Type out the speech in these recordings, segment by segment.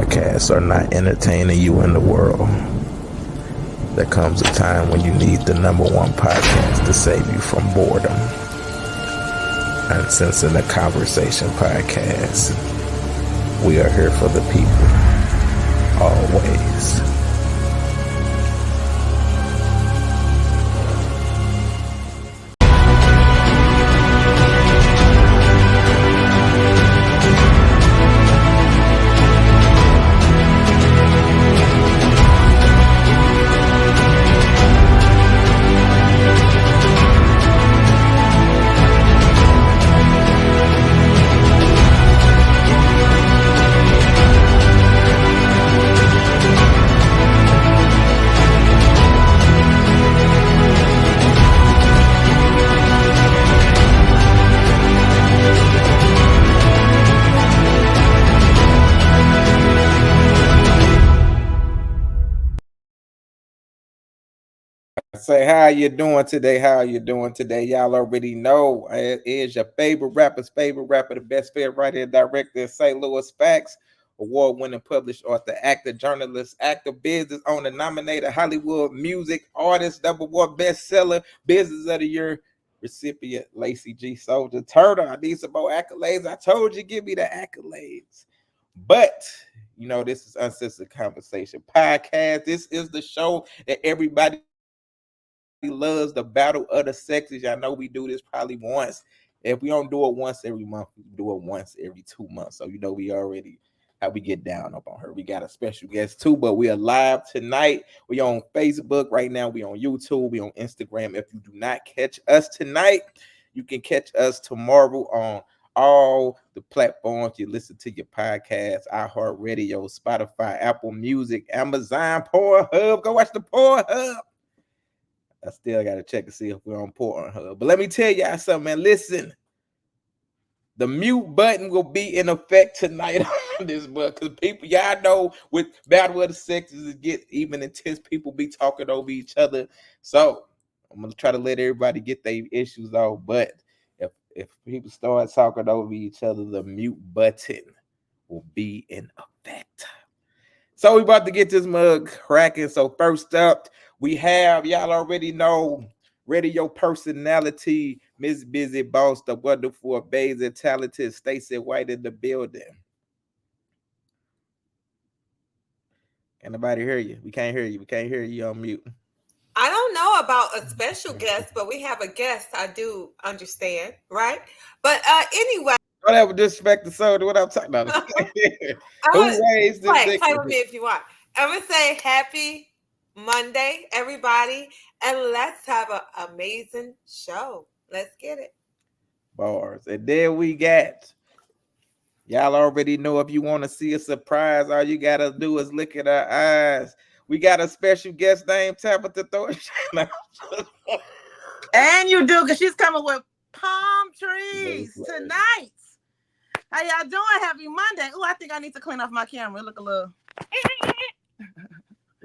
podcasts are not entertaining you in the world, there comes a time when you need the number one podcast to save you from boredom. UnCensor the Conversation Podcast. We are here for the people, always. Say, how you doing today? How you doing today? Y'all already know it is your favorite rapper, the best favorite writer and director in St. Louis. Facts, award-winning published author, actor, journalist, actor, business owner, nominated Hollywood music artist, #1 bestseller, business of the year recipient, Lacey G. Souldier. Turtle, I need some more accolades. I told you, give me the accolades. But you know, this is UnCensor Conversation Podcast. This is the show that everybody loves, the battle of the sexes. Y'all know we do this probably once. If we don't do it once every month, we do it once every 2 months. So you know we already how we get down up on her. We got a special guest too, but we are live tonight. We on Facebook right now. We on YouTube. We on Instagram. If you do not catch us tonight, you can catch us tomorrow on all the platforms you listen to your podcast: iHeartRadio, Spotify, Apple Music, Amazon, Pornhub. Go watch the Pornhub. I still got to check to see if we're on Pornhub. But let me tell y'all something, man. Listen, the mute button will be in effect tonight on this book. Because people, y'all know with Battle of the Sexes, it get even intense. People be talking over each other. So I'm going to try to let everybody get their issues off. But if people start talking over each other, the mute button will be in effect. So we about to get this mug cracking. So first up, we have, y'all already know, radio personality, Miss Busy Boss, the wonderful, amazing, talented Stacey White in the building. Can nobody hear you? We can't hear you. We can't hear you on mute. I don't know about a special guest, but we have a guest. I do understand, right? But anyway. Whatever, disrespect the soul. What I'm talking about. Who raised this? Play with me if you want. I'm going to say happy Monday, everybody, and let's have an amazing show. Let's get it. Bars. And then we got, y'all already know, if you want to see a surprise, all you got to do is look at our eyes. We got a special guest named Tabitha Thornton. And you do, because she's coming with palm trees tonight. How y'all doing? Happy Monday. Oh, I think I need to clean off my camera. Look a little.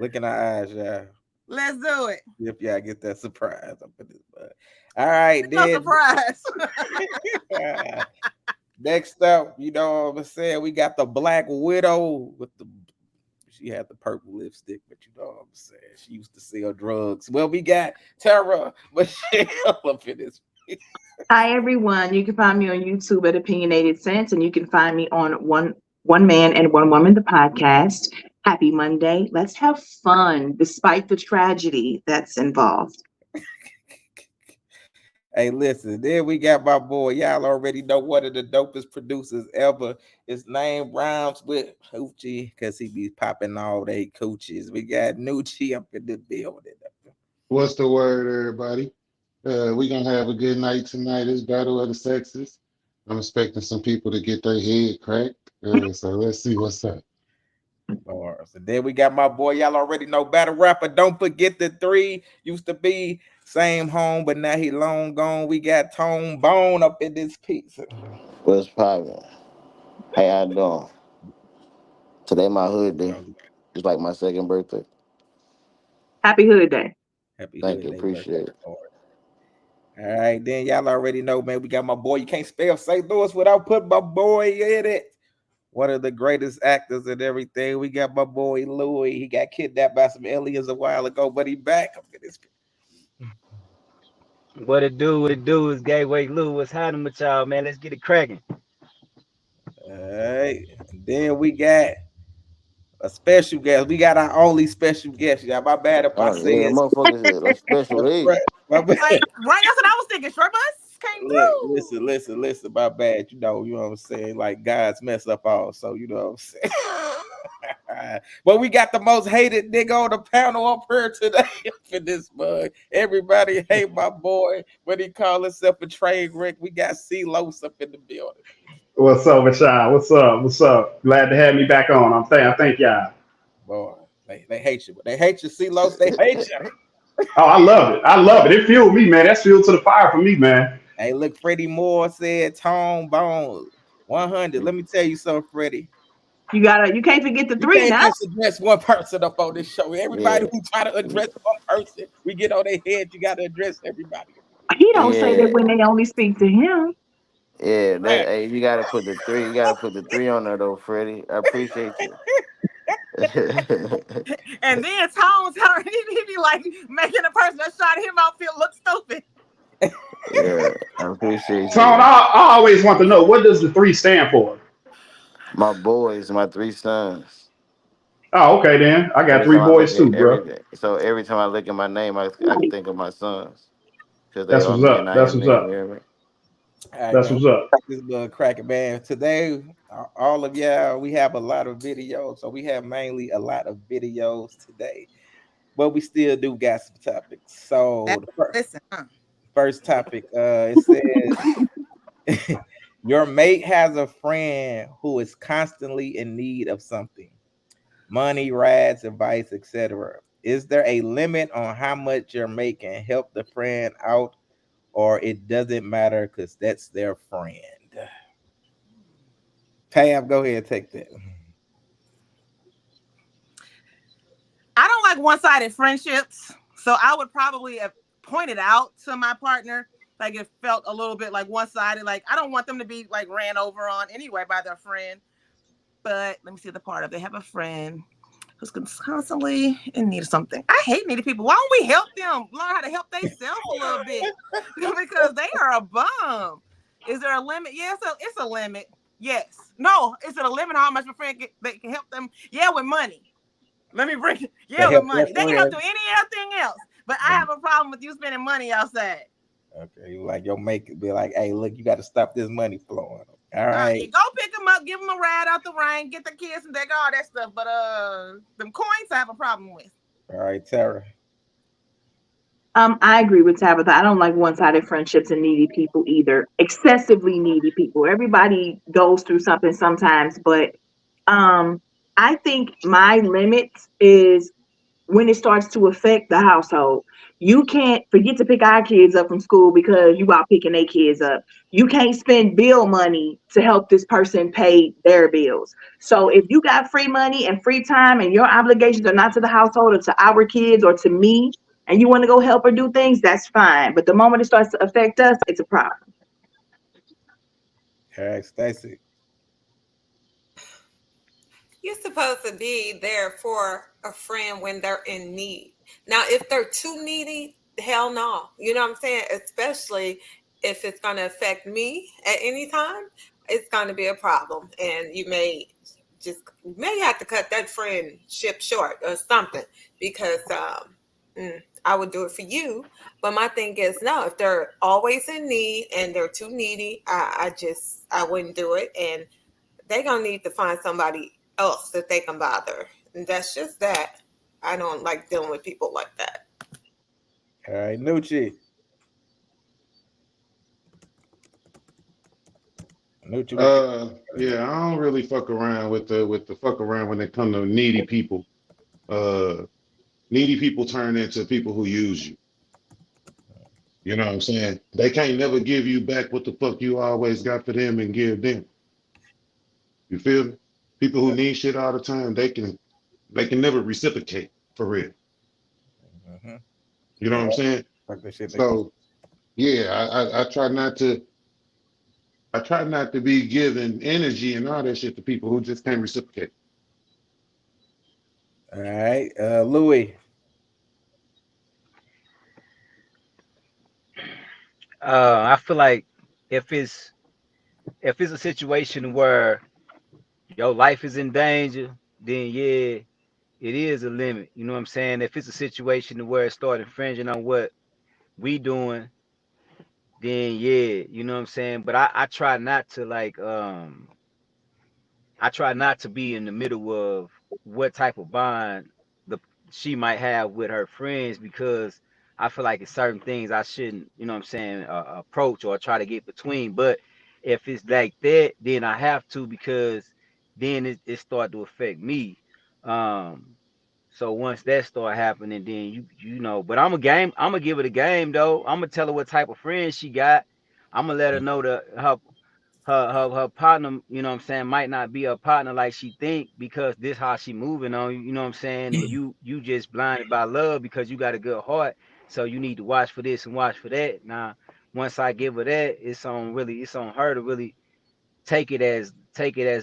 Look in our eyes, y'all. Let's do it. If y'all get that surprise up in this butt. All right, it's then. No surprise. Next up, you know what I'm saying? We got the Black Widow with the. She had the purple lipstick, but you know what I'm saying? She used to sell drugs. Well, we got Tara Michelle up in this. Hi, everyone. You can find me on YouTube at Opinionated Sense, and you can find me on One Man and One Woman, the podcast. Happy Monday. Let's have fun, despite the tragedy that's involved. Hey, listen, then we got my boy. Y'all already know one of the dopest producers ever. His name rhymes with Hoochie because he be popping all they coochies. We got Nucci up in the building. What's the word, everybody? We're going to have a good night tonight. It's Battle of the Sexes. I'm expecting some people to get their head cracked. So let's see what's up. So then we got my boy. Y'all already know, battle rapper. Don't forget the 3. Used to be same home, but now he long gone. We got Tone Bone up in this piece. What's poppin'? How y'all doing? Today my hood day. It's like my second birthday. Happy Hood Day. Happy Thank Hood you, Day. appreciate it. All right, then y'all already know, man. We got my boy. You can't spell St. Louis without putting my boy in it. one of the greatest actors and everything. We got my boy Louis. He got kidnapped by some aliens a while ago, but he back. What it do? What it do is Gateway Lou. What's happening with y'all, man? Let's get it cracking. All right. And then we got a special guest. We got our only special guest, y'all. My bad if I Oh say yeah, it's motherfuckers here. That's special age. my bad. Like, right? That's what I was thinking. Short bus came Look, through. listen, my bad. You know what I'm saying? Like God's mess up all, so you know what I'm saying. But we got the most hated nigga on the panel up here today for this mug. Everybody hate my boy, but he call himself a train wreck. We got C-Los up in the building. What's up with y'all? What's up? What's up? Glad to have me back on. I thank y'all. Boy, they hate you. They hate you, C-Los. They hate you. Oh, I love it. I love it. It fueled me, man. That's fuel to the fire for me, man. Hey, look, Freddie Moore said Tone Bone 100. Let me tell you something, Freddie. You can't forget the You three can't now. just address one person up on this show. Everybody Yeah, who try to address one person, we get on their head. You got to address everybody. He don't say that yeah, when they only speak to him. yeah. That Right. hey, you gotta put the three. You gotta put the three on there though, Freddie. I appreciate you. And then Tone's her, he be like making the person that shot him out feel look stupid. Yeah, I appreciate Tone, you. I always want to know, what does the three stand for? My boys, my three sons. Oh, okay then. I got Every three time I look boys at too, bro. everything, so every time I look at my name, I think of my sons because they That's are what's me and up. I That's am what's them. You up. hear me? All right, That's man. what's up. This little cracking, man. Today, all of y'all, we have a lot of videos. So we have mainly a lot of videos today, but we still do got some topics. That So the listen, huh? first topic, it says your mate has a friend who is constantly in need of something. Money, rides, advice, etc. Is there a limit on how much your mate can help the friend out, or it doesn't matter because that's their friend? Pam, go ahead and take that. I don't like one-sided friendships, so I would probably have pointed out to my partner like it felt a little bit like one-sided. Like I don't want them to be like ran over on anyway by their friend. But let me see the part of they have a friend who's constantly in need of something. I hate needy people. Why don't we help them learn how to help themselves a little bit? Because they are a bum. Is there a limit? Yeah, it's a limit. Yes. No, is it a limit how much a friend they can help them? Yeah, with money. Let me bring it. To Yeah, with help their money. They can help friend. do anything else. But I have a problem with you spending money outside. Okay, like your mate could be like, "Hey, look, you got to stop this money flowing." All You right, go pick them up, give them a ride out the rain, get the kids and take all that stuff. But them coins I have a problem with. all right, Tara. I agree with Tabitha. I don't like one-sided friendships and needy people either. Excessively needy people. Everybody goes through something sometimes, but um, I think my limit is when it starts to affect the household. You can't forget to pick our kids up from school because you out picking their kids up. You can't spend bill money to help this person pay their bills. So if you got free money and free time and your obligations are not to the household or to our kids or to me, and you want to go help or do things, that's fine. But the moment it starts to affect us, it's a problem. All right, Stacy. You're supposed to be there for a friend when they're in need. Now, if they're too needy, hell no. You know what I'm saying? Especially if it's going to affect me at any time, it's going to be a problem. And you may have to cut that friendship short or something because I would do it for you. But my thing is, no, if they're always in need and they're too needy, I wouldn't do it. And they gonna need to find somebody else that they can bother. And that's just that. I don't like dealing with people like that. All right, Nucci. Nucci, what you? Yeah, I don't really fuck around with the fuck around when it come to needy people. Uh, needy people turn into people who use you. You know what I'm saying? They can't never give you back what the fuck you always got for them and give them. You feel me? People who need shit all the time, they can never reciprocate for real. Mm-hmm. You know Yeah, what I'm saying? fuck the shit. They, So yeah, I try not to. I try not to be giving energy and all that shit to people who just can't reciprocate. All right, Louis. I feel like if it's if it's a situation where your life is in danger, then yeah, it is a limit. You know what I'm saying? If it's a situation where it start infringing on what we doing, then yeah, you know what I'm saying. But I try not to I try not to be in the middle of what type of bond the she might have with her friends because I feel like it's certain things I shouldn't, you know what I'm saying, approach or try to get between. But if it's like that, then I have to because then it start to affect me. Um, so once that start happening, then you know. But I'm gonna give it a game though. I'm gonna tell her what type of friends she got. I'm gonna let her know that her partner, you know what I'm saying, might not be a partner like she think because this how she moving on, you know what I'm saying, and you just blinded by love because you got a good heart, so you need to watch for this and watch for that. Now, once I give her that, it's on her to really take it as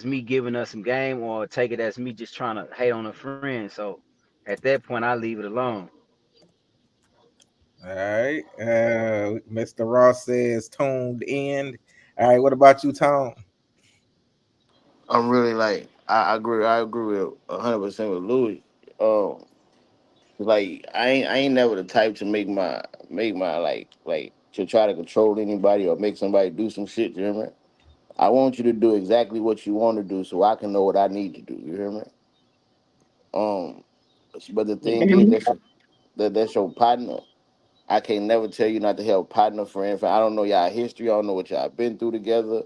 me giving her some game or take it as me just trying to hate on her friend. So at that point, I leave it alone. All right, Mr. Ross says tuned in. All right, what about you, Tom? I'm really like I agree with 100% with Louis. Like I ain't never the type to make my like to try to control anybody or make somebody do some shit. You hear me? I want you to do exactly what you want to do so I can know what I need to do. You hear me? Um, but the thing is that's your partner. I can never tell you not to help partner, friend. I don't know y'all history. I don't know what y'all been through together.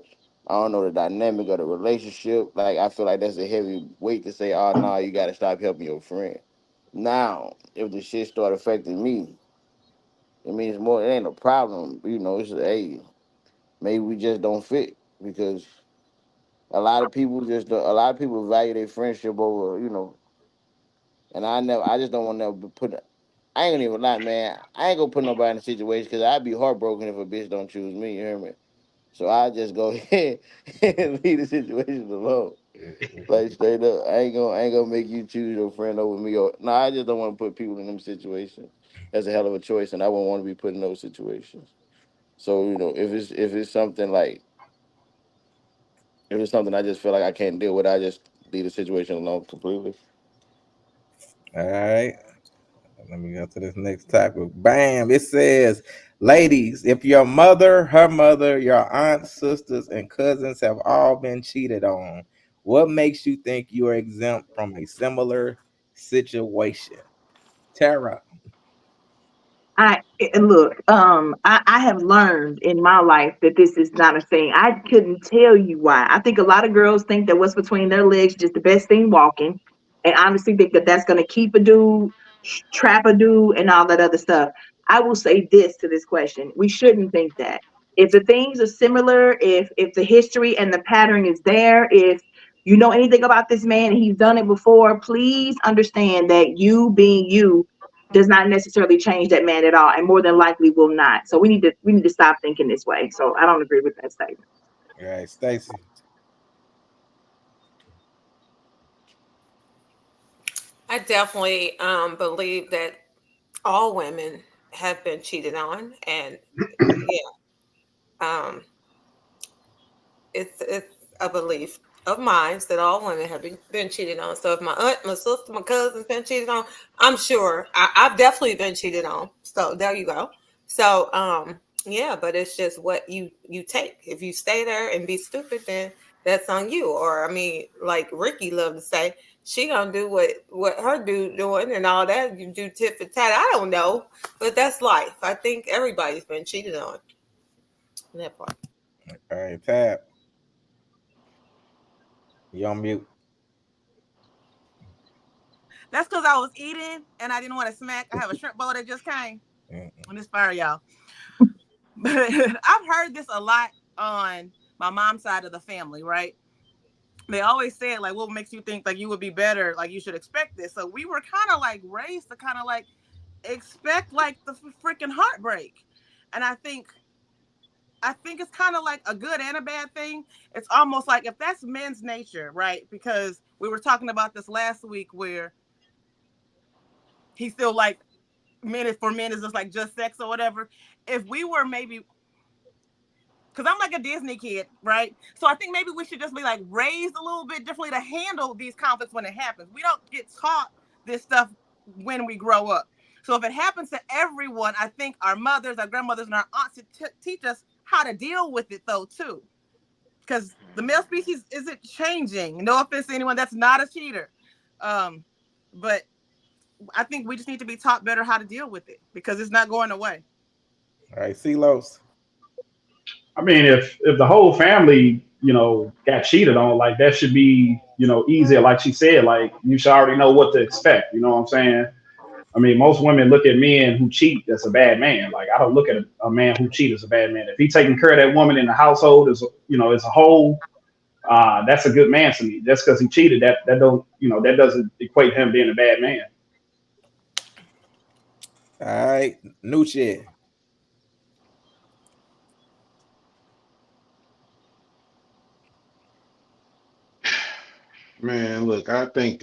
I don't know the dynamic of the relationship. Like I feel like that's a heavy weight to say, oh no, you gotta stop helping your friend. Now, if the shit start affecting me, it means more. It ain't a problem. You know, it's hey, maybe we just don't fit because a lot of people value their friendship over and I just don't want to put. I ain't gonna even lie, man. I ain't gonna put nobody in a situation because I'd be heartbroken if a bitch don't choose me. You hear me? So I just go ahead and leave the situation alone. Like straight up, I ain't gonna make you choose your friend over me. Or no, I just don't want to put people in them situations. That's a hell of a choice, and I won't want to be put in those situations. So if it's something like if it's something I just feel like I can't deal with, I just leave the situation alone completely. All right, let me go to this next topic. Bam! It says, ladies, if your mother, her mother, your aunts, sisters, and cousins have all been cheated on, what makes you think you are exempt from a similar situation? Tara. And look, I have learned in my life that this is not a thing. I couldn't tell you why. I think a lot of girls think that what's between their legs is just the best thing walking, and honestly think that that's going to keep a dude, trap a dude, and all that other stuff. I will say this to this question: we shouldn't think that. If the things are similar, if the history and the pattern is there, if you know anything about this man and he's done it before, please understand that you being you does not necessarily change that man at all, and more than likely will not. So we need to stop thinking this way. So I don't agree with that statement. All right, Stacy. I definitely believe that all women have been cheated on, and yeah, um, it's a belief of mine that all women have been cheated on. So if my aunt, my sister, my cousin's been cheated on, I'm sure I've definitely been cheated on. So there you go. So yeah, but it's just what you take. If you stay there and be stupid, then that's on you. Or I mean, like Ricky loved to say, she gonna do what her dude doing and all that. You do tit for tat. I don't know, but that's life. I think everybody's been cheated on that part. All right, Tab. You on mute. That's because I was eating and I didn't want to smack. I have a shrimp bowl that just came Mm. on this fire, y'all. But I've heard this a lot on my mom's side of the family, right? They always say like, what makes you think like you would be better? Like you should expect this. So we were kind of like raised to kind of like expect like the freaking heartbreak. And I think I think it's kind of like a good and a bad thing. It's almost like if that's men's nature, right? Because we were talking about this last week where he feel like men is just like just sex or whatever. If we were maybe, because I'm like a Disney kid, right? So I think maybe we should just be like raised a little bit differently to handle these conflicts when it happens. We don't get taught this stuff when we grow up. So if it happens to everyone, I think our mothers, our grandmothers, and our aunts teach us how to deal with it though too. Because the male species isn't changing. No offense to anyone that's not a cheater, but I think we just need to be taught better how to deal with it because it's not going away. All right, Celos. I mean, if the whole family, got cheated on, like that should be, easier. Like she said, like you should already know what to expect. You know what I'm saying? I mean, most women look at men who cheat as a bad man. Like I don't look at a man who cheats as a bad man. If he's taking care of that woman in the household as a whole, that's a good man to me. Just because he cheated, that doesn't equate him being a bad man. All right, Nucci. Man, look, I think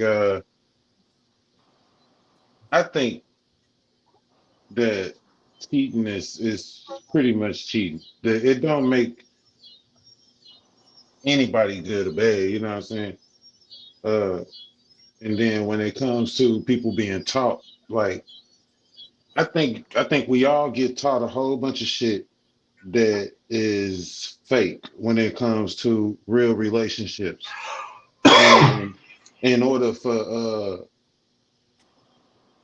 that cheating is pretty much cheating. It don't make anybody good or bad, you know what I'm saying? Uh, and then when it comes to people being taught, like I think we all get taught a whole bunch of shit that is fake when it comes to real relationships. And in order for uh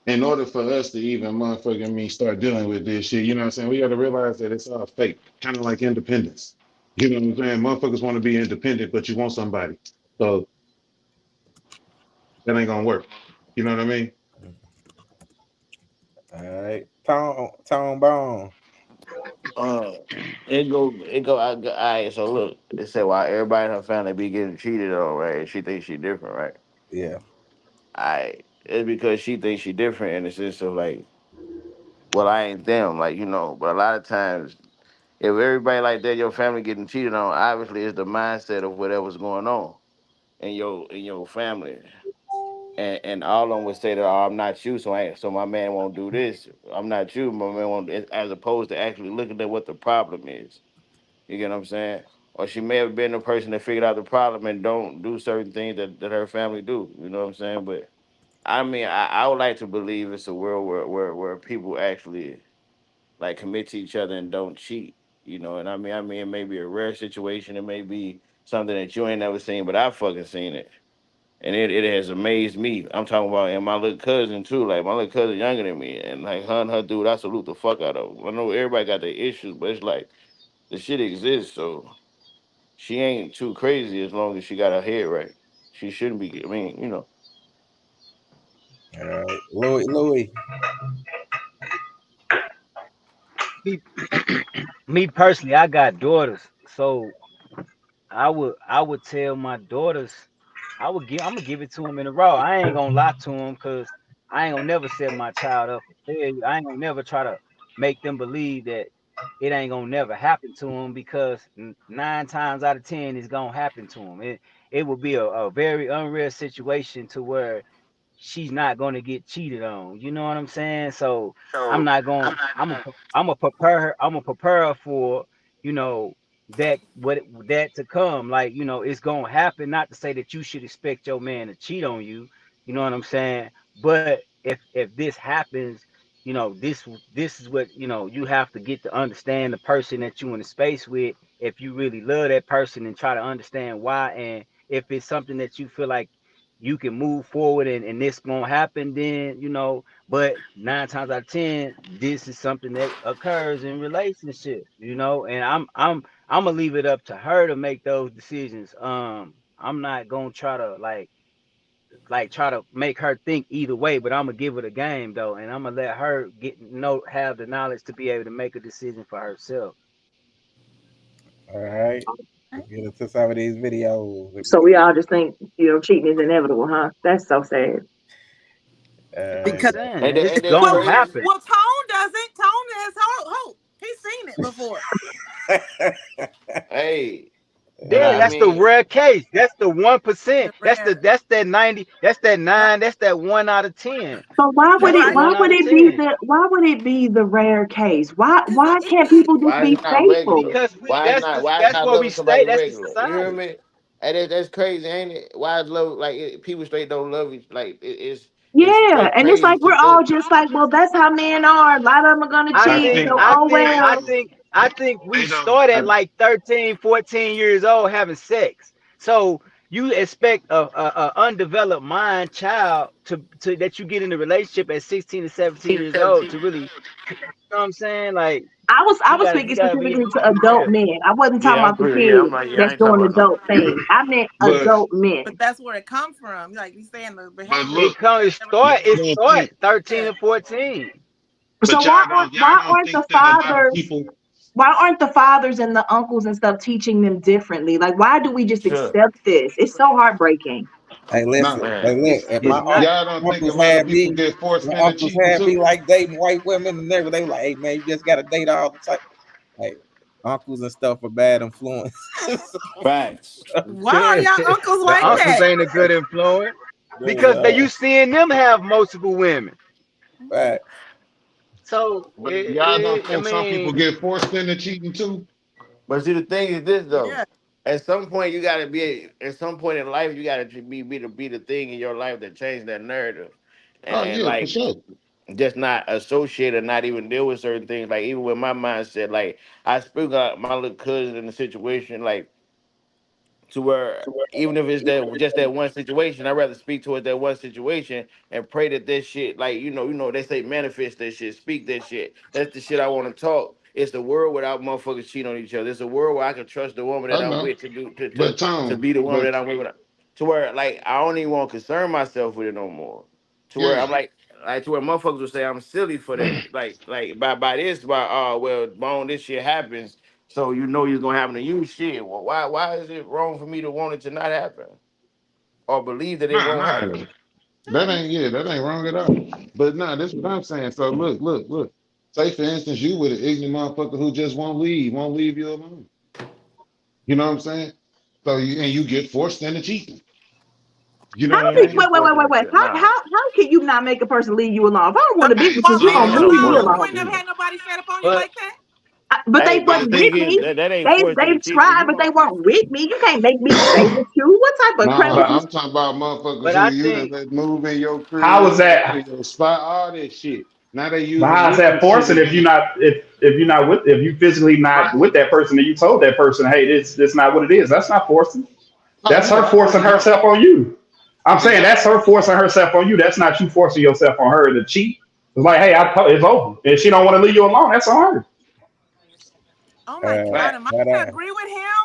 in order for us to even motherfucking me start dealing with this shit, you know what I'm saying? We gotta realize that it's all fake. Kind of like independence. You know what I'm saying? Motherfuckers want to be independent, but you want somebody. So that ain't gonna work. You know what I mean? All right, Tone Bone. Uh, it go. All right, so look, it said why everybody in her family be getting cheated on, right? She thinks she different, right? Yeah. I It's because she thinks she different in the sense of like, well, I ain't them, like But a lot of times, if everybody like that, your family getting cheated on, obviously it's the mindset of whatever's going on in your family. And all of them would say that, oh, I'm not you, so my man won't do this. I'm not you, my man won't. As opposed to actually looking at what the problem is. You get what I'm saying? Or she may have been the person that figured out the problem and don't do certain things that her family do. You know what I'm saying? But I mean, I would like to believe it's a world where people actually like commit to each other and don't cheat. And I mean, it may be a rare situation. It may be something that you ain't never seen, but I've fucking seen it. And it has amazed me. I'm talking about, and my little cousin too. Like my little cousin younger than me, and like her and her dude, I salute the fuck out of them. I know everybody got their issues, but it's like the shit exists. So she ain't too crazy as long as she got her head right. She shouldn't be. I mean, All right, Louis. Me, me personally, I got daughters, so I would tell my daughters, I'm gonna give it to them in a raw. I ain't gonna lie to them because I ain't gonna never set my child up for failure. I ain't gonna never try to make them believe that it ain't gonna never happen to them because 9 times out of 10 it's gonna happen to them. It will be a very unreal situation to where she's not going to get cheated on. You know what I'm saying? So I'm not going. I'm gonna prepare her. I'm gonna prepare her for you know that to come. Like it's gonna happen. Not to say that you should expect your man to cheat on you. You know what I'm saying? But if this happens, this is what you have to get to understand the person that you in the space with. If you really love that person and try to understand why, and if it's something that you feel like you can move forward and this gonna happen, then but 9 times out of 10 this is something that occurs in relationships, and I'm gonna leave it up to her to make those decisions. I'm not gonna try to try to make her think either way, but I'm gonna give her the game though, and I'm gonna let her have the knowledge to be able to make a decision for herself. All right, let's get into some of these videos. So we all just think, cheating is inevitable, huh? That's so sad. Uh, I'm Because saying and it's then, and then well, gonna crazy. happen. Tone doesn't. Tone has hope. He's seen before. Hey, but Yeah, I that's the mean, rare case. That's the 1%. The rare. That's that 90. That's that Right. 9. That's that 1 out of 10. So why would That's the it Right. why one would out of it be 10. the rare case? Why It can't be people just why is be it not faithful? regular? Because Why is that's not what we loving somebody stay. That's the regular? You hear society. me? And that's crazy, ain't it? Why is love like people straight don't love each like it's Yeah, straight and it's crazy like to we're all think. just like, well, that's how men are. A lot of them are gonna I I cheat. think think So I oh think I well. think I think we they don't. start at like 13, 14 years old having sex. So you expect a undeveloped mind child to that you get in a relationship at 16 to 17 years old to really, you know what I'm saying? Like I was you speaking gotta be specifically to emotionally adult mature. men. I wasn't talking Yeah, I'm about the pretty. Yeah, I'm kids like, yeah, I that's ain't talking doing about no. adult things. I meant But adult but men. that's where it come from. Like you saying the but behavior look, y'all It don't start think, 13 yeah. or 14. So but y'all don't think that a lot of people. why aren't the fathers and the uncles and stuff teaching them differently? Like why do we just Sure, accept this? It's so heartbreaking. Hey, Nah, listen. Hey, man. look. If It's my not. y'all don't think a uncles lot of had people me, get forced my into uncles cheating had me too. like dating white women and everything. They were like, "Hey, man, you just got to date all the time." Hey, uncles and stuff are bad influence. Facts. Why are y'all uncles The like uncles that? ain't a good influence because Yeah, you seeing them have multiple women. fact. So But y'all don't I think some people mean, get forced into cheating too? But see, the thing is this though. Yeah. At some point, you gotta be. At some point in life, you gotta be the thing in your life that change that narrative, Oh and yeah, for like sure. just not associate or not even deal with certain things. Like even with my mindset, like I spoke out my little cousin in a situation, like to where even if it's that just that one situation, I'd rather speak towards that one situation and pray that this shit, like they say manifest that shit, speak that shit. That's the shit I want to talk. It's the world without motherfuckers cheating on each other. It's a world where I can trust the woman that I I'm know. with to do But to Tom, be the woman but that I'm with. To where like I don't even want to concern myself with it no more. To where yeah, I'm like to where motherfuckers will say I'm silly for that. Like by this by well, bone this shit happens so you know you're gonna happen to you. Shit. Well, why is it wrong for me to want it to not happen or believe that it nah, won't nah. happen? That ain't wrong at all. But nah, that's what I'm saying. So look. Say for instance, you with an ignorant motherfucker who just won't leave you alone. You know what I'm saying? So you get forced into cheating. You know How what I I ain't did mean? get forced into wait. shit. Nah, How can you not make a person leave you alone? If I don't So want to be with you, why you wouldn't gonna ain't you no leave me forcing you it. alone. wouldn't have had nobody set up on you but like that? But they Hey, but the wasn't thing with is me. that ain't forced They into cheat. If tried, you but they want, weren't with me. You can't make me stay with you. What type of No, But crazy? I'm talking about motherfuckers but who I you done think let move in your how is crib, move in that? your spot, all that shit. Now they But using how is you that for shit forcing if you're again. not if you're not with if you physically not with that person and you told that person, hey, this not what it is. That's not forcing. Oh That's yeah, her I agree forcing with that. herself on you. I'm saying that's Exactly. her forcing herself on you. That's not you forcing yourself on her to cheat. It's like, hey, it's over. If she don't want to leave you alone, that's on her. Oh my God, fact. am I But gonna agree with him?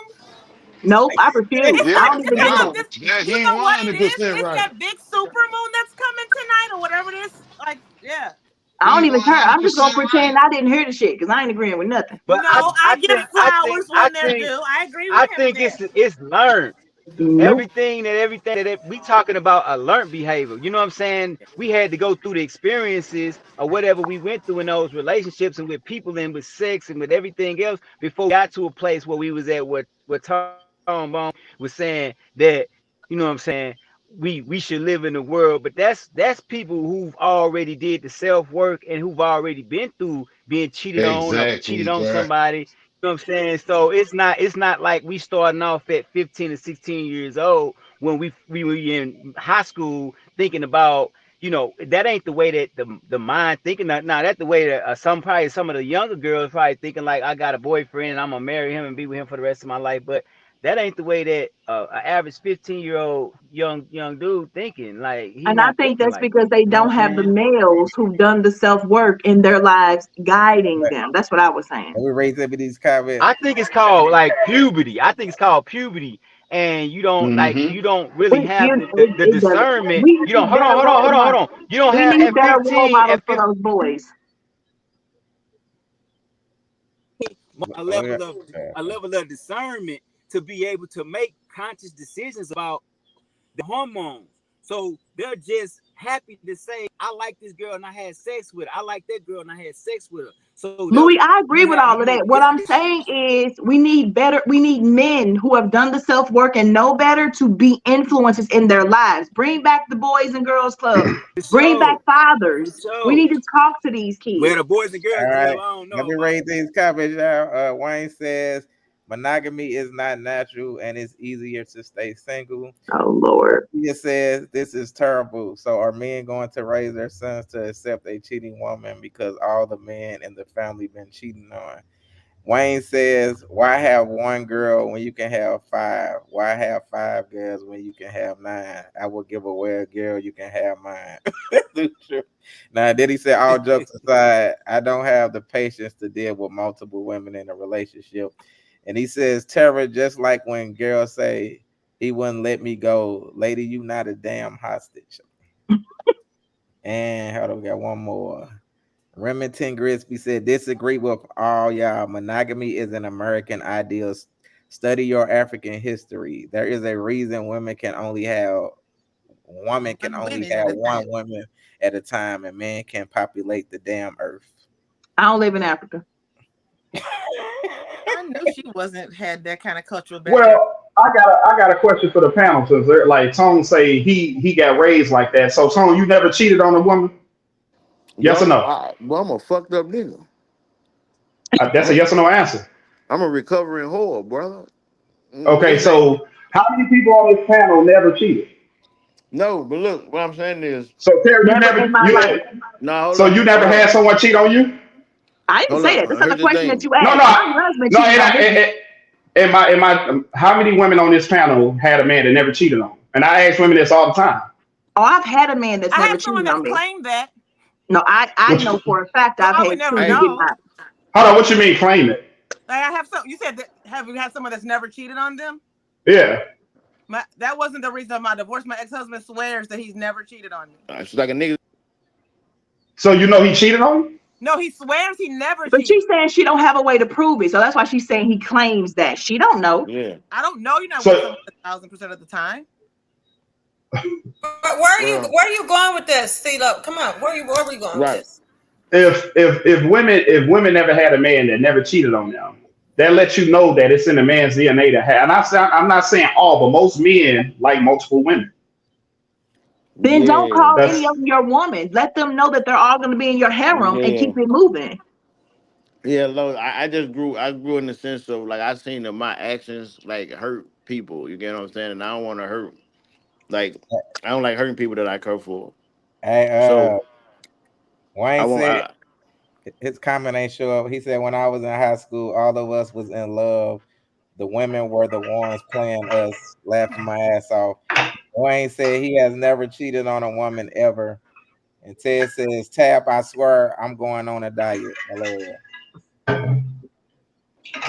Nope, I refuse. I Yeah, don't even Hey, do look, it. no, this that you he know what it is? 100% It's right. that big super moon that's coming tonight or whatever it is. Like, yeah. I don't He even care. I'm just gonna 100% right. pretend I didn't hear the shit because I ain't agreeing with nothing. but No, I I I give think I think flowers I when they're think due. I agree with I him think there. it's learned. Nope. Everything that we talking about a learned behavior. You know what I'm saying? We had to go through the experiences or whatever we went through in those relationships and with people and with sex and with everything else before we got to a place where we was at what Tom Bone was saying that, you know what I'm saying, we should live in the world. But that's people who've already did the self work and who've already been through being cheated on or cheated Exactly, on bruh. somebody. You know what I'm saying? So it's not like we starting off at 15 or 16 years old when we were in high school thinking about, that ain't the way that the mind thinking. Now that's the way that some of the younger girls probably thinking like, I got a boyfriend and I'm gonna marry him and be with him for the rest of my life. But that ain't the way that an average 15-year-old young dude thinking. Like he And I not think thinking that's like because that. they You know don't what I'm have the saying? males who've done the self work in their lives guiding but them. That's what I was saying. we raise up in these comments. I think it's called like puberty. I think it's called puberty, and Mm-hmm. you don't really have the It doesn't. discernment. We You don't need hold better on, hold on, role hold on, hold models. on. You don't We have need better role models at for 15 those boys. a Oh yeah. level of discernment to be able to make conscious decisions about the hormones. So they're just happy to say, I like this girl and I had sex with her. I like that girl and I had sex with her. So they'll Louis, I never agree with have no all of more that. What I'm issues. saying is we need men who have done the self-work and know better to be influences in their lives. Bring back the Boys and Girls Club. For Bring back sure. For fathers. We sure. need to talk to these Where kids. the boys and girls All club, right. I don't Let know, me but read these comments, y'all. Wayne says monogamy is not natural and it's easier to stay single. Oh Lord. Sophia says this is terrible. So are men going to raise their sons to accept a cheating woman because all the men in the family been cheating on? Wayne says, why have one girl when you can have five? Why have five girls when you can have nine? I will give away a girl, you can have mine. Now, did he say, all jokes aside, I don't have the patience to deal with multiple women in a relationship. And he says, Tara, just like when girls say he wouldn't let me go, lady, you not a damn hostage. And hold on, we got one more. Remington Grisby said, disagree with all y'all. Monogamy is an American ideal. Study your African history. There is a reason woman can One only women have at a one time. woman at a time, and men can populate the damn earth. I don't live in Africa. I knew she wasn't had that kind of cultural background. Well, I got a question for the panel since they're like Tone say he got raised like that. So Tone, you never cheated on a woman? Yes or Yo, no? I'm a fucked up nigga. That's a I'm yes or no answer. I'm a recovering whore, brother. Okay, This ain't so how many people on this panel never cheated? no, but look, what I'm saying is, So Terry, Never in my life. no, hold so you on, never had someone cheat on you? I didn't hold say that. That's on. not a Here's the question that thing. you No, asked. no, My husband no. cheated on me. How many women on this panel had a man that never cheated on them? And I ask women this all the time. Oh, I've had a man that's I never have someone cheated that's on me. claimed that, No, I What know you, for a fact but I've I would had never two. He did know. not. hold on, what you mean claim it? Like I have some. You said that have you had someone that's never cheated on them? Yeah. That wasn't the reason of my divorce. My ex-husband swears that he's never cheated on me. She's like a nigga. So you know he cheated on you? No, he swears he never But cheated. she's saying she don't have a way to prove it. So that's why she's saying he claims that. She don't know. Yeah, I don't know. You're not with So someone 1,000% of the time. But where are you? well, Where are you going with this, CeeLo? Come on, where are we going with right. this? if women never had a man that never cheated on them, that lets you know that it's in a man's DNA to have. And I'm not saying all, but most men like multiple women. Then don't Yeah, call any That's of them your woman. Let them know that they're all going to be in your harem and yeah, keep it moving. yeah. Look, I grew in the sense of like I seen that my actions like hurt people. You get what I'm saying? And I don't want to hurt. Like I don't like hurting people that I care for. Hey, So I Wayne won't. said his comment ain't show up. He said when I was in high school, all of us was in love. The women were the ones playing us, laughing my ass off. Wayne said he has never cheated on a woman ever. And Ted says, Tab, I swear I'm going on a diet. LOL.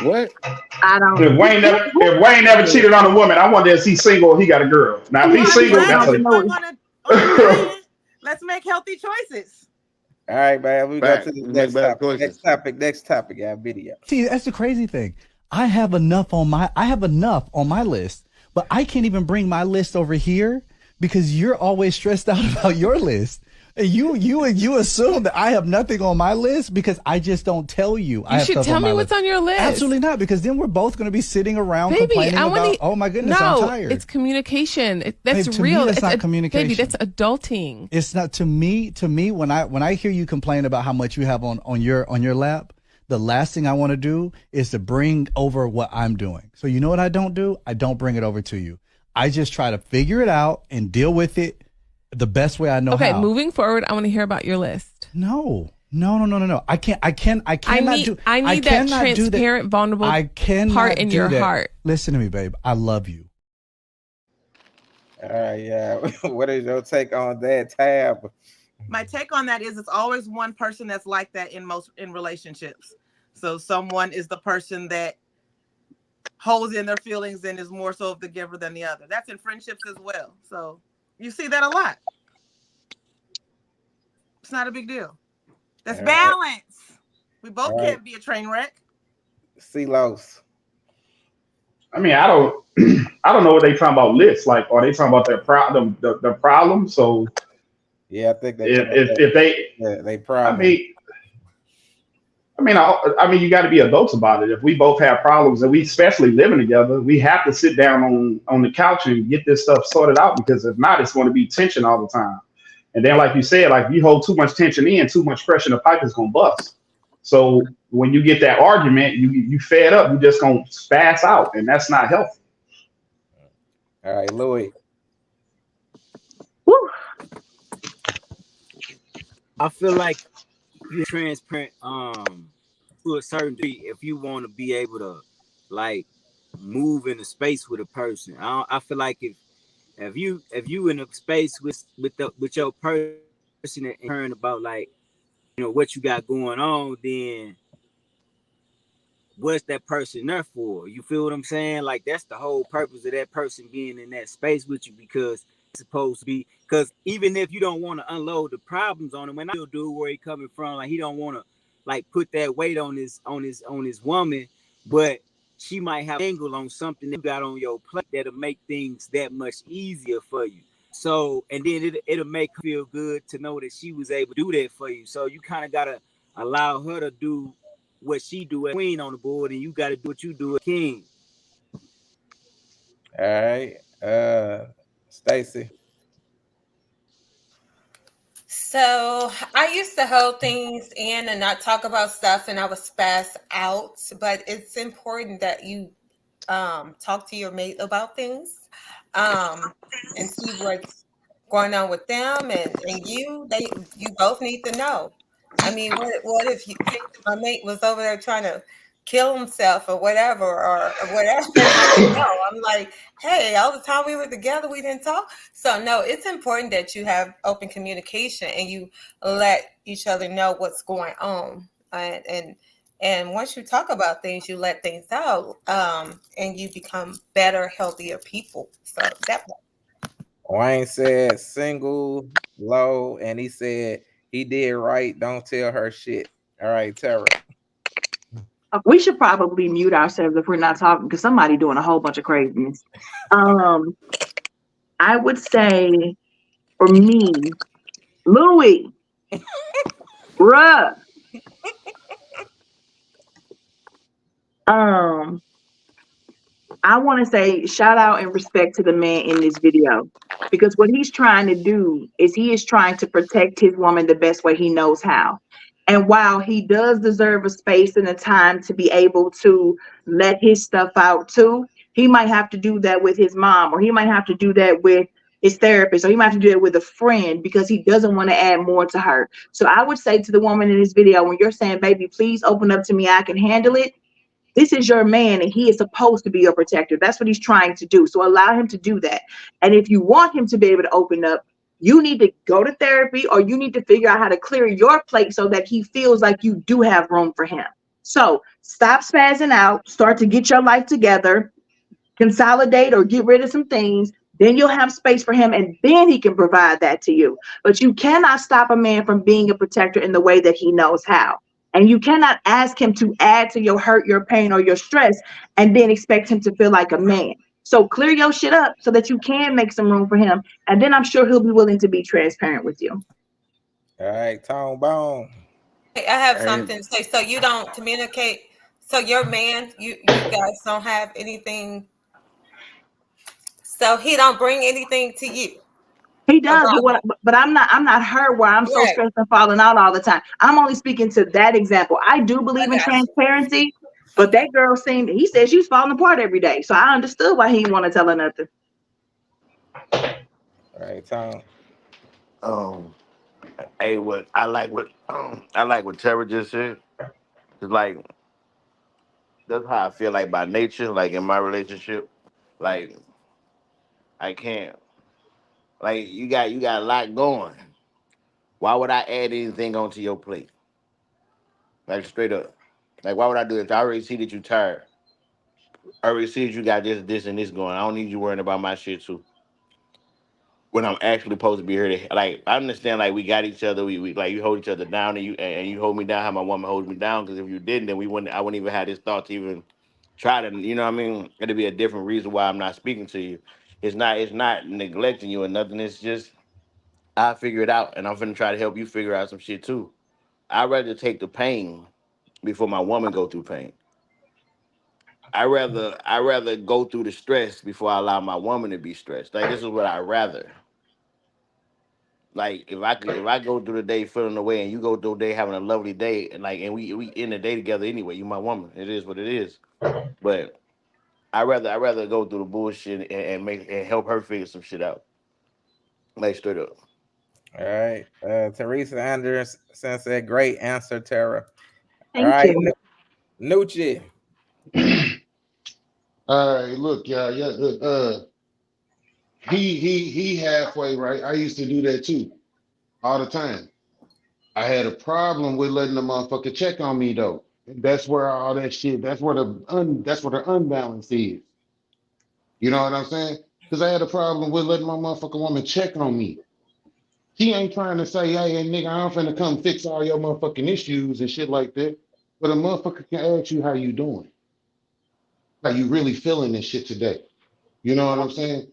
What? I don't. if Wayne never cheated on a woman, I wonder if he's single or he got a girl. Now if Who he's Well, I'm single, glad cheating that's that on a he's the going nose? on a diet. Let's make healthy choices. All right, man. We go to Fact. the We make next better topic. choices. Next topic, y'all. Video. See, that's the crazy thing. I have enough on my list, but I can't even bring my list over here because you're always stressed out about your list. And you assume that I have nothing on my list because I just don't tell you I You have should stuff tell on my me list. what's on your list. Absolutely not, because then we're both going to be sitting around Baby, complaining I want about, to. oh my goodness, I'm No, tired. it's communication. That's Babe, to real. me, that's It's not Baby, communication. that's adulting. It's not to me. To me, when I hear you complain about how much you have on your lap, the last thing I want to do is to bring over what I'm doing. So you know what I don't do? I don't bring it over to you. I just try to figure it out and deal with it the best way I know Okay, how. moving forward, I want to hear about your list. No. I cannot do. I need that cannot do that. transparent, vulnerable I cannot part in do your that. heart. Listen to me, babe. I love you. All right, yeah. What is your take on that, Tab? My take on that is it's always one person that's like that in relationships. So someone is the person that holds in their feelings and is more so of the giver than the other. That's in friendships as well. So you see that a lot. It's not a big deal. That's All right, balance. We both all right. can't be a train wreck. Celos. I mean, I don't, I don't know what they talking about lists. Like, are they talking about their problem, the problem? So Yeah, I think they if talking about if if they, they I problem. mean, I mean, you got to be adults about it. If we both have problems and we especially living together, we have to sit down on the couch and get this stuff sorted out because if not, it's going to be tension all the time. And then, like you said, like if you hold too much tension in, too much pressure, the pipe is going to bust. So when you get that argument, you fed up, you just going to spaz out, and that's not healthy. All right, Louis. Woo. I feel like you transparent to a certain degree if you want to be able to like move in a space with a person. I feel like if you in a space with your person and hearing about like what you got going on, then what's that person there for? You feel what I'm saying? Like that's the whole purpose of that person being in that space with you because it's supposed to be because even if you don't want to unload the problems on him, and I still do where he coming from, like he don't want to like put that weight on his woman, but she might have an angle on something that you got on your plate that'll make things that much easier for you. So and then it'll make her feel good to know that she was able to do that for you. So you kind of gotta allow her to do what she do as queen on the board, and you got to do what you do as king. All right. Stacy. So I used to hold things in and not talk about stuff, and I was spaz out. But it's important that you talk to your mate about things, um, and see what's going on with them and you. You both need to know. I mean, what if my mate was over there trying to kill himself or whatever, and I didn't know. I'm like, hey, all the time we were together, we didn't talk. So no, it's important that you have open communication and you let each other know what's going on. And once you talk about things, you let things out, and you become better, healthier people. So that Wayne said single, low, and he said he did right. Don't tell her shit. All right, Tara. We should probably mute ourselves if we're not talking because somebody doing a whole bunch of craziness. Um, I would say for me, Louis, bruh, um, I want to say shout out and respect to the man in this video because what he's trying to do is he is trying to protect his woman the best way he knows how. And while he does deserve a space and a time to be able to let his stuff out too, he might have to do that with his mom, or he might have to do that with his therapist, or he might have to do it with a friend because he doesn't want to add more to her. So I would say to the woman in this video, when you're saying, baby, please open up to me, I can handle it, this is your man and he is supposed to be your protector. That's what he's trying to do. So allow him to do that. And if you want him to be able to open up, you need to go to therapy or you need to figure out how to clear your plate so that he feels like you do have room for him. So stop spazzing out, start to get your life together, consolidate or get rid of some things. Then you'll have space for him and then he can provide that to you. But you cannot stop a man from being a protector in the way that he knows how. And you cannot ask him to add to your hurt, your pain, or your stress and then expect him to feel like a man. So clear your shit up so that you can make some room for him. And then I'm sure he'll be willing to be transparent with you. All right, Tone Bone. I have And something to say. So you don't communicate. So your man, you guys don't have anything. So he don't bring anything to you He does, about but I'm not her where I'm so right. stressed and falling out all the time. I'm only speaking to that example. I do I believe in got you. transparency, but Okay. that girl seemed he said she was falling apart every day. So I understood why he didn't want to tell her nothing. All right, Tone. um, hey, what Tara just said. It's like that's how I feel like by nature, like in my relationship. Like I can't like you got a lot going. Why would I add anything onto your plate? Like straight up. Like why would I do it? I already see that you tired. I already see that you got this, and this going. I don't need you worrying about my shit too. When I'm actually supposed to be here to like I understand like we got each other, we like you hold each other down and you hold me down how my woman holds me down because if you didn't then we wouldn't I wouldn't even have this thought to even try to, you know what I mean? It'll be a different reason why I'm not speaking to you. It's not neglecting you or nothing. It's just I figure it out, and I'm finna try to help you figure out some shit too. I'd rather take the pain before my woman go through pain. I rather go through the stress before I allow my woman to be stressed. Like this is what I rather. Like if I go through the day feeling away and you go through the day having a lovely day and like and we end the day together anyway. You my woman. It is what it is. But I rather go through the bullshit and make and help her figure some shit out. Like straight up. All right. Teresa Anderson said, "Great answer, Tara." All Thank right, you. Nucci. All right, look, y'all. Yeah, look, he halfway right. I used to do that too, all the time. I had a problem with letting the motherfucker check on me though. That's where all that shit. That's where the unbalance is. You know what I'm saying? Because I had a problem with letting my motherfucking woman check on me. She ain't trying to say, hey, nigga, I'm finna come fix all your motherfucking issues and shit like that. But a motherfucker can ask you how you doing. How you really feeling this shit today. You know what I'm saying?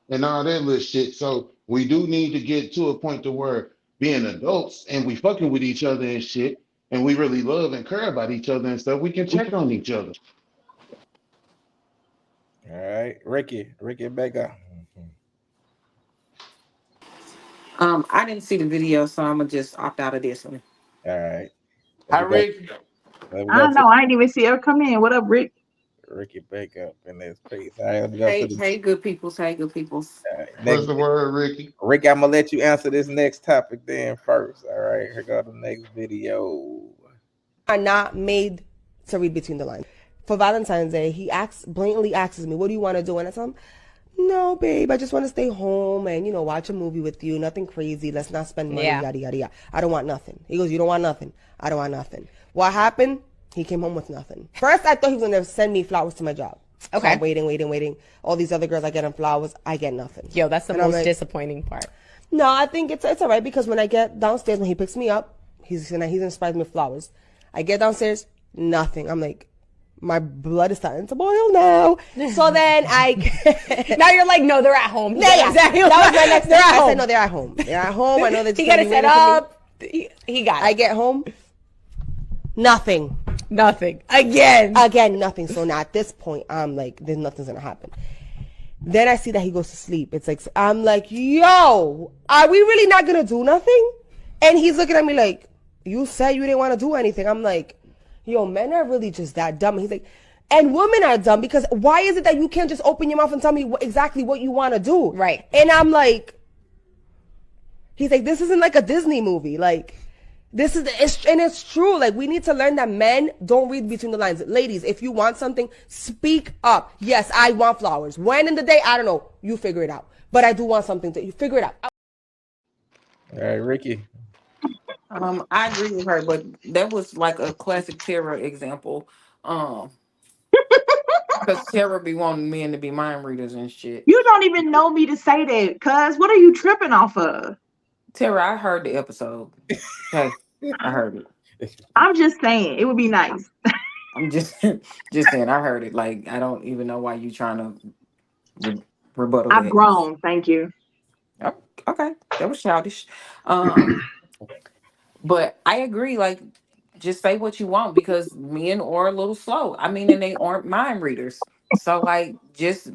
And all that little shit. So we do need to get to a point to where being adults and we fucking with each other and shit, and we really love and care about each other and stuff, we can check on each other. All right, Ricky Baker. I didn't see the video, so I'm gonna just opt out of this one. All right, let Hi me go. Rick. Let me I go don't to know. I didn't even see her come in. What up, Rick? Ricky Baker in this piece. All right, let me go to Hey, the hey, good peoples. Hey, good peoples. next. What's the word, Ricky? Ricky, I'm gonna let you answer this next topic then first. All right, here go the next video. Are not made to read between the lines. For Valentine's Day, he blatantly asks me, "What do you want to do?" And I tell him, "No, babe, I just want to stay home and watch a movie with you. Nothing crazy. Let's not spend money. Yeah. Yada yada yada. I don't want nothing." He goes, "You don't want nothing. I don't want nothing." What happened? He came home with nothing. First, I thought he was gonna send me flowers to my job. So Okay. I'm waiting. All these other girls, I get them flowers. I get nothing. Yo, that's the And I'm most like, disappointing part. no, I think it's all right because when I get downstairs, when he picks me up, he's gonna surprise me with flowers. I get downstairs, nothing. I'm like, my blood is starting to boil now. So then Now you're like, no, they're at home. yeah, exactly. that was my next. They're at I home. said no, they're at home. They're at home. I know that He got it set up. He got it. I get home, nothing. Nothing. Again. Again, nothing. So now at this point, I'm like, there's nothing's gonna happen. Then I see that he goes to sleep. It's like, I'm like, yo, are we really not gonna do nothing? And he's looking at me like, you said you didn't want to do anything. I'm like, yo, men are really just that dumb. He's like, and women are dumb because why is it that you can't just open your mouth and tell me exactly what you want to do? Right. And I'm like, he's like, this isn't like a Disney movie. Like, it's true. Like, we need to learn that men don't read between the lines. Ladies, if you want something, speak up. Yes, I want flowers. When in the day, I don't know. You figure it out. But I do want something you figure it out. All right, Ricky. I agree with her, but that was like a classic Tara example. Um, because Tara be wanting men to be mind readers and shit. You don't even know me to say that, cuz what are you tripping off of? Tara, I heard the episode. Okay, I heard it. I'm just saying it would be nice. I'm just saying I heard it. Like I don't even know why you trying to rebuttal I've that. grown, thank you. Oh, okay, that was childish. But I agree. Like, just say what you want because men are a little slow. I mean, and they aren't mind readers. So, like, just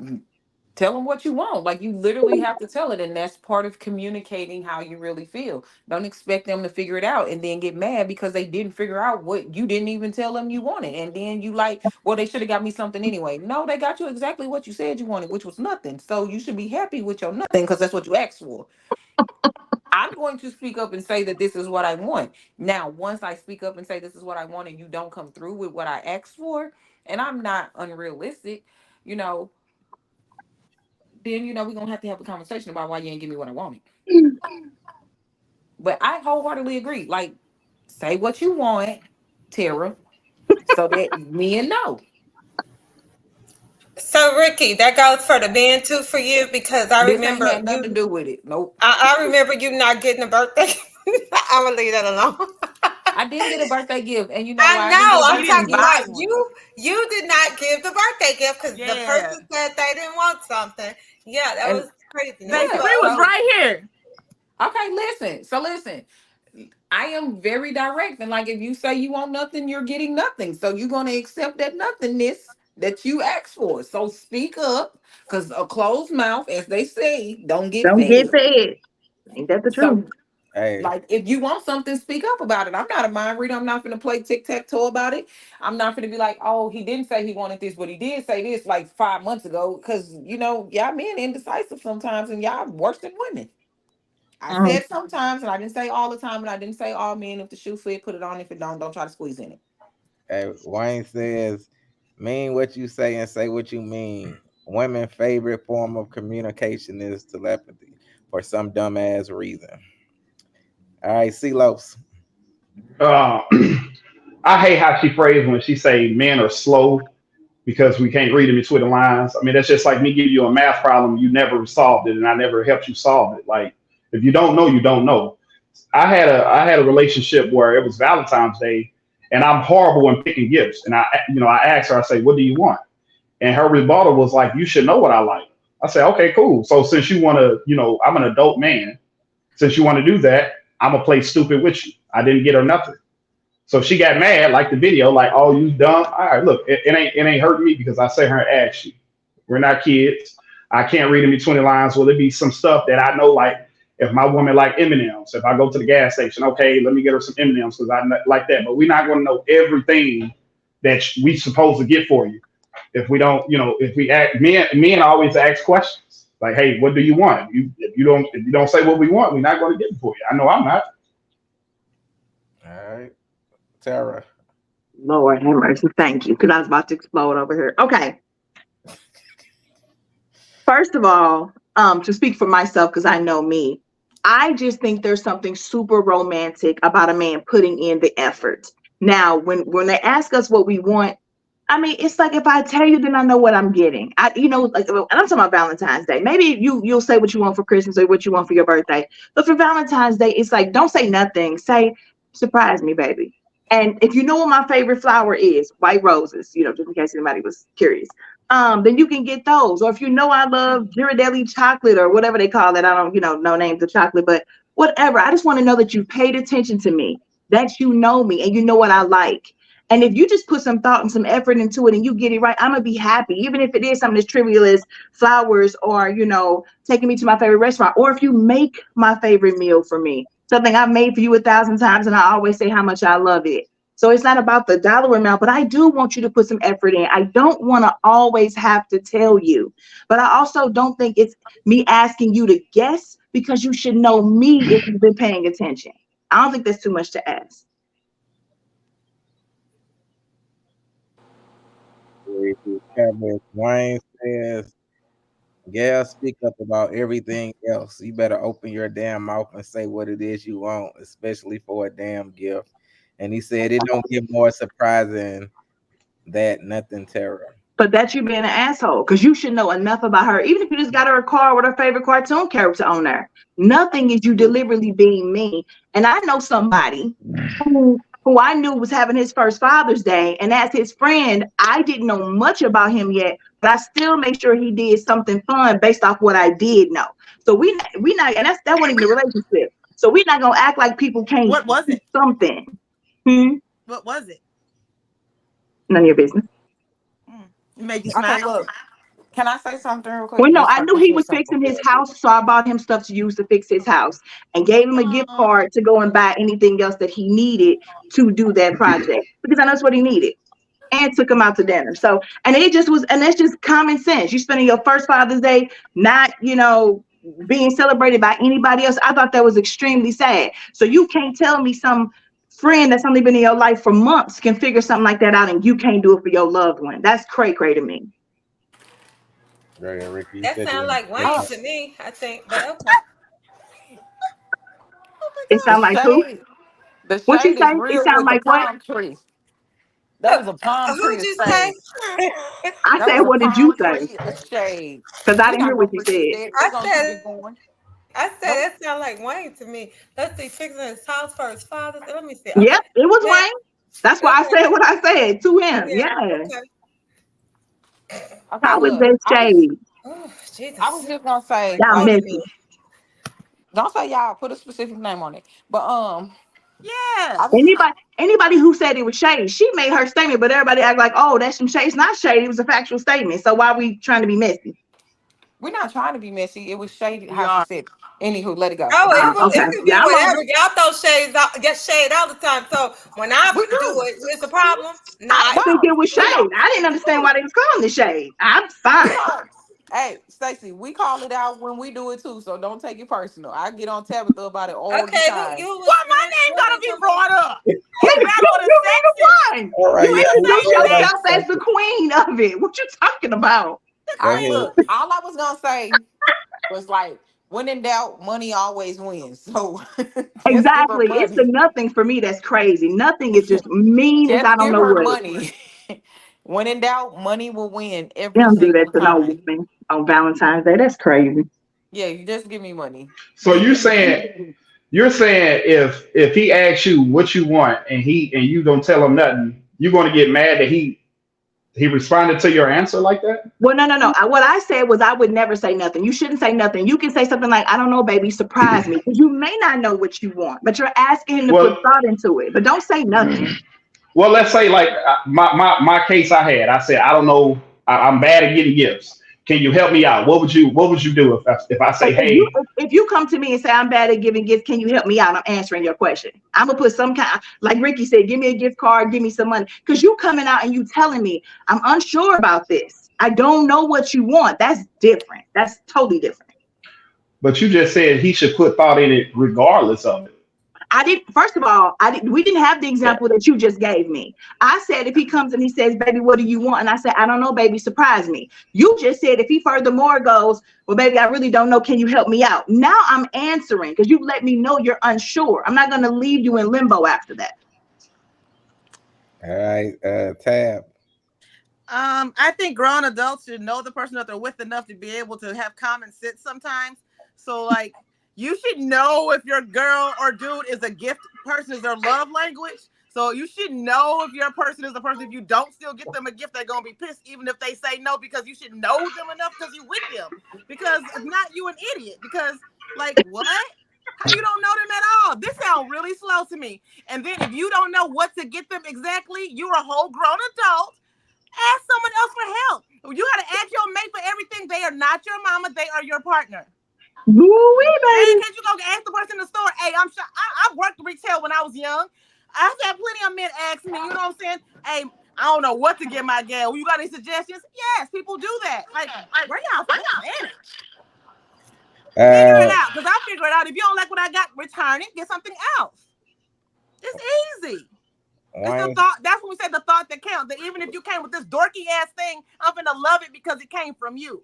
tell them what you want. Like, you literally have to tell it, and that's part of communicating how you really feel. Don't expect them to figure it out and then get mad because they didn't figure out what you didn't even tell them you wanted, and then you like, well, they should have got me something anyway. No, they got you exactly what you said you wanted, which was nothing. So you should be happy with your nothing because that's what you asked for. I'm going to speak up and say that this is what I want. Now, once I speak up and say this is what I want and you don't come through with what I asked for, and I'm not unrealistic, you know, then we're gonna have to have a conversation about why you ain't give me what I wanted. But I wholeheartedly agree. Like, say what you want, Tara, so that men know. So Ricky, that goes for the men too for you because I This ain't remember had nothing to do with it. Nope. I remember you not getting a birthday. I'm gonna leave that alone. I didn't get a birthday gift, and you know I why I didn't get a know. I'm You birthday didn't talking gift? buy about one. you did not give the birthday gift because the Yeah. person said they didn't want something. Yeah, that And was craziness. Baby yeah, But Free was so right here. okay, listen. So listen, I am very direct, and like if you say you want nothing, you're getting nothing. So you're gonna accept that nothingness that you asked for. So speak up, because a closed mouth, as they say, don't get Don't get fed. fed. Ain't that the truth? So Hey, like if you want something, speak up about it. I'm not a mind reader. I'm not gonna play tic-tac-toe about it. I'm not gonna be like, oh, he didn't say he wanted this, but he did say this like 5 months ago. Cause y'all men indecisive sometimes and y'all worse than women. I Mhm. said sometimes, and I didn't say all the time, and I didn't say all men. If the shoe fit, put it on. If it don't try to squeeze in it. hey, Wayne says, mean what you say and say what you mean. Women's favorite form of communication is telepathy for some dumbass reason. All right, Celos. Uh, I hate how she phrased when she say men are slow because we can't read in between the lines. I mean, that's just like me giving you a math problem, you never solved it, and I never helped you solve it. Like, if you don't know, you don't know. I had a relationship where it was Valentine's Day, and I'm horrible in picking gifts. And I asked her, I say, "What do you want?" And her rebuttal was like, "You should know what I like." I said, "Okay, cool. So since you want to, I'm an adult man. Since you want to do that, I'm gonna play stupid with you." I didn't get her nothing. So she got mad, like the video, like, "Oh, you dumb." All right, look, it ain't hurting me because I say her and ask you. We're not kids. I can't read in between the lines. Will it be some stuff that I know, like if my woman like M&Ms, if I go to the gas station, okay, let me get her some M&Ms because I like that. But we're not going to know everything that we supposed to get for you if we don't, if we act. Men always ask questions like, "Hey, what do you want?" If you don't say what we want, we're not going to get it for you. I know I'm not. All right, Tara. Lord have mercy. Thank you. Because I was about to explode over here. Okay. First of all, to speak for myself, because I know me, I just think there's something super romantic about a man putting in the effort. Now, when they ask us what we want, I mean, it's like if I tell you, then I know what I'm getting. Like, and I'm talking about Valentine's Day. Maybe you'll say what you want for Christmas or what you want for your birthday, but for Valentine's Day, it's like don't say nothing. Say, surprise me, baby. And if you know what my favorite flower is, white roses, just in case anybody was curious, then you can get those. Or if you know I love Ghirardelli chocolate or whatever they call it, I don't, no names of chocolate, but whatever. I just want to know that you paid attention to me, that you know me, and you know what I like. And if you just put some thought and some effort into it and you get it right, I'm gonna be happy. Even if it is something as trivial as flowers or, taking me to my favorite restaurant, or if you make my favorite meal for me, something I've made for you 1,000 times and I always say how much I love it. So it's not about the dollar amount, but I do want you to put some effort in. I don't want to always have to tell you, but I also don't think it's me asking you to guess because you should know me if you've been paying attention. I don't think that's too much to ask. Wayne says, "Yeah, speak up about everything else. You better open your damn mouth and say what it is you want, especially for a damn gift." And he said, "It don't get more surprising that nothing, Tara." But that's you being an asshole because you should know enough about her. Even if you just got her a car with her favorite cartoon character on there, nothing is you deliberately being mean. And I know somebody who I knew was having his first Father's Day, and as his friend, I didn't know much about him yet, but I still made sure he did something fun based off what I did know. So we not, and that wasn't even a relationship. So we're not gonna act like people can't What was do it? something. Hmm? What was it? None of your business. It made you Okay, smile? look. Can I say something real quick? Well, no, Just I like knew this he real was simple. fixing his house, so I bought him stuff to use to fix his house and gave him a gift Aw. card to go and buy anything else that he needed to do that project because I know that's what he needed. And took him out to dinner. So, and it just was, and that's just common sense. You spending your first Father's Day not, being celebrated by anybody else. I thought that was extremely sad. So you can't tell me some friend that's only been in your life for months can figure something like that out and you can't do it for your loved one. That's cray to me. Right, Ricky, you that said sounds you like want Wayne Oh, to me, I think. But okay. Oh It the my sound like who? shade, the What you shade is say? It real sound with the like what? palm tree. That was a palm tree Who'd of you say? shade. I That said, was a what did you palm say? tree of shade. Because I We're didn't not hear what gonna you forget said. that. We're I gonna keep said it going. I said Nope. that sounds like Wayne to me. Let's see, fixing his house for his father. Let me see. Yep, Okay. it was Yeah. Wayne. That's why I Okay. said what I said to him. Yeah. Yeah. Okay. Okay, How was look, that shade? Oh, I was Jesus. just gonna say, Y'all like, Record me. messy. don't say y'all. Put a specific name on it. But Yeah. I was just Anybody who said it was shady, she made her statement, but everybody act like, oh, that's some shade. It's not shady. It was a factual statement. So why are we trying to be messy? we're not trying to be messy. It was shady We how she are. said. Anywho, let it go. Oh, Let it Okay. go. it could be Y'all on whatever. it. Y'all throw shades out, get shade all the time. So when I We do do. it, it's a problem. I Nah. didn't think No, it was shade. we don't. I didn't We understand do. why they was calling it shade. I'm We fine. call. Hey, Stacey, we call it out when we do it too. So don't take it personal. I get on Tabitha about it all the Okay, time. was Why my name what gotta was be your brought up? Please You back on the you be the sexist. one. All right, You yeah, ain't we Introduce saying stand on that. yourself as the something. queen of it. What you talking about? Go I ahead. look. All I was gonna say was like, when in doubt, money always wins. So just give her Exactly. It's the money. nothing for me that's crazy. Nothing is just mean as I Just don't give know her what. money. When in doubt, money will win They every don't do that single to no time. woman on Valentine's Day. That's crazy. Yeah, you just give me money. So you're saying if he asks you what you want and you don't tell him nothing, you're going to get mad that he responded to your answer like that? Well, no, no, no. What I said was I would never say nothing. You shouldn't say nothing. You can say something like, I don't know, baby, surprise me. Because you may not know what you want, but you're asking him to put Well, thought into it. But don't say nothing. well, let's say like my case I had. I said I don't know. I'm bad at getting gifts. Can you help me out? What would you do if I say, If you hey, if you come to me and say I'm bad at giving gifts, can you help me out? I'm answering your question. I'm gonna put some kind, like Ricky said, give me a gift card, give me some money, because you coming out and you telling me I'm unsure about this. I don't know what you want. That's different. That's totally different. but you just said he should put thought in it regardless of it. I didn't. First of all, I didn't. We didn't have the Yeah. example that you just gave me. I said if he comes and he says, "Baby, what do you want?" and I said, "I don't know, baby, surprise me." You just said if he furthermore goes, "Well, baby, I really don't know. Can you help me out?" Now I'm answering because you let me know you're unsure. I'm not going to leave you in limbo after that. All right, Tab. I think grown adults should know the person that they're with enough to be able to have common sense sometimes. So, like, you should know if your girl or dude is a gift person, is their love language. So you should know if your person is a person. If you don't still get them a gift, they're gonna be pissed, even if they say no, because you should know them enough because you with them. Because if not, you an idiot. Because like what? How you don't know them at all? This sounds really slow to me. And then if you don't know what to get them exactly, you're a whole grown adult. Ask someone else for help. You got to ask your mate for everything. They are not your mama. They are your partner. Woo-wee, And baby. can't you go ask the person in the store? Hey, I'm sure I worked retail when I was young. I've had plenty of men ask me, you know what I'm saying? Hey, I don't know what to get my gal. You got any suggestions? Yes, people do that. Like, where y'all from? Man, figure it Uh, out. Because I figure it out. If you don't like what I got, return it. Get something else. It's easy. It's the Wayne, thought. That's when we say the thought that counts. That even if you came with this dorky ass thing, I'm gonna love it because it came from you.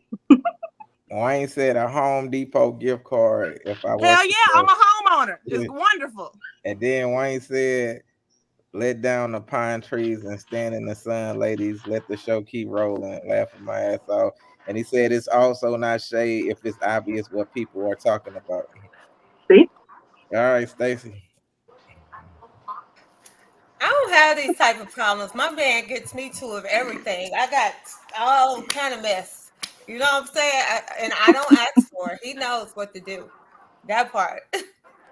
Wayne said a Home Depot gift card if I was Hell yeah, I'm to a homeowner. It's say. wonderful. And then Wayne said, let down the pine trees and stand in the sun, ladies. Let the show keep rolling. Laughing my ass off. And he said it's also not shade if it's obvious what people are talking about. See? All right, Stacy. I don't have these type of problems. My man gets me to of everything. I got all kind of mess. You know what I'm saying? And I don't ask for it. He knows what to do. That part.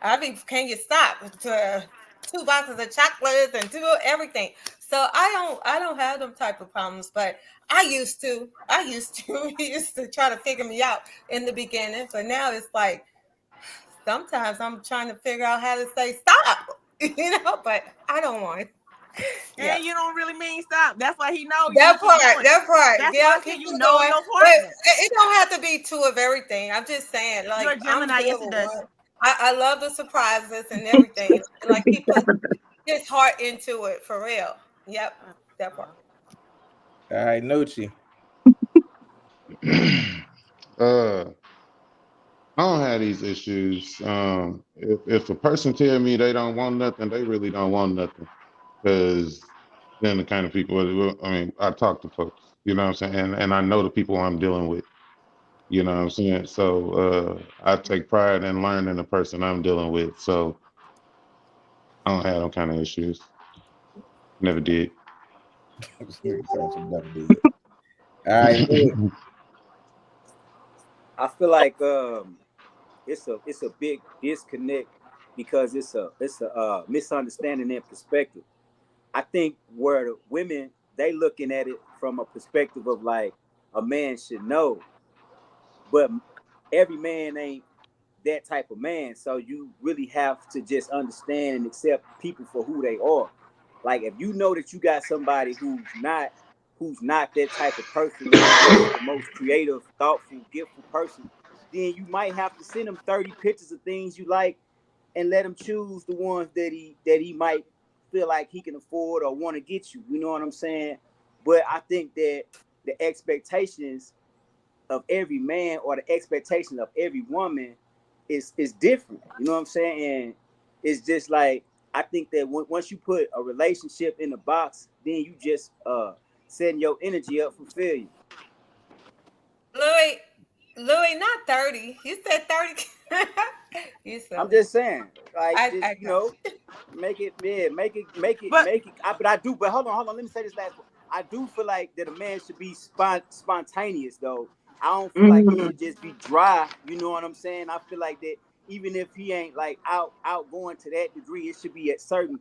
I mean, can you stop? To two boxes of chocolates and do everything. So I don't have them type of problems, but I used to. I used to. He used to try to figure me out in the beginning, but now it's like sometimes I'm trying to figure out how to say stop. But I don't want it. Yeah. And you don't really mean stop. That's why he know you That to keep part, going. that part. That's why Yeah, I say keep you it know going. your But partner. it don't have to be two of everything. I'm just saying, You're like, a I'm Gemini. good Yes, it with does. one. I love the surprises and everything. Like, he put his heart into it for real. Yep, that part. All right, Nucci. uh, I don't have these issues. If a person tell me they don't want nothing, they really don't want nothing. Because then the kind of people, I mean, I talk to folks, you know what I'm saying? And I know the people I'm dealing with. You know what I'm saying? So I take pride in learning the person I'm dealing with. So I don't have them kind of issues. Never did. Told you never did. All right, Louis. I feel like it's a big disconnect because it's a misunderstanding in perspective. I think where the women they looking at it from a perspective of like a man should know, but every man ain't that type of man. So you really have to just understand and accept people for who they are. Like if you know that you got somebody who's not that type of person or just the most creative, thoughtful, giftful person, then you might have to send him 30 pictures of things you like and let him choose the ones that he might feel like he can afford or want to get you. You know what I'm saying? But I think that the expectations of every man or the expectation of every woman is different. You know what I'm saying? And it's just like I think that once you put a relationship in the box, then you just setting your energy up for failure. Louis, Louis, not 30. You said 30. You I'm silly. just saying, like, just I got you. make it, yeah, But make it. But I do. But hold on. Let me say this last one. I do feel like that a man should be spontaneous, though. I don't feel like he Mm-hmm. should just be dry. You know what I'm saying? I feel like that even if he ain't like outgoing to that degree, it should be at certain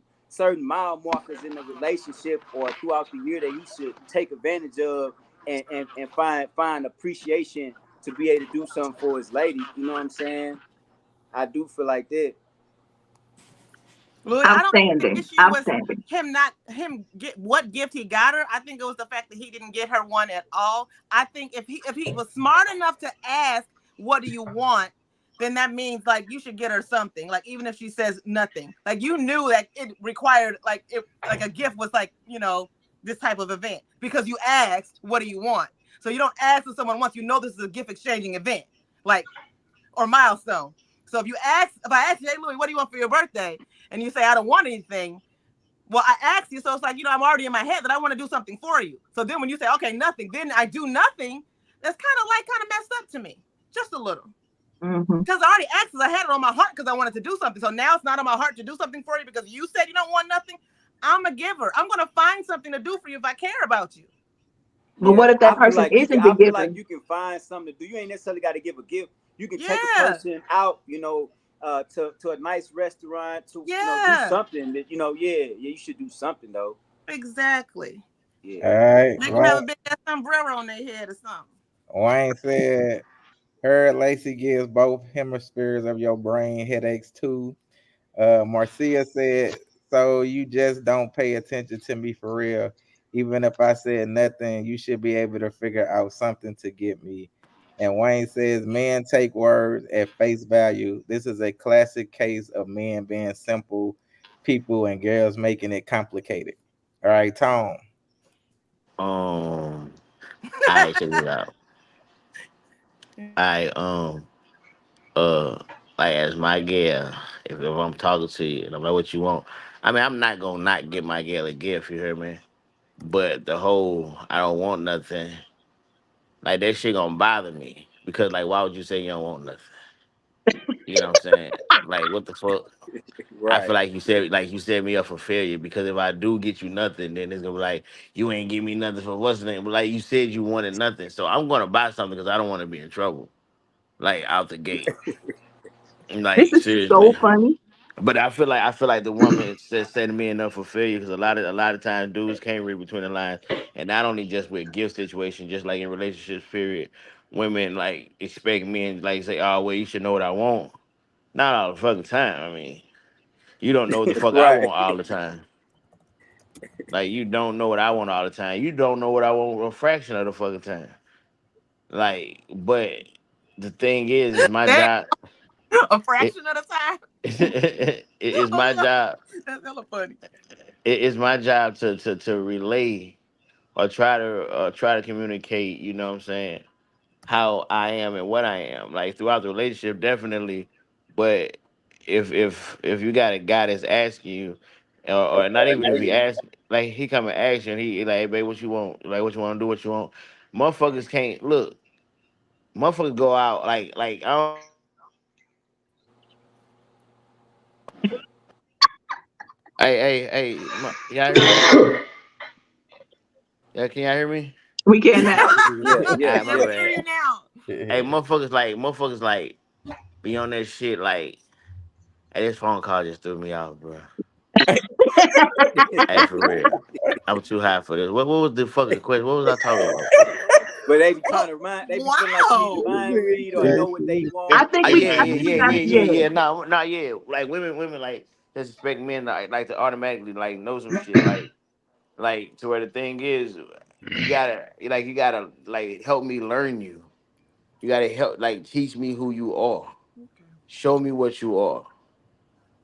mile markers in the relationship or throughout the year that he should take advantage of and find appreciation to be able to do something for his lady. You know what I'm saying? I do feel like that. Louis, I don't think the Outstanding. issue was Outstanding. him get what gift he got her. I think it was the fact that he didn't get her one at all. I think if he was smart enough to ask, "What do you want?" then that means like you should get her something. Like even if she says nothing, like you knew that it required like a gift was like this type of event because you asked, "What do you want?" So you don't ask what someone wants. You know this is a gift exchanging event, like or milestone. So if I ask you, "Hey Louis, what do you want for your birthday?" and you say, "I don't want anything," well, I asked you, so it's like I'm already in my head that I want to do something for you. So then when you say, "Okay, nothing," then I do nothing. That's kind of messed up to me, just a little. Mm-hmm. Because I already asked, because I had it on my heart because I wanted to do something. So now it's not on my heart to do something for you because you said you don't want nothing. I'm a giver. I'm gonna find something to do for you if I care about you. But Yeah, what if that person isn't the I feel giver? like you can find something to do. You ain't necessarily got to give a gift. You can take a Yeah, person out, to a nice restaurant to do yeah, something that yeah, you should do something though. exactly. Yeah. All right, Make them have a Wayne. big ass umbrella on their head or something. Wayne said, "Her Lacey gives both hemispheres of your brain headaches too." Marcia said, "So you just don't pay attention to me for real. Even if I said nothing, you should be able to figure out something to get me." And Wayne says, "Men take words at face value. This is a classic case of men being simple people and girls making it complicated." All right, Tom. Um, I check it out. I uh like as my girl, if I'm talking to you and I'm like, what you want? I mean, I'm not gonna not get my girl a gift. You hear me? But the whole I don't want nothing, like that shit gonna bother me because like why would you say you don't want nothing? You know what I'm saying? Like what the fuck? I feel Right. like you set me up for failure because if I do get you nothing, then it's gonna be like you ain't give me nothing for what's the name. But like you said, you wanted nothing, so I'm gonna buy something because I don't want to be in trouble, like out the gate. This Like is so seriously. funny. But I feel like the woman said setting me enough for failure because a lot of times dudes can't read between the lines, and not only just with gift situations, just like in relationships. Period, women like expect men like say, "Oh well, you should know what I want." Not all the fucking time. I mean, you don't know what the fuck I Right. want all the time. Like you don't know what I want all the time. You don't know what I want a fraction of the fucking time. Like, but the thing is my Damn, job. a It, fraction of the time. it's Oh my no, job. that's hella funny. It's my job to relay or try to communicate. You know what I'm saying? How I am and what I am. Like throughout the relationship, definitely. But if you got a guy that's asking you, or not even if he asks, like he come and ask you, and he like, hey babe, what you want? Like what you want to do? What you want? Motherfuckers can't look. motherfuckers go out I don't. Y'all hear me? Yeah, can y'all hear me? We can now. Yeah, yeah, Alright, my Yeah, we yeah. hear bad. you now. Hey, motherfuckers like be on that shit like. Hey, this phone call just threw me off, bro. Hey, for real. I'm too high for this. What was the fucking question? What was I talking about? But they be trying Oh, to remind. They be feeling like you need to wow. mind read or know what they want. I think we, Yeah, I yeah, think we yeah, got yeah, it. yeah, Yeah. yeah. No, no, yeah. Like women, like just expect men like to automatically like know some shit, like to where the thing is, you gotta like help me learn you. You gotta help like teach me who you are. Show me what you are.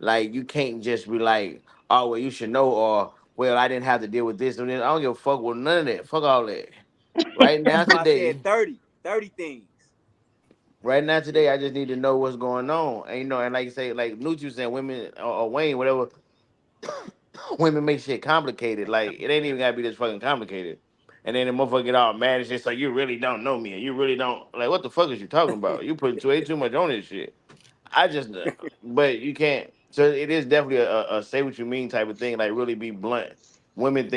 Like you can't just be like, oh well, you should know, or well, I didn't have to deal with this, and then I don't give a fuck with none of that. Fuck all that. Right now That's why I said today, 30 things. right now today, I just need to know what's going on, and and like you say, like Nucci saying, women or Wayne, whatever, women make shit complicated. Like it ain't even gotta be this fucking complicated. And then the motherfucker get all mad and shit. So you really don't know me, and you really don't like what the fuck is you talking about? You putting way too much on this shit. I just, but you can't. So it is definitely a say what you mean type of thing. Like really be blunt. Women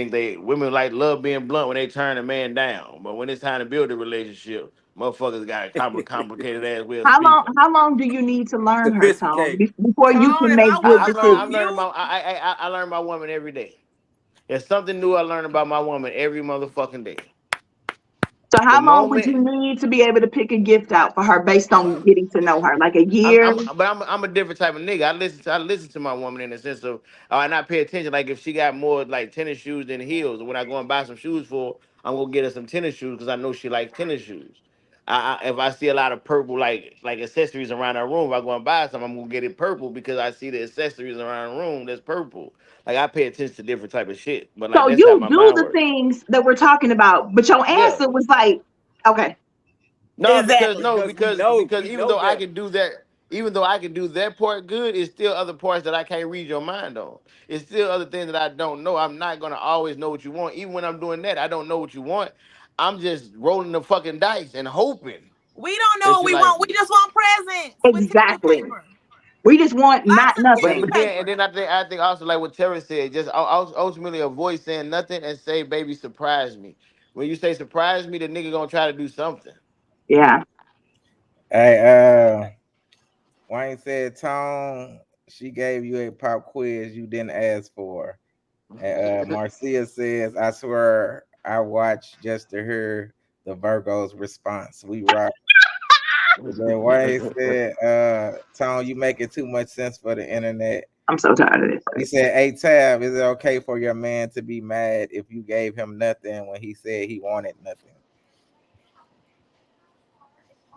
like love being blunt when they turn a man down, but when it's time to build a relationship, motherfuckers got a complicated ass way of How long? speaking. How long do you need to learn her, Tone, Sophisticated. before you Tone, can if I make good was I'm you, decisions? learning you about I learn my woman every day. There's something new I learn about my woman every motherfucking day. So The how long would moment you need to be able to pick a gift out for her based on getting to know her? Like a year? I'm a different type of nigga. I listen to my woman in the sense of and I pay attention. Like if she got more like tennis shoes than heels, when I go and buy some shoes for, her, I'm gonna get her some tennis shoes because I know she likes tennis shoes. If I see a lot of purple like accessories around her room, if I go and buy some, I'm gonna get it purple because I see the accessories around the room that's purple. Like I pay attention to different type of shit, but like So that's how you my do mind the works. things that we're talking about, but your Yeah. answer was like, okay, No, exactly. Because because we know better. even though I can do that part good, it's still other parts that I can't read your mind on. It's still other things that I don't know. I'm not gonna always know what you want. Even when I'm doing that, I don't know what you want. I'm just rolling the fucking dice and hoping We don't know that what you we like want. it. We just want presents with tissue exactly. paper. We just want Lots not of tissue nothing. But paper. then I think also like what Terry said, just ultimately avoid saying nothing and say, "Baby, surprise me." When you say surprise me, the nigga gonna try to do something. Yeah. Hey, Wayne said, Tone, she gave you a pop quiz you didn't ask for. And Marcia says, I swear I watched just to hear the Virgo's response. We rock. And then Wayne said, Tone, you making too much sense for the internet. I'm so tired of He this. said, hey, Tab, is it okay for your man to be mad if you gave him nothing when he said he wanted nothing?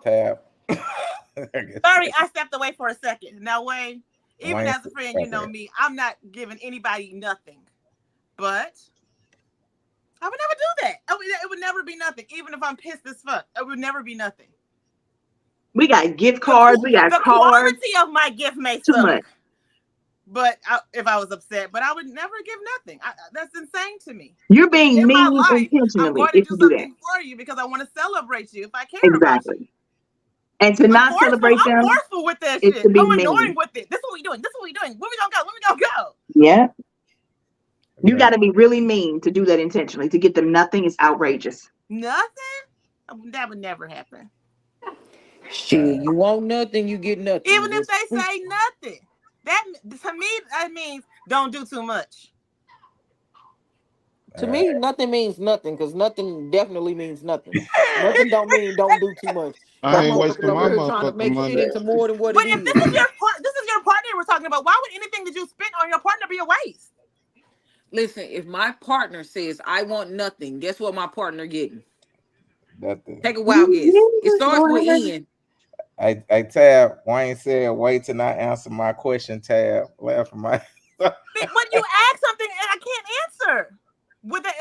Tab. I guess Sorry, I stepped away for a second. Now, Wayne, even Wayne as a said, friend, you know okay. me, I'm not giving anybody nothing. But I would never do that. It would never be nothing. Even if I'm pissed as fuck, it would never be nothing. We got gift cards. We got The cards. quality of my gift may Too much. suck, but if I was upset, but I would never give nothing. That's insane to me. You're being In my mean life, I'm intentionally going to if do you do that. something for you because I want to celebrate you if I care about you. Exactly. And to I'm not forceful. celebrate I'm them forceful with that is shit. to be I'm annoying mean. with it. This is what we doing. This is what we doing. Where we gonna go? Where we gonna go? Yeah. You Yeah. got to be really mean to do that intentionally. To get them nothing is outrageous. Nothing. That would never happen. Shit, you want nothing, you get nothing. Even if Just they say nothing, that to me that means don't do too much. to me, nothing means nothing because nothing definitely means nothing. Nothing don't mean don't do too much. I Cause ain't motherfuckers wasting over my here trying to motherfucking make shit money. into more than what But it if is. this is your partner we're talking about, why would anything that you spent on your partner be a waste? Listen, if my partner says I want nothing, guess what my partner getting? Nothing. Take a wild guess. It starts with Whatever. N. I Tab, Wayne said, wait to not answer my question, Tab. Laugh for my When you ask something and I can't answer,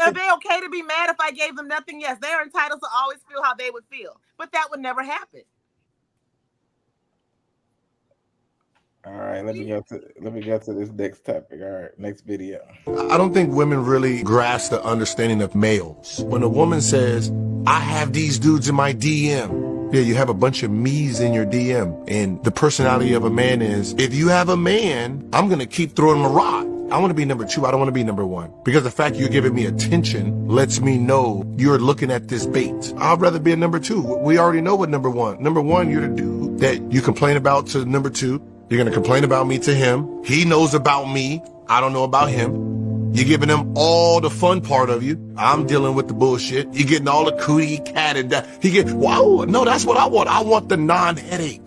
are they okay to be mad if I gave them nothing? Yes, they are entitled to always feel how they would feel, but that would never happen. All right, let me go to this next topic. All right, next video. I don't think women really grasp the understanding of males. When a woman says, I have these dudes in my DM, Yeah, you have a bunch of me's in your DM. And the personality of a man is, if you have a man, I'm going to keep throwing him a rock. I want to be number two. I don't want to be number one. Because the fact you're giving me attention lets me know you're looking at this bait. I'd rather be a number two. We already know what number one. Number one, you're the dude that you complain about to number two. You're going to complain about me to him. He knows about me. I don't know about him. You're giving him all the fun part of you. I'm dealing with the bullshit. You're getting all the cootie cat and that. Wow, no, that's what I want. I want the non-headache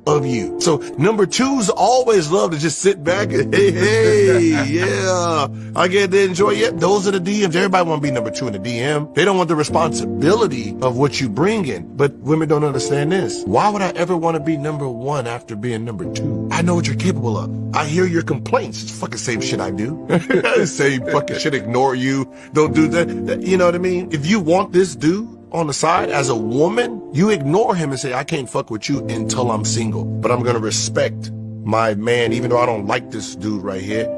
of you. So number twos always love to just sit back and hey, yeah, I get to enjoy it. Those are the DMs. Everybody want to be number two in the DM. They don't want the responsibility of what you bring in. But women don't understand this. Why would I ever want to be number one after being number two? I know what you're capable of. I hear your complaints. It's fucking same shit I do. Same fucking shit. Ignore you. Don't do that. You know what I mean? If you want this dude on the side as a woman, you ignore him and say, I can't fuck with you until I'm single. But I'm going to respect my man, even though I don't like this dude right here.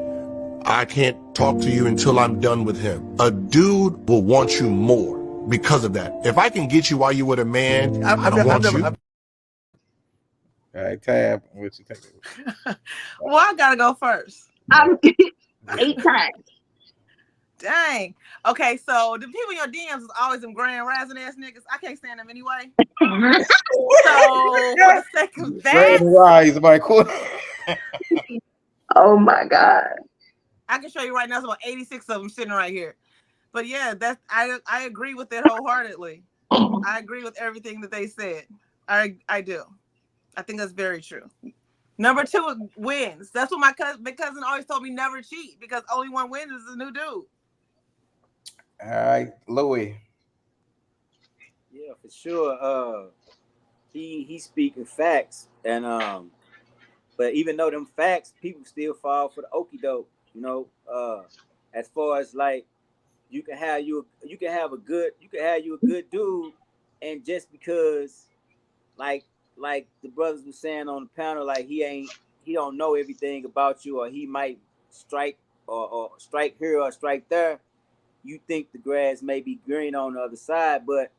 I can't talk to you until I'm done with him. A dude will want you more because of that. If I can get you while you with a man, I don't want you. All right, Tab, what you think? Well, I gotta go first. 8 times. Dang. Okay, so the people in your DMs is always them grand rising ass niggas. I can't stand them anyway. So for the sake of that, Rise, Michael. Oh my God. I can show you right now. There's about 86 of them sitting right here. But yeah, I agree with it wholeheartedly. I agree with everything that they said. I do. I think that's very true. Number two wins. That's what my cousin always told me, never cheat, because only one wins is a new dude. All right, Louis. Yeah, for sure. He's speaking facts, and but even though them facts, people still fall for the okie doke. You know, as far as like you can have you a good dude, and just because like the brothers were saying on the panel, like he don't know everything about you, or he might strike or strike here or strike there. You think the grass may be green on the other side, but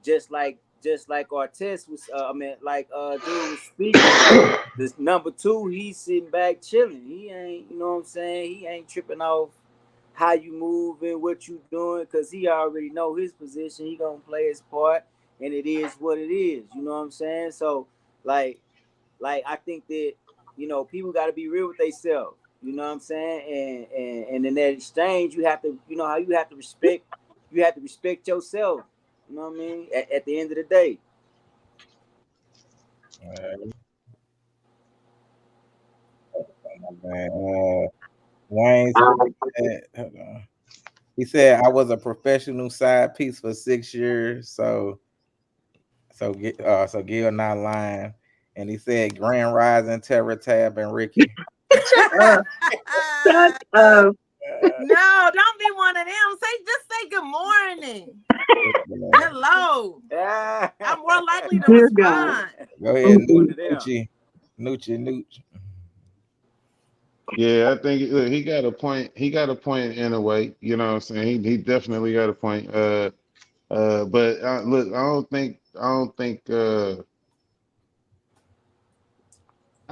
just like Artest was, dude was speaking. This number two, he's sitting back chilling. He ain't, you know what I'm saying? He ain't tripping off how you move and what you doing, because he already know his position. He gonna play his part, and it is what it is. You know what I'm saying? So, like I think that, you know, people got to be real with themselves. You know what I'm saying? And in that exchange, you have to, you know, how you have to respect. You have to respect yourself. You know what I mean? At the end of the day. Man, Wayne said, hold on. He said I was a professional side piece for 6 years, so Gil not lying. And he said Grand Rising, Terra Tab, and Ricky. Shut up. Shut up. No, don't be one of them. Just say good morning. Hello. I'm more likely to Dear respond. Go ahead, Nucci. Nucci. Yeah, I think look, he got a point. He got a point in a way. You know what I'm saying? He definitely got a point. But look, I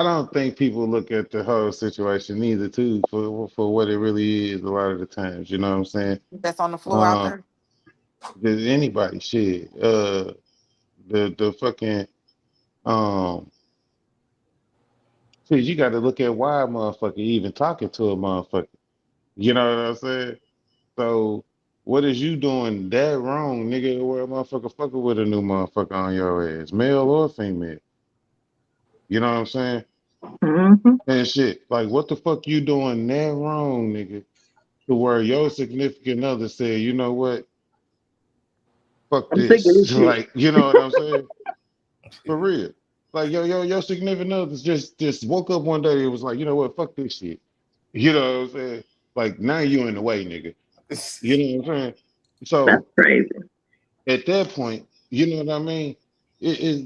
don't think people look at the whole situation either, too, for what it really is a lot of the times. You know what I'm saying? That's on the floor out there. Does anybody shit? The fucking see, you got to look at why a motherfucker even talking to a motherfucker. You know what I'm saying? So what is you doing that wrong, nigga? Where a motherfucker fucking with a new motherfucker on your ass, male or female? You know what I'm saying? Mm-hmm. And shit, like what the fuck you doing that wrong, nigga? To where your significant other said, you know what? Fuck I'm sick of this. this shit. Like, you know what I'm saying? For real. Like your significant other just woke up one day and was like, you know what? Fuck this shit. You know what I'm saying? Like now you in the way, nigga. You know what I'm saying? That's So crazy. at that point, you know what I mean?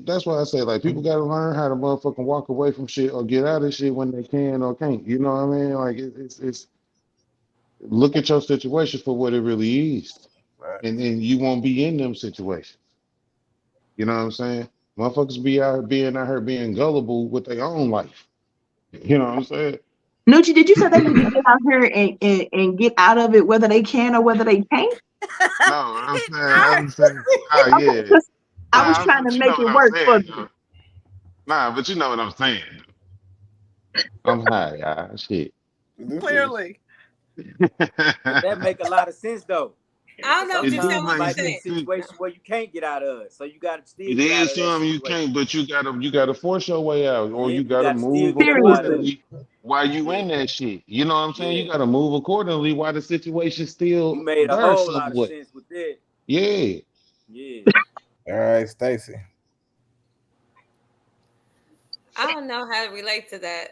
That's why I say like people gotta learn how to motherfucking walk away from shit or get out of shit when they can or can't. You know what I mean? Like it's look at your situation for what it really is. Right. And then you won't be in them situations. You know what I'm saying? Motherfuckers be out here being gullible with their own life. You know what I'm saying? Nucci, did you say they need to get out here and get out of it, whether they can or whether they can't? No, I'm saying, ah, Okay, yeah. 'cause I was Nah, trying to but you make know what it I'm work for saying, me. though. Nah, but you know what I'm saying. I'm high, y'all. Shit. This is Clearly. But that make a lot of sense though. I don't Cause know if It you do said sometimes you what you make might be in a said. sense too. situation where you can't get out of it. So you gotta still It get out is of that some you situation. can't, but you gotta force your way out, or Yeah, you you gotta gotta still move get up out of it. accordingly while you Yeah, in that shit. You know what I'm saying? You yeah. gotta move accordingly while the situation's You still made a there whole lot of somewhat. sense with that. Yeah. Yeah. all right, Stacy. I don't know how to relate to that.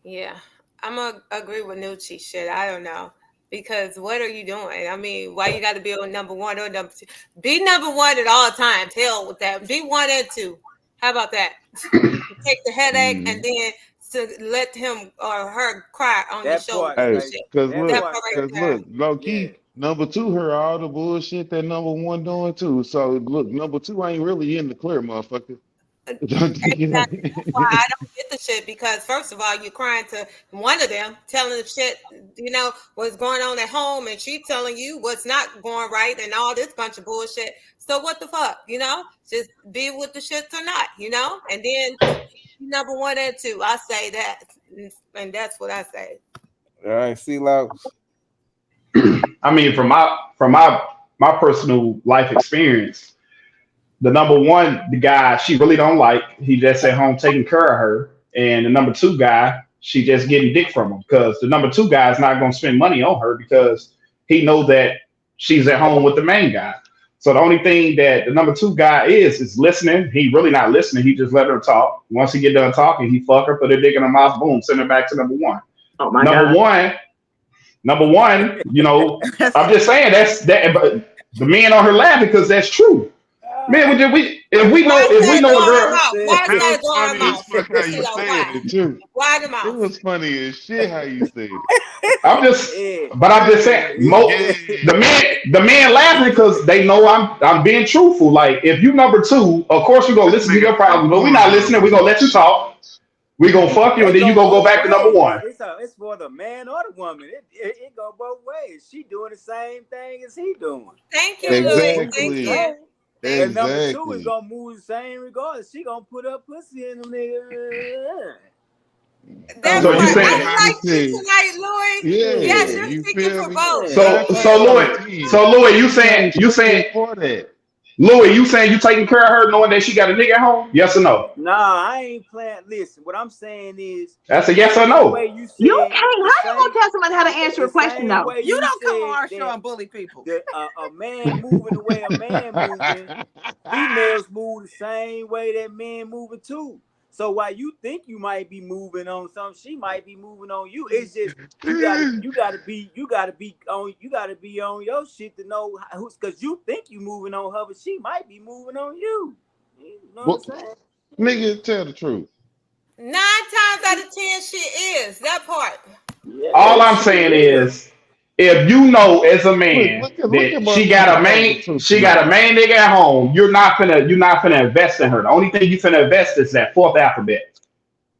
Yeah, I'm gonna agree with Nucci. Shit, I don't know because what are you doing? I mean, why you got to be on number one or number two? Be number one at all times. Hell with that. Be one and two. How about that? Take the headache and Mhm. then to let him or her cry on your That part, shoulders and Hey, shit. Stacy. That That part, part right cause Stacy. there. look, low Yeah. key, number two heard all the bullshit that number one doing too. So look, number two ain't really in the clear, motherfucker. Exactly. That's why I don't get the shit because first of all, you're crying to one of them, telling the shit, what's going on at home, and she telling you what's not going right and all this bunch of bullshit. So what the fuck, Just be with the shits or not, And then number one and two, I say that, and that's what I say. All right, see Louse. I mean, from my personal life experience, the number one, the guy she really don't like, he just at home taking care of her, and the number two guy, she just getting dick from him because the number two guy is not going to spend money on her because he knows that she's at home with the main guy. So the only thing that the number two guy is listening. He really not listening. He just let her talk. Once he get done talking, he fuck her, put her dick in her mouth, boom, send her back to number one. Oh my Number God. one, number one, I'm just saying that's that. But the men on her laughing because that's true. Man, Why if we say know a go in her girl, mouth? Why It say was go in her funny as mouth? fuck how you CeeLo, why? said it too. Why the It mouth? was funny as shit how you said it. I'm just, Yeah. but I'm just saying, Yeah. the men laughing because they know I'm being truthful. Like if you number two, of course we gonna This listen to nigga your said problems, but we not going listening. We over gonna let you bullshit. talk. We gonna fuck you, and It then you go gonna go both back to number ways. one. It's for the man or the woman. It go both ways. She doing the same thing as he doing. Thank you, If number Louis. one do Thank the you. Exactly. same, Thank and you. number two is Exactly. gonna move the same regardless. She gonna put up pussy in them nigga. That So Like you part. I saying, everybody like you said. tonight, Louis. Yes, Yeah, Yeah. you're you speaking feel for me? both. Yeah. Nine so times so out of Louis, ten, so Louis, she ain't you tripping saying for that. Louis, you saying you taking care of her knowing that she got a nigga at home? Yes or no? Nah, I ain't playing. Listen, what I'm saying is That's a the yes or same way no. you You said can't. How the you same gonna tell somebody how to answer the a question same though? way You you don't come on said our show that and bully people. a man moving the way a man moving, females move the same way that men moving too. So while you think you might be moving on something, she might be moving on you. It's just you gotta be on your shit to know who's because you think you moving on her, but she might be moving on you. You know what I'm But saying? nigga, tell the truth. 9 times out of 10, she is that part. All Yeah, I'm shit, saying yeah. is, if you know as a Look, man look at that motherfuckers tell the truth she got tonight. a main nigga at home, you're not finna invest in her. The only thing you finna invest is that fourth alphabet.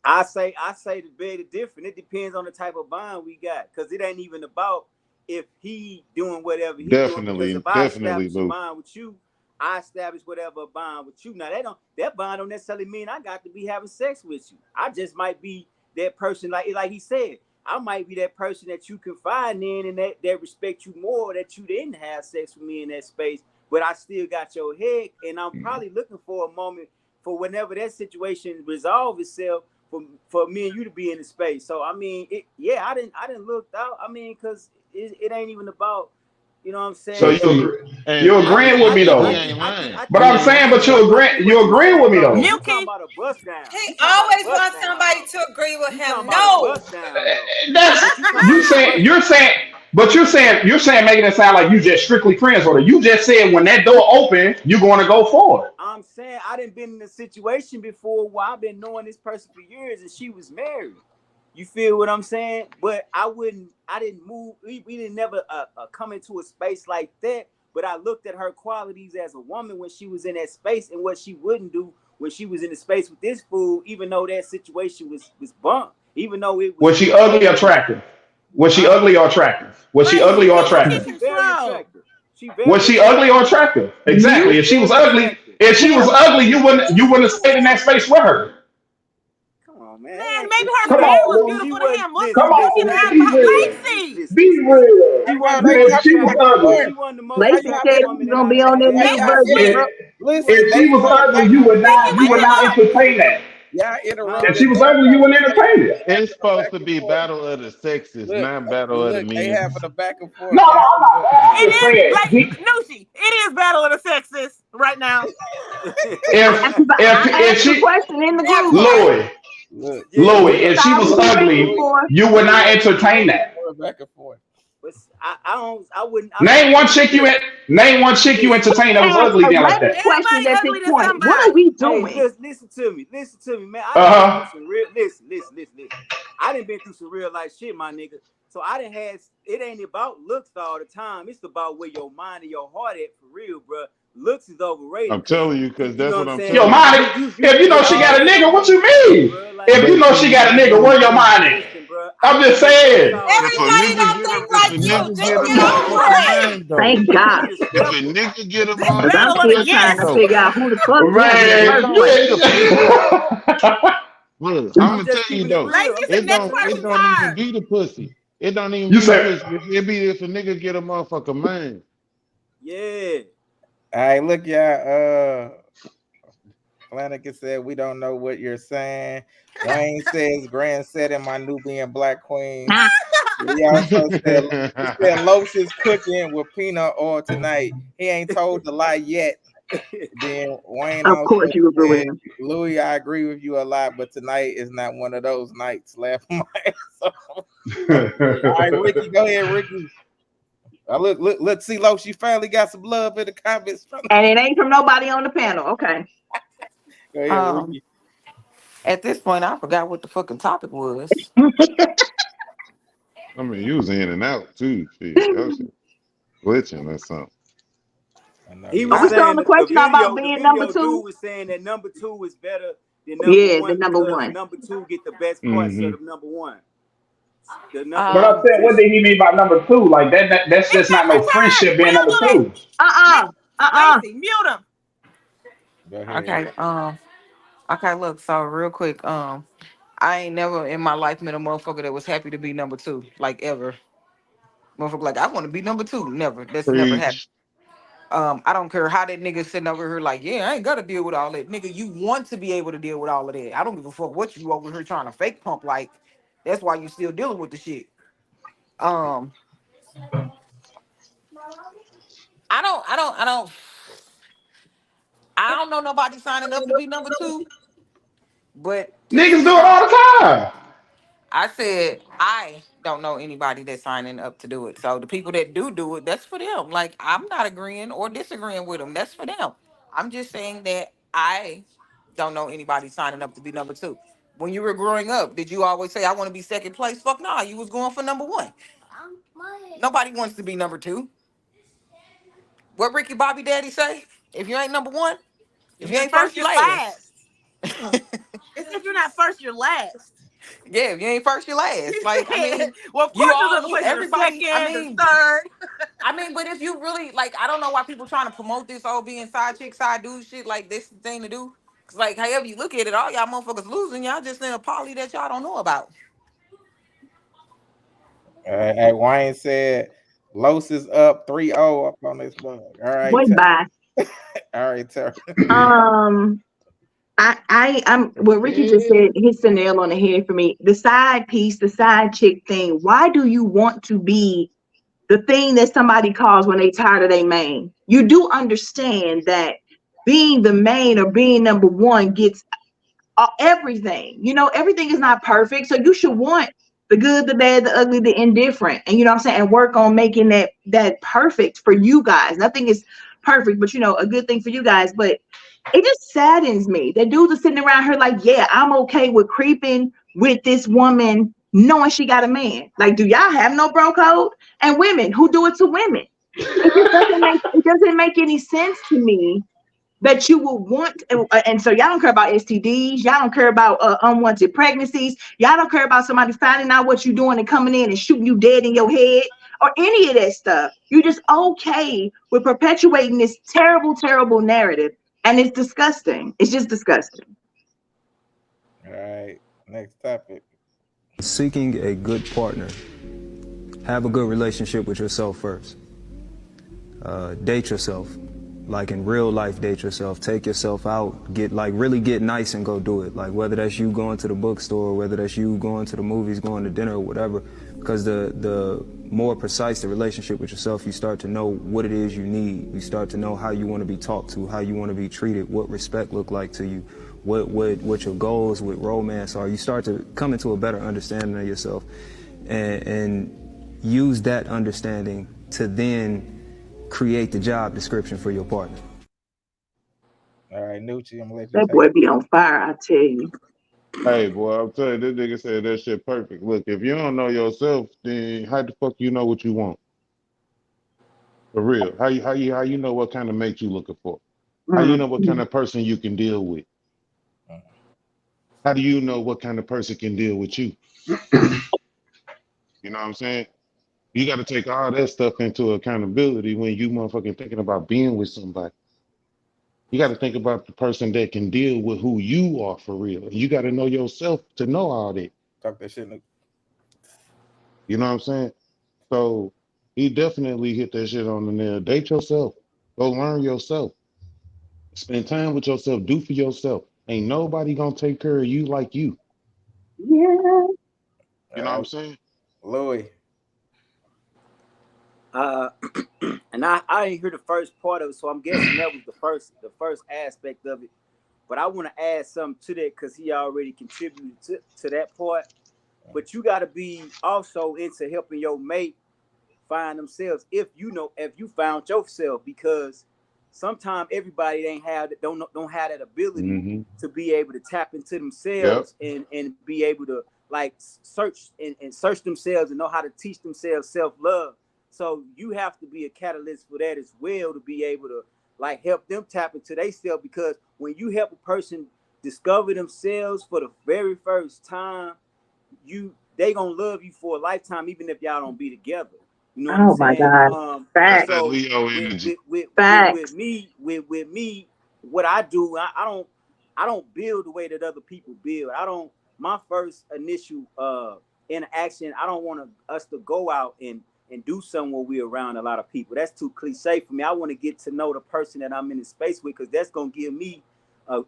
I say the bed is different. It depends on the type of bond we got, because it ain't even about if he doing whatever he doing. Because Definitely, if I definitely, establish a Lou. bond with you, I establish whatever bond with you. Now that bond don't necessarily mean I got to be having sex with you. I just might be that person, like he said. I might be that person that you confide in and that respect you more, that you didn't have sex with me in that space, but I still got your head, and I'm probably looking for a moment for whenever that situation resolve itself for me and you to be in the space. So I mean, I didn't look out. I mean, because it ain't even about, you know what I'm So But saying. see, you and agreeing with I me think he I though? think ain't I think lying. I But think He I'm ain't what saying, you but lying. you I agree, think what you you agreeing saying with me though, though. you talking Milky, about a bust down. He You talking about a always bust wants down somebody though. to agree with You him. talking about a No, bust down though. What That's you talking you about a saying bust you're down? saying but you're saying making it sound like you just strictly friends with her. You just said when that door open, you're going to go forward. I'm saying I didn't been in a situation before where I've been knowing this person for years and she was married. You feel what I'm saying? But I didn't move. We didn't never come into a space like that. but I looked at her qualities as a woman when she was in that space and what she wouldn't do when she was in the space with this fool, even though that situation was bump, even though it was Was she ugly or crazy. attractive? Was she Huh? ugly or attractive? Was she Lacey, ugly or can you Yeah, get attractive? she very control? attractive. She Was very she attractive. ugly or attractive? You Exactly. She If she was very ugly, attractive. if she was hell. ugly, you wouldn't have stayed in that space with her. Come on, man. Man, It maybe ain't, her Come hair on, was Lou. she beautiful to wasn't. him. Come Listen, Let's on, get listen, Lou. out listen, Be about listen, real. listen, listen, Lacey. listen, Be listen. real. She Now, wasn't the Lacey, If how most she you was having attractive. ugly, fun? She wasn't the most How you Lacey having attractive said fun? she's woman that gonna I be done on there had. How new y'all budget. if interrupt? Listen, if they she was going ugly, back you and would Nikki, not forth. you what would you not are? entertain that. Y'all Huh? If interrupted she was their ugly, you wouldn't conversation. entertain it. It's A supposed back to and be forth. battle of the sexes, Look, not battle of the look, they men. having a back and forth, No, no, y'all I'm not. interrupt. I'm It just is saying. like Nushi. It is Battle of the Sexes right now. If I asked the she question in the group. Absolutely. Louis Look, Yeah, Louis, look, if That's she all was we was ugly, waiting Louis, for. you would not Louis, entertain that. going back and forth. but I don't. I wouldn't. I don't Name one think. chick you Listen, name one chick you listen. entertain that was Ask ugly then like 11 that. questions Everybody at this ugly to point. What are somebody. we Hey, doing? listen to me, man. I done been Uh through huh. some real. Listen. I done been through some real life shit, my nigga. So I done had. It ain't about looks all the time. It's about where your mind and your heart at for real, bro. Looks is overrated I'm because telling you, because you know that's what what I'm I'm saying. Yo, telling you. mind if you know It she got a already nigga, what gonna you impress, mean? bro. Like, If you But know she see, got a you nigga, gotta where your think. mind at? listen, bro. I I'm done just had looks saying. all the If a Everybody time. nigga don't get a think if like a you. nigga Just get a get over motherfucking it. mind though, Thank You God. need a if a stepper. nigga get a This Because I'm battle of the motherfucking still trying to yes. though, figure out who the fuck wanted look, me in the Man, it first don't place. be the pussy. shit. Look, I'm I'm gonna just tell you keeping it though, real. Lacey's I'm the just next keeping it it person's real. don't even turn. be the pussy. It don't even You be the said pussy. It be if a nigga get a motherfucking mind. Yeah. All right, look, y'all. Flanagan said we don't know what you're saying. Wayne says grand setting my Nubian black queen. Ah, He also said he said Los is cooking with peanut oil tonight. He ain't told the lie yet. Then Wayne of also course you agree with said, him. Louis, I agree with you a lot, but tonight is not one of those nights. Laugh my ass off. All right, Ricky, go ahead, Ricky. Let's see, Los, you finally got some love in the comments. And it ain't from nobody on the panel. Okay. Go ahead, Um, Ricky. at this point, I forgot what the fucking topic was. I mean, you was in and out too. Shit, that was glitching or something. I know He he was I, What's had. on saying the that the question about video, the being number video two? dude was saying that number two is better than number Yeah, the one number because one. number two get the best parts Mm-hmm. of the number one. The number But one I'm um, saying, what position. did he mean by number two? Like that's It's just not no Victor's turn. friendship being number Handle it. two. Uh-uh. Uh-uh. Lacey, mute him. Go ahead. okay. Okay. Look. So real quick. I ain't never in my life met a motherfucker that was happy to be number two, like ever. Motherfucker, like I want to be number two. Never. That's never happened. Preach. I don't care how that nigga sitting over here like, yeah, I ain't gotta deal with all that. Nigga, you want to be able to deal with all of that. I don't give a fuck what you over here trying to fake pump like. That's why you still dealing with the shit. Um, I don't know nobody signing up to be number two, but to Niggas each do his it own. all the time. I said I don't know anybody that's signing up to do it. So the people that do it, that's for them. Like I'm not agreeing or disagreeing with them. That's for them. I'm just saying that I don't know anybody signing up to be number two. When you were growing up, did you always say I want to be second place? Fuck nah, you was going for number one. Nobody wants to be number two. What Ricky Bobby Daddy say? If you ain't number one, if If you you're ain't first, first, you you're last. last. It's if you're not first, you're last. Yeah, if you ain't first, you He last. Like I said, mean, well, of you course there's all other you places. There's everybody. second, there's third. But if you really like, I don't know why people trying to promote this all being side chick, side dude shit. Like this the thing to do. Cause like, however you look at it, all y'all motherfuckers losing. Y'all just in a poly that y'all don't know about. Hey, Wayne said Los is up 3-0 up on this mug. All right, Boy, bye. all right, Tara. Um, I'm what Ricky just Yeah. said hits the nail on the head for me. The side piece, the side chick thing. Why do you want to be the thing that somebody calls when they tired of their main? You do understand that being the main or being number one gets everything. You know, everything is not perfect. So you should want the good, the bad, the ugly, the indifferent. And you know what I'm saying? And work on making that perfect for you guys. Nothing is perfect, but you know, a good thing for you guys. But it just saddens me that dudes are sitting around here like, yeah, I'm okay with creeping with this woman knowing she got a man. Like, do y'all have no bro code? And women who do it to women. It doesn't make any sense to me that you will want, and so y'all don't care about STDs, y'all don't care about unwanted pregnancies, y'all don't care about somebody finding out what you're doing and coming in and shooting you dead in your head or any of that stuff. You're just okay with perpetuating this terrible, terrible narrative, and it's disgusting. It's just disgusting. All right. Next topic. Seeking a good partner. Have a good relationship with yourself first. Date yourself. Like in real life, date yourself. Take yourself out. Really get nice and go do it. Like whether that's you going to the bookstore, whether that's you going to the movies, going to dinner or whatever. Because the more precise the relationship with yourself, you start to know what it is you need. You start to know how you want to be talked to, how you want to be treated, what respect look like to you, what your goals with romance are. You start to come into a better understanding of yourself, and use that understanding to then create the job description for your partner. All right, Nucci, I'm gonna let you That take boy it. be on fire, I tell you. Hey, boy, I'm telling you, this nigga said that shit perfect. Look, if you don't know yourself, then how the fuck you know what you want? For real. How you know what kind of mate you looking for? How you Mm. know what kind of person you can deal with? How do you know what kind of person can deal with you? You know what I'm saying? You got to take all that stuff into accountability when you motherfucking thinking about being with somebody. You got to think about the person that can deal with who you are for real. You got to know yourself to know all that. Talk that shit, Nucci. You know what I'm saying? So he definitely hit that shit on the nail. Date yourself. Go learn yourself. Spend time with yourself. Do for yourself. Ain't nobody gonna take care of you like you. Yeah. You All know what I'm right, saying? Louis. Uh, and I didn't hear the first part of it, so I'm guessing that was the first aspect of it. But I want to add something to that because he already contributed to that part. But you got to be also into helping your mate find themselves if you found yourself, because sometimes everybody ain't have don't have that ability Mm-hmm. to be able to tap into Yep. themselves and be able to like search and search themselves and know how to teach themselves self-love. So you have to be a catalyst for that as well, to be able to like help them tap into themselves, because when you help a person discover themselves for the very first time, they gonna love you for a lifetime, even if y'all don't be together. You know what I'm Oh my saying? God. That's Facts. that So Leo with energy. with with with, with Facts. me with me, what I do, I don't build the way that other people build. I don't. My first initial interaction, I don't want us to go out and do something where we're around a lot of people. That's too cliche for me. I want to get to know the person that I'm in the space with, because that's gonna give me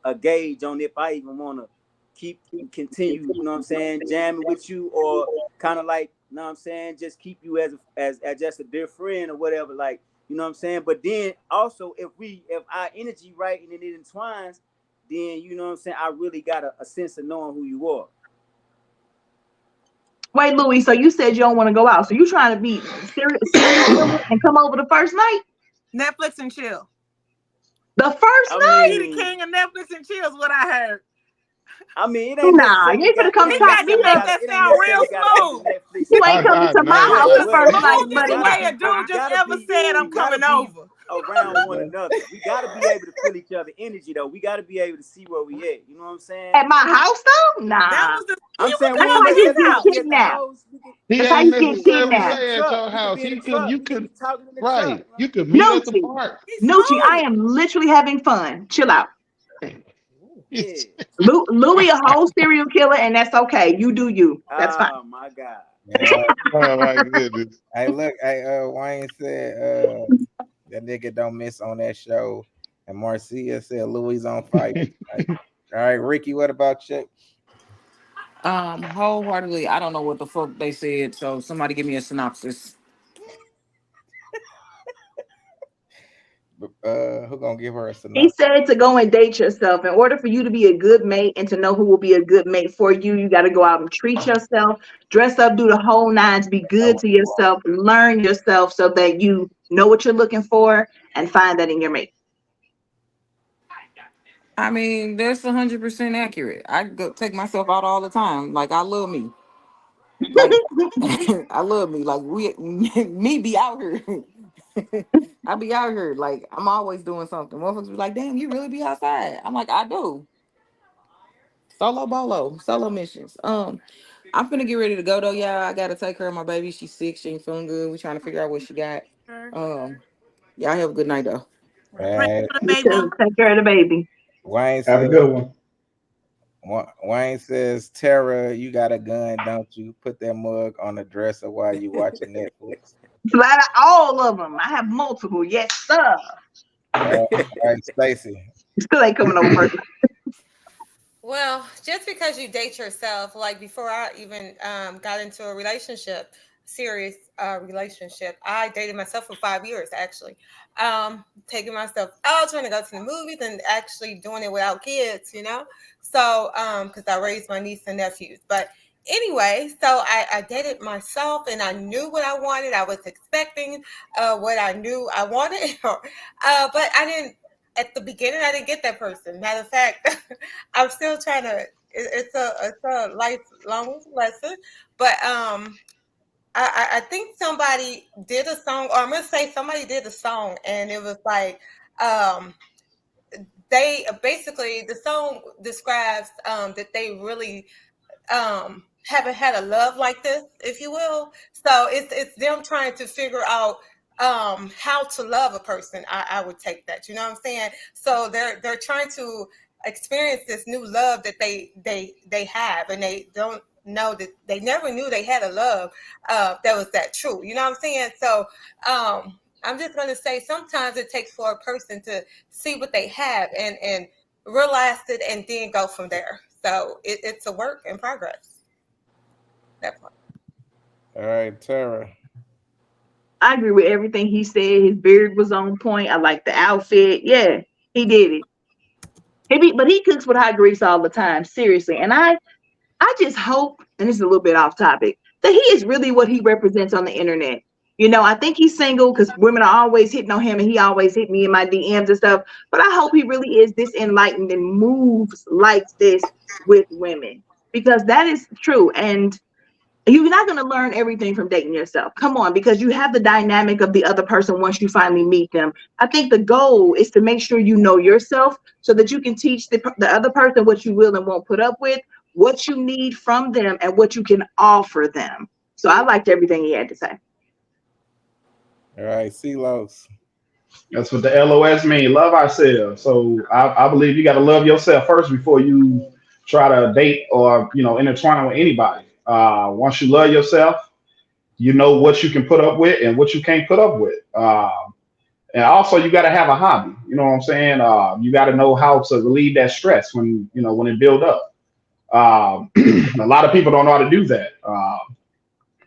a gauge on if I even want to keep continue, you know what I'm saying, jamming with you, or kind of like, you know what I'm saying, just keep you as just a dear friend or whatever, like, you know what I'm saying. But then also, if our energy right and it entwines, then you know what I'm saying, I really got a sense of knowing who you are. Wait, Louis, so you said you don't want to go out. So you trying to be serial killer and come over the first night? Netflix and chill. The first I night? He the mean, king of Netflix and chill is what I heard. it ain't Nah, you necessarily ain't gonna got it come He ain't chop got me to necessarily make up. got that it ain't sound real necessarily got to be the smooth. Netflix You and ain't I, chill. coming I to my now That's house the I, first But night, smoothest we buddy. way gotta a be dude we just gotta ever be said we I'm gotta coming be over. around one another. We gotta be able to feel each other energy though. We gotta be able to see where we at. You know what I'm saying? At my house though? That Nah. was the he I'm was saying we That's ain't coming how to you his necessarily have get to be house. at the kidnapped. house. he That's how ain't you get We necessarily could be in kidnapped. the say at truck. your We could house. be in the He could truck. you We could could be talking in the truck. right. You know? You could meet at the Nucci. park. He's Nucci, I smooth. am literally having fun. Chill out. Yeah. Louis a whole serial killer, and that's okay. You do you. That's fine. Oh my God. Yeah. Oh my goodness. Hey, look. Hey, Wayne said that nigga don't miss on that show, and Marcia said Louis on fire. Like, all right, Ricky. What about you? Wholeheartedly, I don't know what the fuck they said, so somebody give me a synopsis. Who gonna give her a He synopsis? said to go and date yourself. In order for you to be a good mate and to know who will be a good mate for you, you got to go out and treat yourself, dress up, do the whole nines, be Oh, good to yourself, learn yourself so that you know what you're looking for and find that in your mate. I mean, that's 100% accurate. I go take myself out all the time. Like I love me. Like I love me. Like we me be out here. I be out here like I'm always doing something. Motherfuckers be like, "Damn, you really be outside?" I'm like, "I do." Solo bolo, solo missions. I'm finna get ready to go though, y'all. I gotta take care of my baby. She's sick. She ain't feeling good. We trying to figure out what she got. Y'all have a good night though. Pray Right. for the You baby. too. Take care of the baby. Wayne Have a says, good one. Wayne says, Tara, you got a gun, don't you? Put that mug on the dresser while you watching Netflix. Flat out, all of them. I have multiple. Yes, sir. All right, Stacy. Still ain't coming over first. Well, just because you date yourself, like before I even got into a relationship, serious relationship, I dated myself for 5 years actually. Taking myself out, trying to go to the movies, and actually doing it without kids, you know. So, because I raised my niece and nephews, but anyway, so I dated myself, and I knew what I wanted. I was expecting what I knew I wanted, but I didn't. At the beginning, I didn't get that person. Matter of fact, I'm still trying to. It's a lifelong lesson, but I think somebody did a song, or I'm gonna say somebody did a song, and it was like um, they basically the song describes that they really haven't had a love like this, if you will. So it's them trying to figure out how to love a person. I would take that. You know what I'm saying? So they're trying to experience this new love that they have, and they don't know that they never knew they had a love that was that true. You know what I'm saying? So I'm just gonna say sometimes it takes for a person to see what they have and realize it and then go from there. So it's a work in progress. That part. All right, Tara. I agree with everything he said. His beard was on point. I like the outfit. Yeah, he did it. But he cooks with hot grease all the time. Seriously, and I just hope, and this is a little bit off topic, that he is really what he represents on the internet. I think he's single because women are always hitting on him, and he always hit me in my DMs and stuff. But I hope he really is this enlightened and moves like this with women, because that is true. And you're not going to learn everything from dating yourself. Come on, because you have the dynamic of the other person once you finally meet them. I think the goal is to make sure you know yourself so that you can teach the other person what you will and won't put up with, what you need from them, and what you can offer them. So I liked everything he had to say. All right, Celos. That's what the LOS mean. Love ourselves. So I believe you got to love yourself first before you try to date or intertwine with anybody. Once you love yourself, you know what you can put up with and what you can't put up with. And also, you got to have a hobby. You know what I'm saying? You got to know how to relieve that stress when it build up. A lot of people don't know how to do that.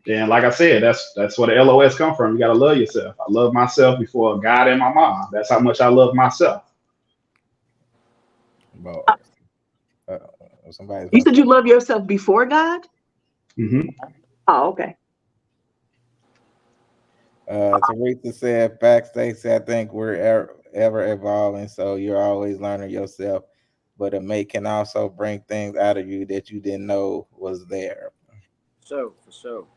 And like I said, that's where the LOS come from. You got to love yourself. I love myself before God and my mom. That's how much I love myself. About uh, somebody's You gonna said you love yourself before God? Hmm. Oh, okay. Teresa said, facts, Stacey, I think we're ever evolving, so you're always learning yourself. But a mate can also bring things out of you that you didn't know was there. So for sure.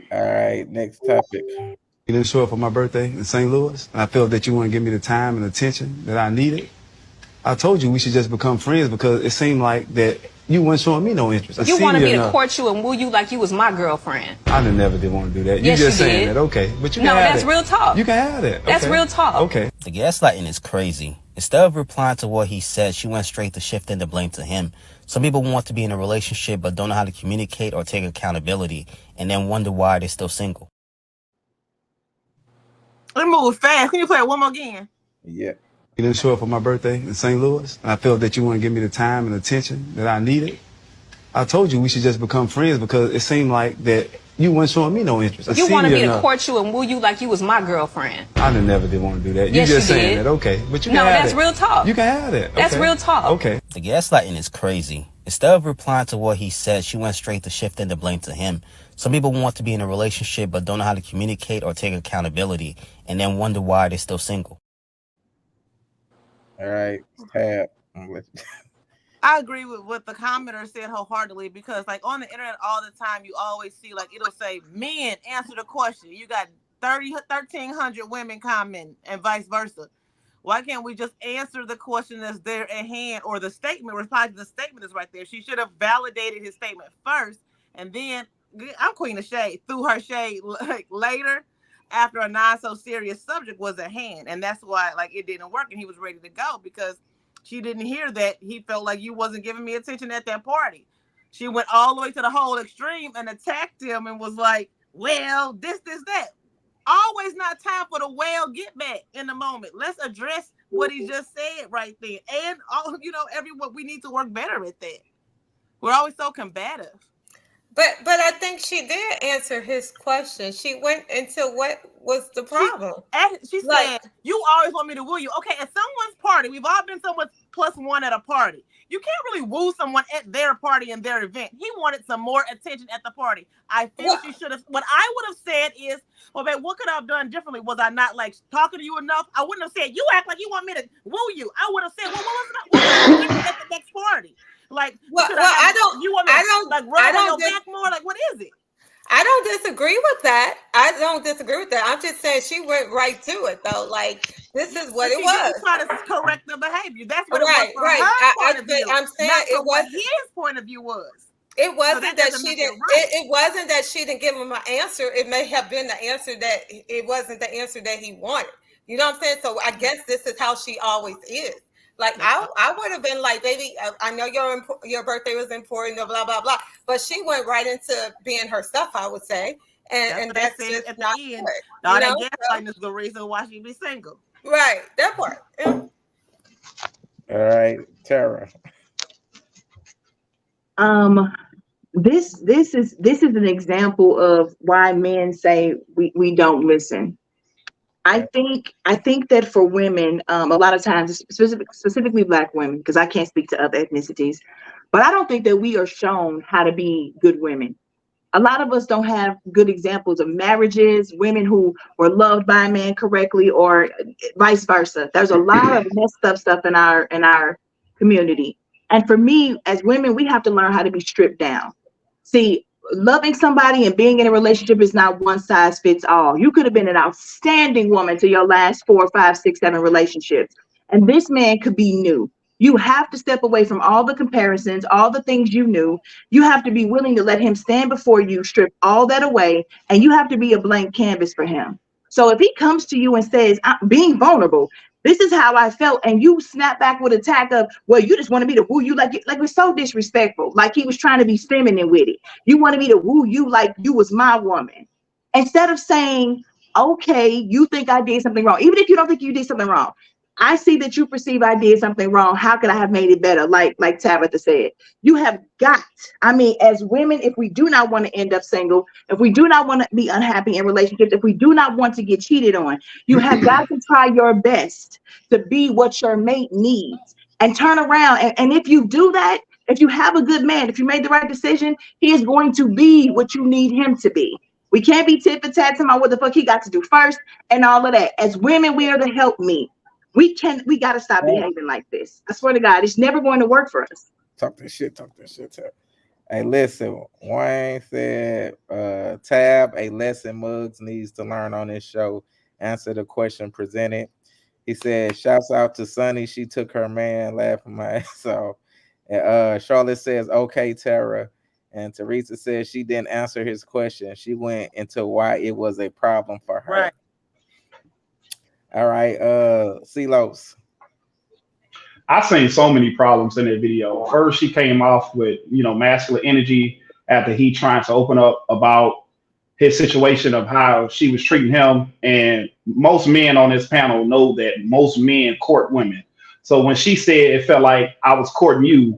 All right, next topic. You didn't show up for my birthday in St. Louis. I felt that you wouldn't give me the time and attention that I needed. I told you we should just become friends because it seemed like that you weren't showing me no interest. You wanted me to court you and woo you like you was my girlfriend. I never did want to do that. Yes, You just you saying did. that, okay. But you No, can have that's it. real talk. You can have it. That's Okay. real talk. Okay. The gaslighting is crazy. Instead of replying to what he said, she went straight to shifting the blame to him. Some people want to be in a relationship but don't know how to communicate or take accountability and then wonder why they're still single. Let me move fast. Can you play it one more again? Yeah. You didn't show up for my birthday in St. Louis. I felt that you wouldn't give me the time and attention that I needed. I told you we should just become friends because it seemed like that you weren't showing me no interest. You wanted me to court you and woo you like you was my girlfriend. I never did want to do that. Yes, you just you saying did. that, okay. But you No, can have that's it. real talk. You can have it. That's real talk. Okay. The gaslighting is crazy. Instead of replying to what he said, she went straight to shifting the blame to him. Some people want to be in a relationship but don't know how to communicate or take accountability and then wonder why they're still single. All right, Tab. I agree with what the commenter said wholeheartedly because, like, on the internet all the time, you always see, like, it'll say, men, answer the question. You got 1,300 women comment and vice versa. Why can't we just answer the question that's there at hand, or the statement? Reply to the statement is right there. She should have validated his statement first, and then I'm Queen of Shade. Threw her shade like later, after a non so serious subject was at hand, and that's why like it didn't work, and he was ready to go because she didn't hear that he felt like you wasn't giving me attention at that party. She went all the way to the whole extreme and attacked him and was like, "Well, this, that." Always not time for the well get back in the moment. Let's address what he just said right there. And all everyone, we need to work better at that. We're always so combative. But I think she did answer his question. She went into what was the problem. She Like, said, "You always want me to woo you." Okay, at someone's party, we've all been someone's plus one at a party. You can't really woo someone at their party and their event. He wanted some more attention at the party. I feel she should have. What I would have said is, "Well, babe, what could I have done differently? Was I not like talking to you enough?" I wouldn't have said, "You act like you want me to woo you." I would have said, "Well, what was I at the next party? Like, well, I don't. You want me to like rub on your back more? Like, what is it?" I don't disagree with that. I don't disagree with that. I'm just saying she went right to it though. Like, this is what it was. She tried to correct the behavior. That's what right, it was from her point of view. I'm saying not it was his point of view was. It wasn't so that she didn't. It wasn't that she didn't give him an answer. It may have been the answer that it wasn't the answer that he wanted. You know what I'm saying? So I guess this is how she always is. Like I would have been like, baby, I know your birthday was important, blah blah blah, but she went right into being herself. I would say, and that's just at not the end. good. All that gaslighting is the reason why she be single. Right, that part. Yeah. All right, Tara. This is an example of why men say we don't listen. I think that for women, a lot of times, specifically Black women, because I can't speak to other ethnicities, but I don't think that we are shown how to be good women. A lot of us don't have good examples of marriages, women who were loved by a man correctly, or vice versa. There's a lot of messed up stuff in our community. And for me, as women, we have to learn how to be stripped down. See, loving somebody and being in a relationship is not one size fits all. You could have been an outstanding woman to your last 4, 5, 6, 7 relationships. And this man could be new. You have to step away from all the comparisons, all the things you knew. You have to be willing to let him stand before you, strip all that away, and you have to be a blank canvas for him. So if he comes to you and says, "I'm being vulnerable, this is how I felt," and you snap back with attack of, "Well, you just wanted me to woo you," like it's so disrespectful. Like he was trying to be feminine with it. You wanted me to woo you like you was my woman. Instead of saying, "Okay, you think I did something wrong," even if you don't think you did something wrong, "I see that you perceive I did something wrong. How could I have made it better?" Like Tabitha said, you have got, as women, if we do not want to end up single, if we do not want to be unhappy in relationships, if we do not want to get cheated on, you have got to try your best to be what your mate needs and turn around. And if you do that, if you have a good man, if you made the right decision, he is going to be what you need him to be. We can't be tit for tat about what the fuck he got to do first and all of that. As women, we are the help me. We got to stop behaving like this. I swear to God, it's never going to work for us. Talk that shit. Hey, listen, Wayne said, Tab, a lesson Muggs needs to learn on this show. Answer the question presented. He said, shouts out to Sunny. She took her man, laughing my ass off. And Charlotte says, okay, Tara. And Teresa says she didn't answer his question. She went into why it was a problem for her. Right. All right, Celos. I've seen so many problems in that video. First, she came off with, masculine energy after he trying to open up about his situation of how she was treating him. And most men on this panel know that most men court women. So when she said it felt like I was courting you,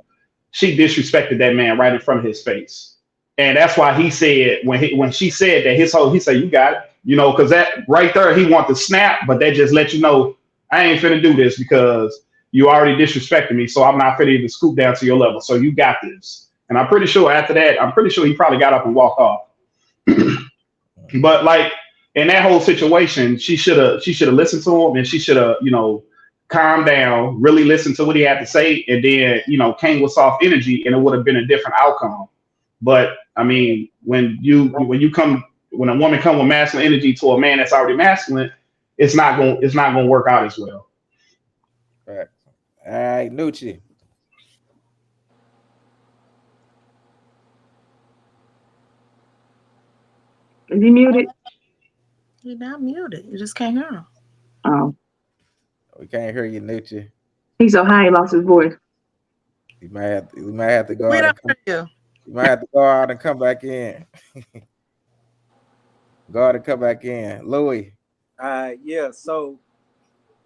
she disrespected that man right in front of his face. And that's why he said, when she said that, he said, "You got it." Because that right there, he wanted to snap, but that just let you know, I ain't finna do this because you already disrespected me. So I'm not finna even scoop down to your level. So you got this. And I'm pretty sure after that, he probably got up and walked off. But like in that whole situation, she should have listened to him, and she should have, calmed down, really listened to what he had to say, and then, came with soft energy, and it would have been a different outcome. But I mean, when you come when a woman come with masculine energy to a man that's already masculine, it's not gonna work out as well. Right. All right, Nucci. Is he muted? You're not muted. You just can't hear him. Oh, We can't hear you, Nucci. he's so high he lost his voice. You might have to go We out and don't come. hear you. You might have to go out and come back in. Go out and come back in, Louis. Yeah. So,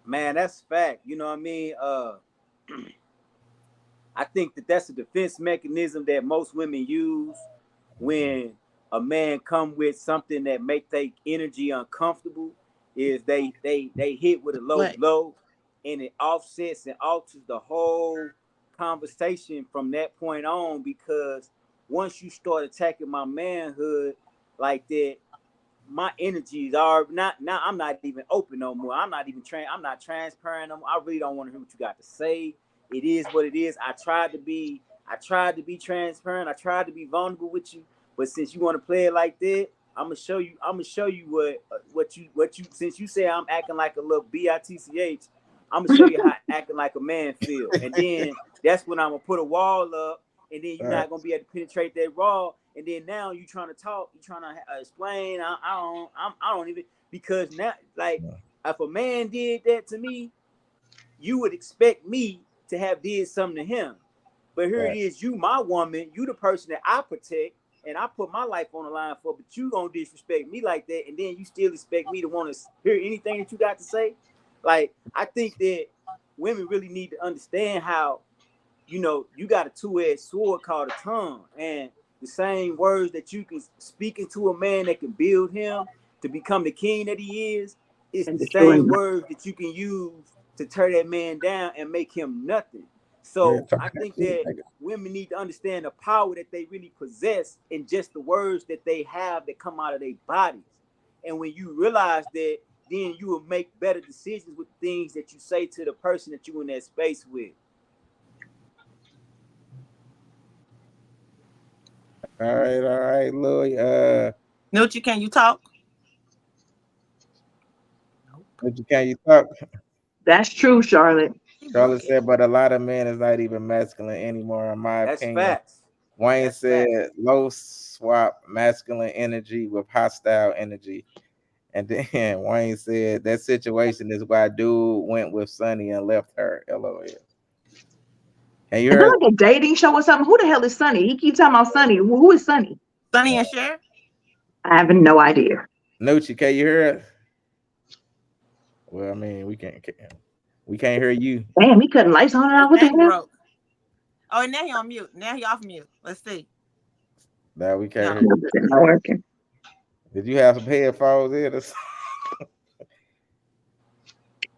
man, that's fact. You know what I mean? I think that's a defense mechanism that most women use when a man come with something that make their energy uncomfortable. Is they hit with a low What? blow, and it offsets and alters the whole conversation from that point on. Because once you start attacking my manhood like that, my energies are not now. I'm not even open no more. I'm not transparent no more. I really don't want to hear what you got to say. It is what it is. I tried to be transparent. I tried to be vulnerable with you. But since you want to play it like that, I'm gonna show you what you since you say I'm acting like a little bitch. I'm gonna show you how acting like a man feel. And then that's when I'm gonna put a wall up, and then you're All right. not gonna be able to penetrate that wall. And then now you trying to talk, you trying to explain. I don't even, because now, like, if a man did that to me, you would expect me to have did something to him. But here it Right. is, you my woman, you the person that I protect and I put my life on the line for, but you gonna disrespect me like that, and then you still expect me to want to hear anything that you got to say. Like, I think that women really need to understand how, you got a two-edged sword called a tongue, and the same words that you can speak into a man that can build him to become the king that he is, it's And the destroying same him. words that you can use to tear that man down and make him nothing. Yeah, So talk I that think shit, that nigga. women need to understand the power that they really possess in just the words that they have that come out of their bodies. And when you realize that, then you will make better decisions with the things that you say to the person that you in that space with. All right, Louis. Nucci, can you talk? Nucci, can you talk? That's true, Charlotte. Charlotte said, but a lot of men is not even masculine anymore, in my That's opinion. facts. Wayne That's facts. said, low swap masculine energy with hostile energy. And then Wayne said, that situation is why dude went with Sonny and left her. LOL. And you Is heard that like a dating show or something? Who the hell is Sonny? He keeps talking about Sonny. Who is Sonny? Sonny and Cher? I have no idea. Nucci, can you hear it? Well, I mean, we can't hear you. Damn, he cutting lights on and His off. What the thing hell? broke. Oh, and now he on mute. Now he off mute. Let's see. No, we can't No. hear you. It's not working. Did you have some headphones in or something?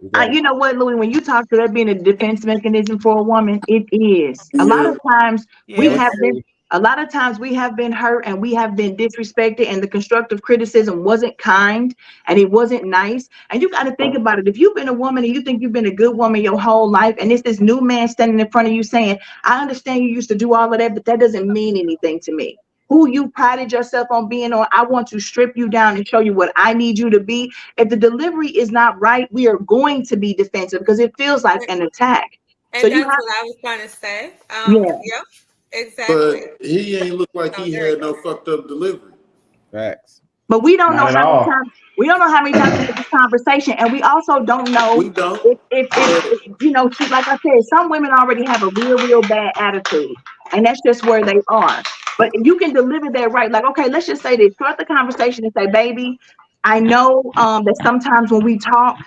We got You know what, Louis? When you talk to that being a defense mechanism for a woman, it is. A lot Yeah. of times we Yeah, we Yes. have can hear been. you. A lot of times we have been hurt and we have been disrespected, and the constructive criticism wasn't kind and it wasn't nice. And you got to think about it. If you've been a woman and you think you've been a good woman your whole life, and it's this new man standing in front of you saying, "I understand you used to do all of that, but that doesn't mean anything to me." Who you prided yourself on being, or I want to strip you down and show you what I need you to be. If the delivery is not right, we are going to be defensive because it feels like an attack. So And you that's have, what I was trying to say. yeah. Yep, exactly. But he ain't look like So he there you had go. no fucked up delivery. Facts. But we don't Not know at how many all. times we had this conversation, and we also don't know We don't. if see, like I said, some women already have a real bad attitude, and that's just where they are. But you can deliver that right, like, okay, let's just say this, start the conversation and say, baby, I know that sometimes when we talk,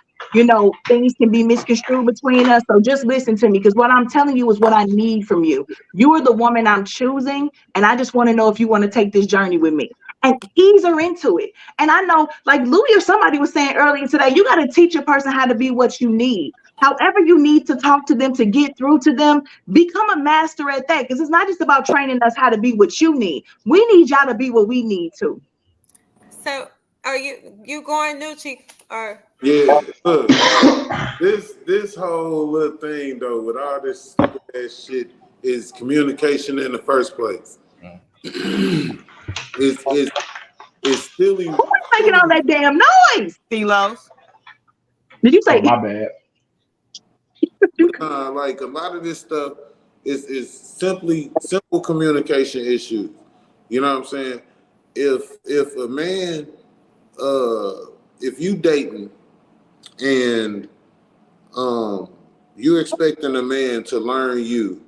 things can be misconstrued between us. So just listen to me, because what I'm telling you is what I need from you. You are the woman I'm choosing, and I just want to know if you want to take this journey with me. And ease her into it. And I know, like Louis or somebody was saying earlier today, you got to teach a person how to be what you need. However, you need to talk to them to get through to them, become a master at that. Because it's not just about training us how to be what you need. We need y'all to be what we need to. So are you going Nucci or Yeah. Look, this whole little thing though, with all this stupid ass shit, is communication in the first place. Mm. It's It's silly. Who is making all that damn noise? Philos. Did you Oh, say my bad. Like a lot of this stuff is simply simple communication issues. You know what I'm saying? If a man, if you dating and you expecting a man to learn you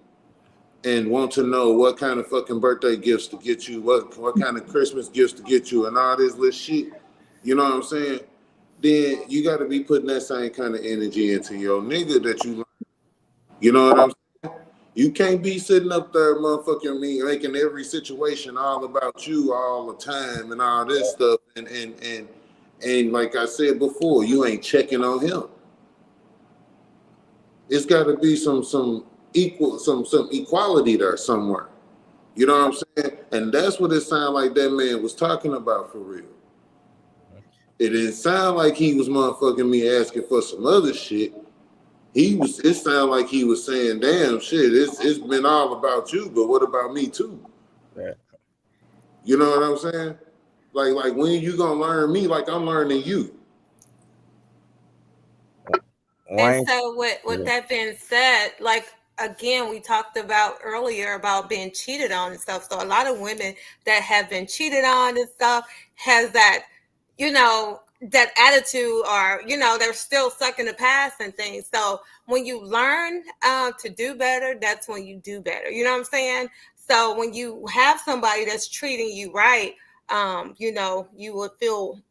and want to know what kind of fucking birthday gifts to get you, what kind of Christmas gifts to get you, and all this little shit, you know what I'm saying? Then you got to be putting that same kind of energy into your nigga that you, you know what I'm saying? You can't be sitting up there, motherfucking me, making every situation all about you all the time and all this stuff, and like I said before, you ain't checking on him. It's got to be some equality there somewhere. You know what I'm saying? And that's what it sounded like that man was talking about for real. It didn't sound like he was motherfucking me asking for some other shit. It sounded like he was saying, damn shit, it's been all about you, but what about me too? Yeah. You know what I'm saying? Like when you gonna learn me like I'm learning you? And Wayne. so with Yeah. that being said, like again, we talked about earlier about being cheated on and stuff. So a lot of women that have been cheated on and stuff has that, that attitude, or they're still stuck in the past and things. So when you learn to do better, that's when you do better. You know what I'm saying? So when you have somebody that's treating you right, you would feel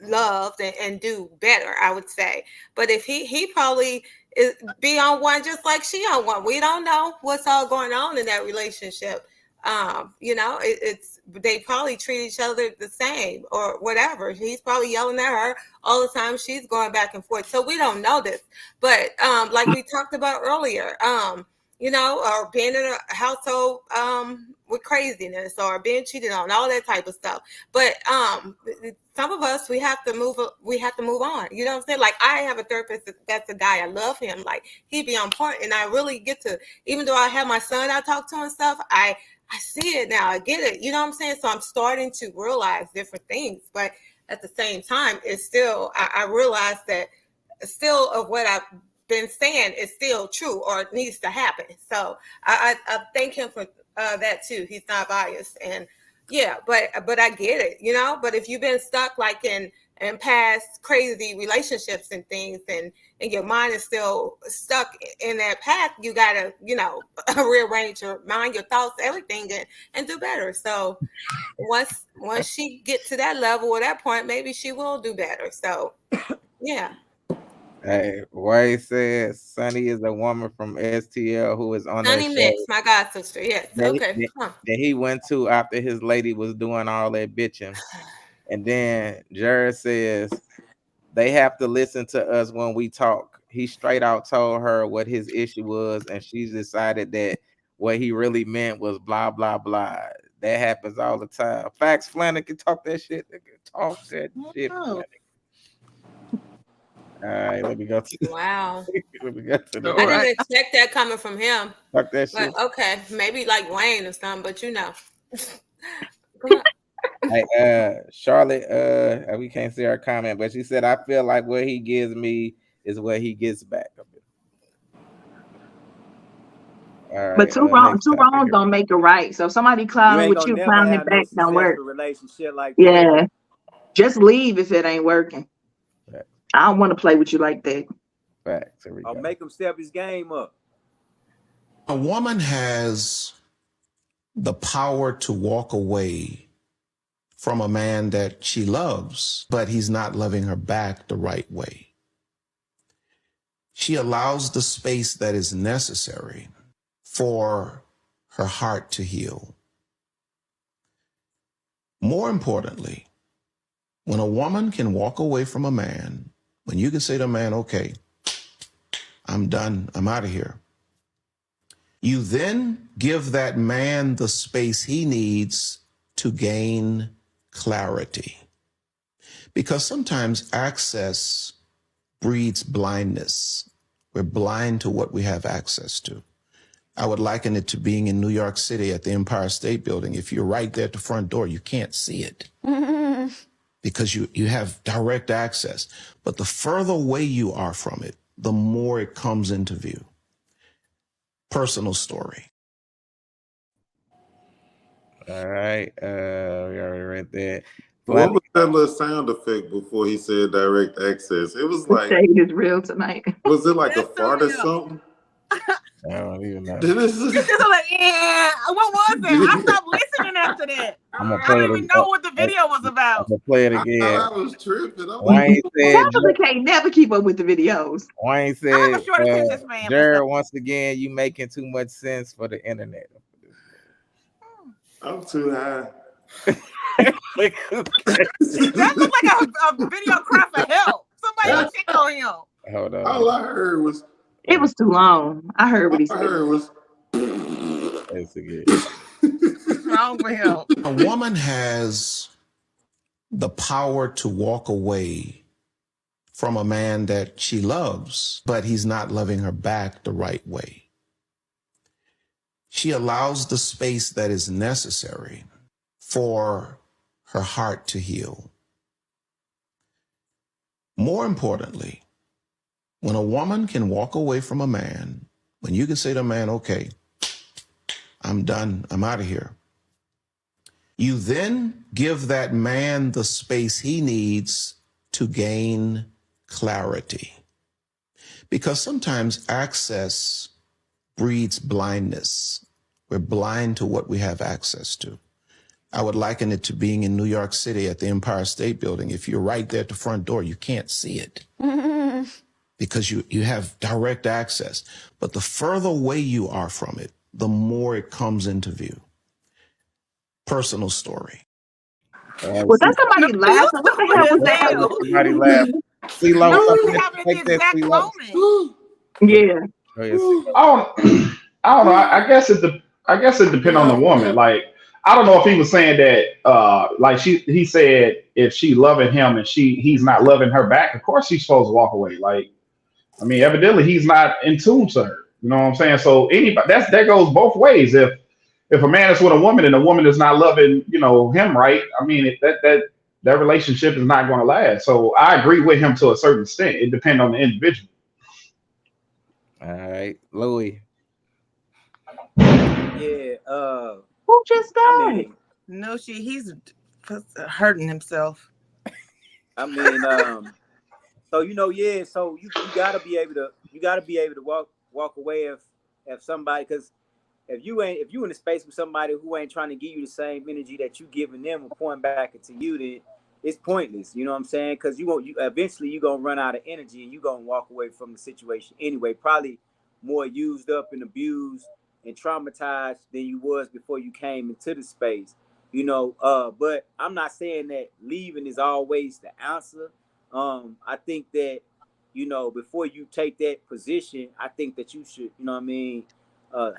loved and do better, I would say. But if he probably be on one just like she on one. We don't know what's all going on in that relationship. It's they probably treat each other the same or whatever. He's probably yelling at her all the time. She's going back and forth. So we don't know this. But like we talked about earlier, or being in a household with craziness or being cheated on, all that type of stuff. But some of us, we have to move on. You know what I'm saying? Like, I have a therapist that's a guy. I love him. Like, he be on point, and I really get to, even though I have my son I talk to and stuff, I see it now. I get it. You know what I'm saying? So I'm starting to realize different things. But at the same time, it's still, I realize that still of what I've been saying is still true or it needs to happen. So I thank him for that too. He's not biased, and yeah, but I get it. But if you've been stuck like in past crazy relationships and things, and your mind is still stuck in that path, you gotta rearrange your mind, your thoughts, everything, and do better. So once she get to that level or that point, maybe she will do better. So yeah. Hey, Wade says Sunny is a woman from STL who is on that Sunny Mix, show my god sister. Yes. that he, Okay. that Huh. that he went to after his lady was doing all that bitching. And then Jared says they have to listen to us when we talk. He straight out told her what his issue was, and she decided that what he really meant was blah blah blah. That happens all the time. Facts, Flanagan, talk that shit. Nigga. Talk that shit, Oh. Flanagan. All right, let me go to Wow. let me go to the I All next. right. didn't expect that coming from him. Talk that But shit. okay, maybe like Wayne or something, but Come on. Hey, Charlotte, we can't see her comment, but she said, I feel like what he gives me is what he gets back. All but right, next two topic wrongs here. don't make a right. So if somebody You clowning ain't with gonna you, never clowning have no back don't work. successful relationship like that. Yeah. Just leave if it ain't working. Facts. I don't want to play with you like that. Facts. Here we Or go. make him step his game up. A woman has the power to walk away from a man that she loves, but he's not loving her back the right way. She allows the space that is necessary for her heart to heal. More importantly, when a woman can walk away from a man, when you can say to a man, okay, I'm done, I'm out of here, you then give that man the space he needs to gain clarity. Because sometimes access breeds blindness. We're blind to what we have access to. I would liken it to being in New York City at the Empire State Building. If you're right there at the front door, you can't see it because you have direct access. But the further away you are from it, the more it comes into view. Personal story. All right. We already read that. What was that little sound effect before he said direct access? It was The like, shade is real tonight. was it like a That threw fart or me off. something? I don't even know. Did You just like, yeah. What was it? I stopped listening after that. I'm gonna I play don't it. even know what the video was I'm about. gonna play it I again. thought I was tripping. I'm like, Wayne said. Tabitha can't never keep up with the videos. Wayne I have said. a short attention span for Jared, stuff. once again, you making too much sense for the internet. I'm too high. That looked like a video cry for help. Somebody check on him. Hold on. All I heard was. It was too long. I heard what he said. All I heard was. What's wrong with him? A woman has the power to walk away from a man that she loves, but he's not loving her back the right way. She allows the space that is necessary for her heart to heal. More importantly, when a woman can walk away from a man, when you can say to a man, okay, I'm done, I'm out of here. You then give that man the space he needs to gain clarity. Because sometimes access breeds blindness. We're blind to what we have access to. I would liken it to being in New York City at the Empire State Building. If you're right there at the front door, you can't see it because you have direct access. But the further away you are from it, the more it comes into view. Personal story. Was that somebody laughing? What the hell was that? Somebody laugh. CeeLo, No, something it's happening at take the that exact CeeLo. moment. Yeah. Oh, yeah, CeeLo. I don't know. I guess it depends on the woman. Like, I don't know if he was saying that like he said if she loving him and he's not loving her back, of course she's supposed to walk away. Like, I mean, evidently he's not in tune to her. You know what I'm saying? So anybody that goes both ways. If a man is with a woman and the woman is not loving, him right, I mean that relationship is not going to last. So I agree with him to a certain extent. It depends on the individual. All right, Louis. Yeah. Who just died? I mean, No, he's hurting himself. I mean, so yeah. So you gotta be able to walk away if somebody, because if you in a space with somebody who ain't trying to give you the same energy that you giving them or pouring back into you, then it's pointless. You know what I'm saying? Because you eventually you gonna run out of energy and you gonna walk away from the situation anyway. Probably more used up and abused and traumatized than you was before you came into the space. But I'm not saying that leaving is always the answer. I think that before you take that position, I think that you should,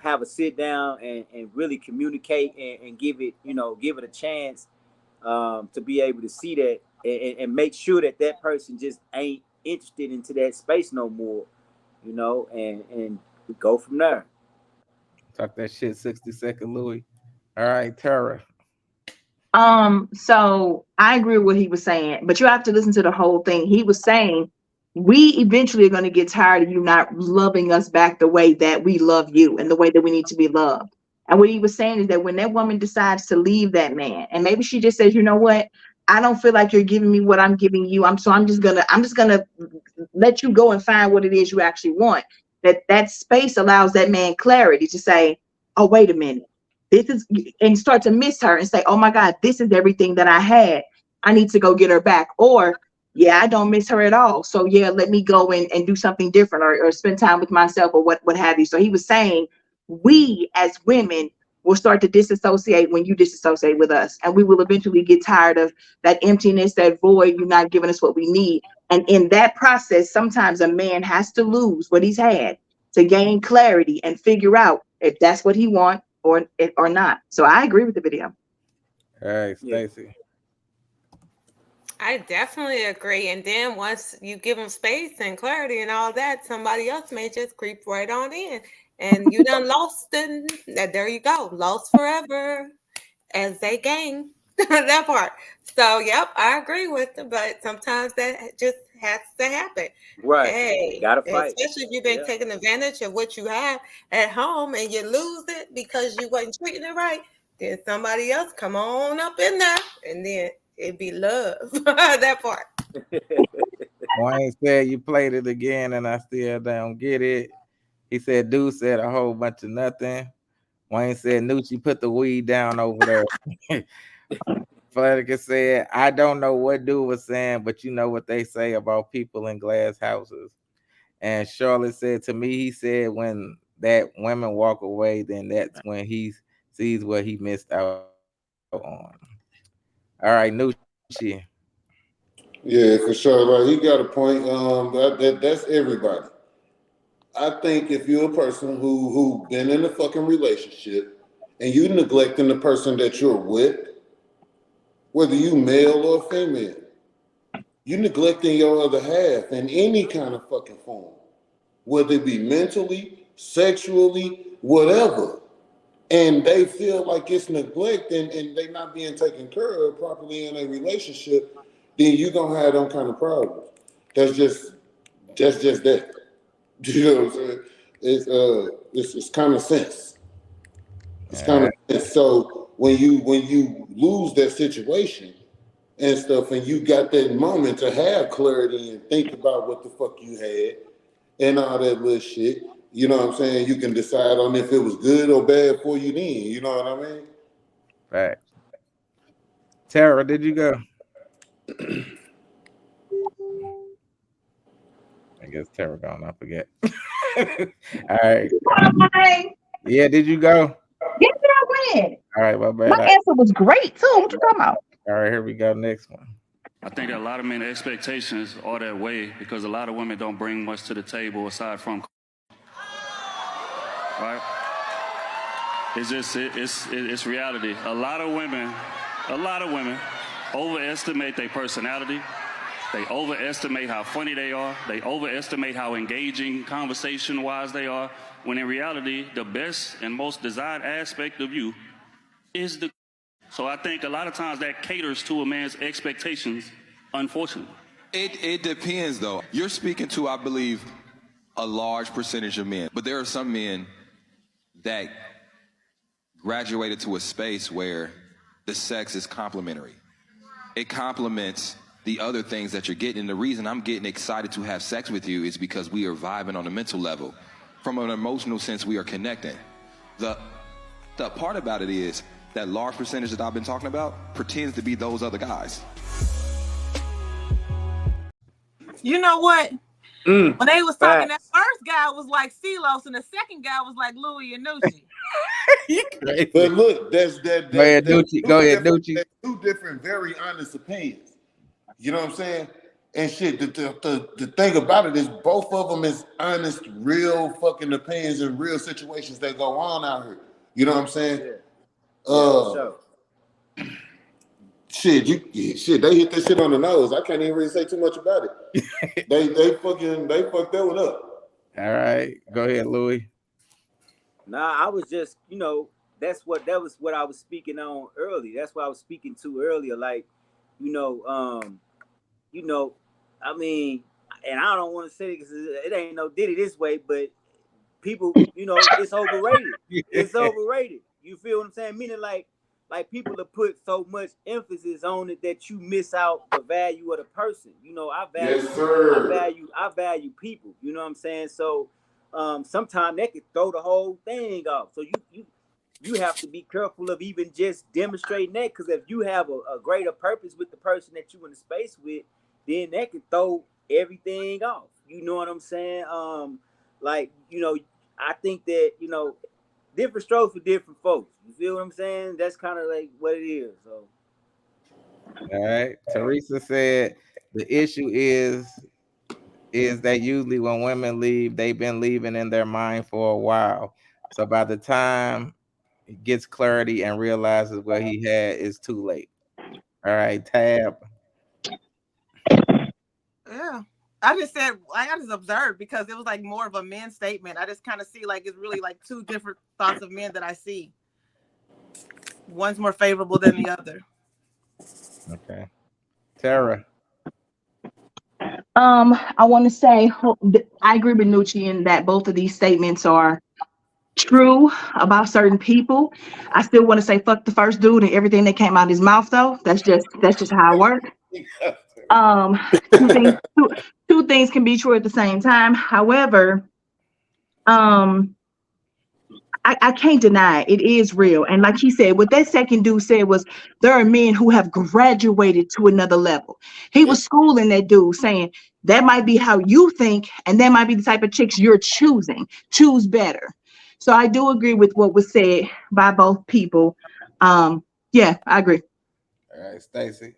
have a sit down and really communicate and give it a chance to be able to see that and make sure that person just ain't interested into that space no more, and we go from there. Talk that shit, 60-second Louis. All right, Tara. So I agree with what he was saying, but you have to listen to the whole thing. He was saying we eventually are going to get tired of you not loving us back the way that we love you and the way that we need to be loved. And what he was saying is that when that woman decides to leave that man, and maybe she just says, you know what, I don't feel like you're giving me what I'm giving you. I'm just gonna let you go and find what it is you actually want. That space allows that man clarity to say, oh, wait a minute. This is, and start to miss her and say, oh my God, this is everything that I had. I need to go get her back. Or, yeah, I don't miss her at all. So yeah, let me go and do something different or spend time with myself or what have you. So he was saying, we as women will start to disassociate when you disassociate with us. And we will eventually get tired of that emptiness, that void, you're not giving us what we need. And in that process, sometimes a man has to lose what he's had to gain clarity and figure out if that's what he wants or not. So I agree with the video. All right, Stacy. I definitely agree. And then once you give them space and clarity and all that, somebody else may just creep right on in. and you done lost, and there you go, lost forever as they gain. That part. So, yep, I agree with them, but sometimes that just has to happen. Right. Hey, Gotta fight. especially if you've been Yeah. taking advantage of what you have at home and you lose it because you wasn't treating it right, then somebody else come on up in there and then it be love. That part. Wayne said you played it again and I still don't get it. He said dude said a whole bunch of nothing. Wayne said Nucci put the weed down over there. Flatica said, I don't know what dude was saying, but you know what they say about people in glass houses. And Charlotte said to me, he said when that women walk away, then that's when he sees what he missed out on. All right, Nucci. Yeah, for sure. Like he got a point. That's everybody. I think if you're a person who been in a fucking relationship and you neglecting the person that you're with, whether you male or female, you neglecting your other half in any kind of fucking form, whether it be mentally, sexually, whatever. And they feel like it's neglect and they not being taken care of properly in a relationship, then you gonna have them kind of problems. That's just that. You know what I'm saying? It's common sense. It's All common right, sense. So when you lose that situation and stuff, and you got that moment to have clarity and think about what the fuck you had and all that little shit, you know what I'm saying? You can decide on if it was good or bad for you then. You know what I mean? fact. Tara, did you go? I guess Tara gone. I forget. All right. Hi. Yeah, did you go? Yes, I went. All right, my My bad. answer was great too. What you talking about? All right, here we go. Next one. I think that a lot of men expectations are that way because a lot of women don't bring much to the table aside from right. It's just it's reality. A lot of women overestimate their personality. They overestimate how funny they are. They overestimate how engaging conversation wise they are. When in reality, the best and most desired aspect of you is the. So I think a lot of times that caters to a man's expectations, unfortunately. It depends though. You're speaking to, I believe, a large percentage of men, but there are some men that graduated to a space where the sex is complementary. It complements the other things that you're getting. And the reason I'm getting excited to have sex with you is because we are vibing on a mental level. From an emotional sense, we are connecting. The part about it is that large percentage that I've been talking about pretends to be those other guys. You know what? When they was talking, that Facts. first guy was like CeeLos, and the second guy was like Louis and Nucci. You crazy. But look, that's that Go ahead, that's Nucci. two Go ahead, different Nucci. that's two different, very honest opinions. You know what I'm saying? And shit, the thing about it is both of them is honest, real fucking opinions and real situations that go on out here. You know what I'm saying? Yeah. Yeah, for Uh sure. shit, they hit this shit on the nose. I can't even really say too much about it. They fucked that one up. All right, go ahead, Louis. Nah, I was just, that was what I was speaking on earlier. That's what I was speaking to earlier. Like, you know, you know, I mean, and I don't want to say it because it ain't no diddy this way, but people, it's overrated. It's overrated. You feel what I'm saying? Meaning like people have put so much emphasis on it that you miss out the value of the person. Yes, sir. I value people. You know what I'm saying? So sometimes that could throw the whole thing off. So you have to be careful of even just demonstrating that, because if you have a greater purpose with the person that you in the space with, then that could throw everything off. You know what I'm saying? Like, I think that, different strokes for different folks. You feel what I'm saying? That's kind of like what it is. So All right. Teresa said the issue is that usually when women leave, they've been leaving in their mind for a while. So by the time he gets clarity and realizes what he had, it's too late. All right, Tab. Yeah. I just said, like, I just observed because it was like more of a men statement. I just kind of see like it's really like two different thoughts of men that I see. One's more favorable than the other. Okay. Tara. I want to say I agree with Nucci in that both of these statements are true about certain people. I still want to say fuck the first dude and everything that came out of his mouth though. That's just how I work. Um, two things two things can be true at the same time. However, I can't deny it is real. And like he said, what that second dude said was there are men who have graduated to another level. He was schooling that dude saying that might be how you think, and that might be the type of chicks you're choosing. Choose better. So I do agree with what was said by both people. Yeah, I agree. All right, Stacy.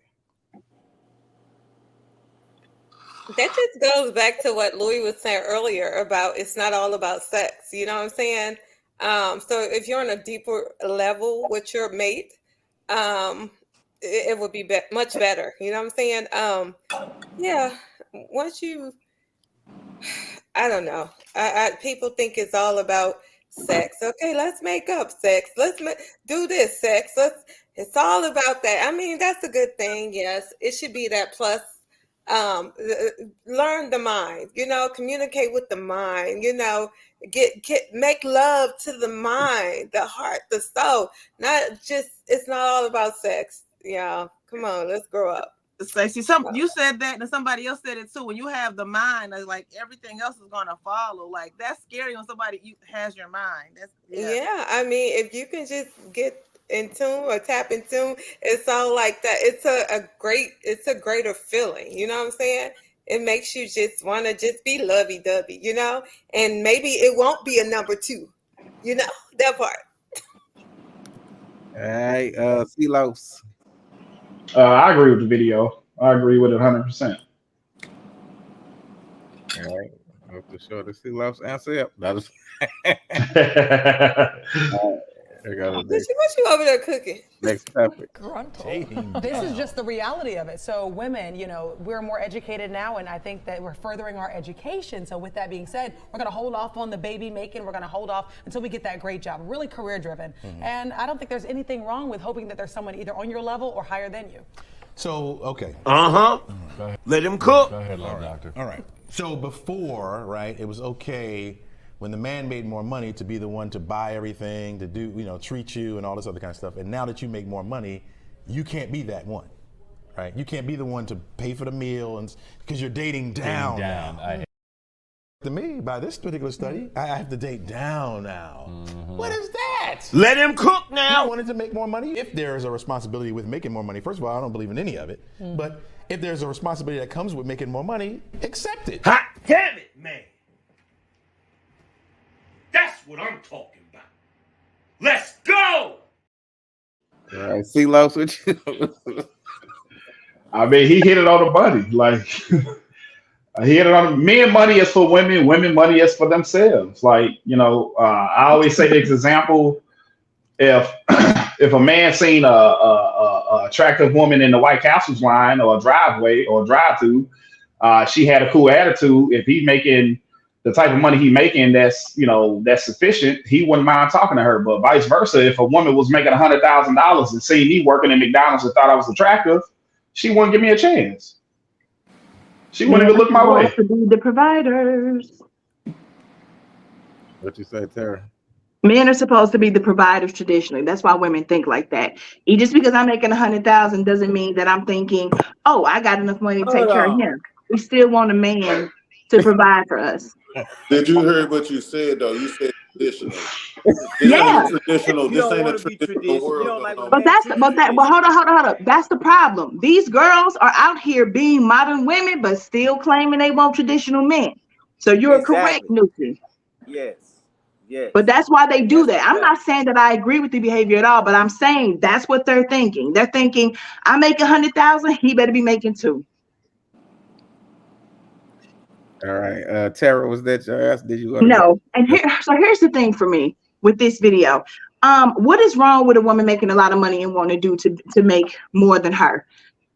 That just goes back to what Louis was saying earlier about it's not all about sex. You know what I'm saying? So if you're on a deeper level with your mate, it would be, much better. You know what I'm saying? Yeah. Once you, I don't know. People think it's all about sex. Okay, let's make up sex. Do this sex. It's all about that. I mean, that's a good thing. Yes, it should be that plus. Learn the mind. Communicate with the mind. Make love to the mind, the heart, the soul. Not just. It's not all about sex. Yeah, come on, let's grow up. Stacey, you said that, and somebody else said it too. When you have the mind, like everything else is gonna follow. Like that's scary when somebody has your mind. Yeah. I mean, if you can just get in tune or tap in tune, it's all like that. It's a greater feeling. You know what I'm saying? It makes you just want to just be lovey-dovey, and maybe it won't be a number two, that part. All right, Silos. I agree with the video. I agree with it 100%. All right, I'm for sure the Silos answer. Yep, that was. What you over there cooking? Next topic. This is just the reality of it. So women, we're more educated now, and I think that we're furthering our education. So with that being said, we're going to hold off on the baby making. We're going to hold off until we get that great job, really career driven. And I don't think there's anything wrong with hoping that there's someone either on your level or higher than you. So, okay. Let him cook. Go ahead, doctor. All right. So before, right, it was okay when the man made more money to be the one to buy everything, to do, treat you and all this other kind of stuff. And now that you make more money, you can't be that one, right? You can't be the one to pay for the meal and because you're dating down. To me, by this particular study, I have to date down now. What is that? Let him cook now. I wanted to make more money. If there is a responsibility with making more money, first of all, I don't believe in any of it. But if there's a responsibility that comes with making more money, accept it. Hot damn it, man. That's what I'm talking about. Let's go. All right, Silos, what you? I mean, he hit it on the money. Like he hit it on. Men money is for women. Women money is for themselves. Like I always say this example: if if a man seen a attractive woman in the White Castle's line or a driveway or drive-through, she had a cool attitude. If he making the type of money he making, that's sufficient, he wouldn't mind talking to her. But vice versa, if a woman was making $100,000 and seen me working at McDonald's and thought I was attractive, she wouldn't give me a chance. She wouldn't even look my way. To be the providers. What you say, Tara? Men are supposed to be the providers traditionally. That's why women think like that. Just because I'm making 100,000 doesn't mean that I'm thinking, oh, I got enough money to take care of him. We still want a man to provide for us. Did you hear what you said though? You said traditional. Yeah. Traditional. This ain't a traditional world. But hold on. That's the problem. These girls are out here being modern women, but still claiming they want traditional men. So you're correct, Nuki. Yes. But that's why they do that. I'm not saying that I agree with the behavior at all, but I'm saying that's what they're thinking. They're thinking, I make 100,000, he better be making 2. All right, Tara, was that your ass? Did you? No. And here's the thing for me with this video. What is wrong with a woman making a lot of money and wanting to do to make more than her?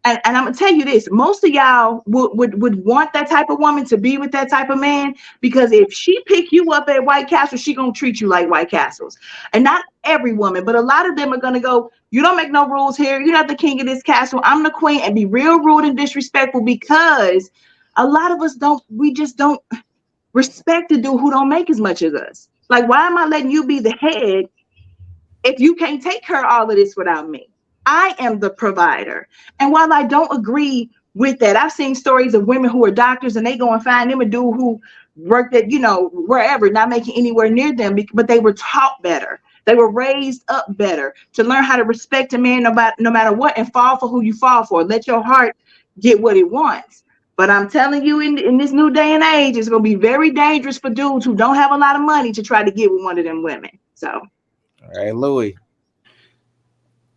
and I'm gonna tell you this: most of y'all would want that type of woman to be with that type of man, because if she pick you up at White Castle, she gonna treat you like White Castles. And not every woman, but a lot of them are gonna go, you don't make no rules here. You're not the king of this castle. I'm the queen, and be real rude and disrespectful, because a lot of us don't. We just don't respect the dude who don't make as much as us. Like, why am I letting you be the head if you can't take care of all of this without me? I am the provider. And while I don't agree with that, I've seen stories of women who are doctors and they go and find them a dude who worked at, wherever, not making anywhere near them, but they were taught better. They were raised up better to learn how to respect a man no matter what, and fall for who you fall for. Let your heart get what it wants. But I'm telling you, in this new day and age, it's going to be very dangerous for dudes who don't have a lot of money to try to get with one of them women. So. All right, Louis.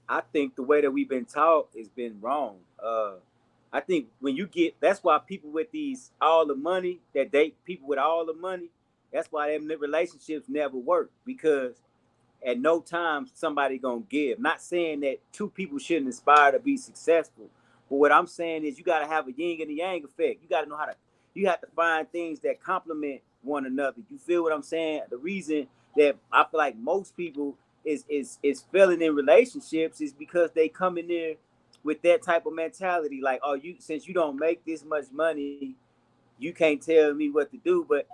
I think the way that we've been taught has been wrong. I think when you get, that's why people with these all the money that date people with all the money, that's why them relationships never work, because at no time somebody gonna give. Not saying that two people shouldn't aspire to be successful, but what I'm saying is you gotta have a yin and a yang effect. You gotta know how to. You have to find things that complement one another. You feel what I'm saying? The reason that I feel like most people is failing in relationships is because they come in there with that type of mentality, like, oh, you, since you don't make this much money, you can't tell me what to do. But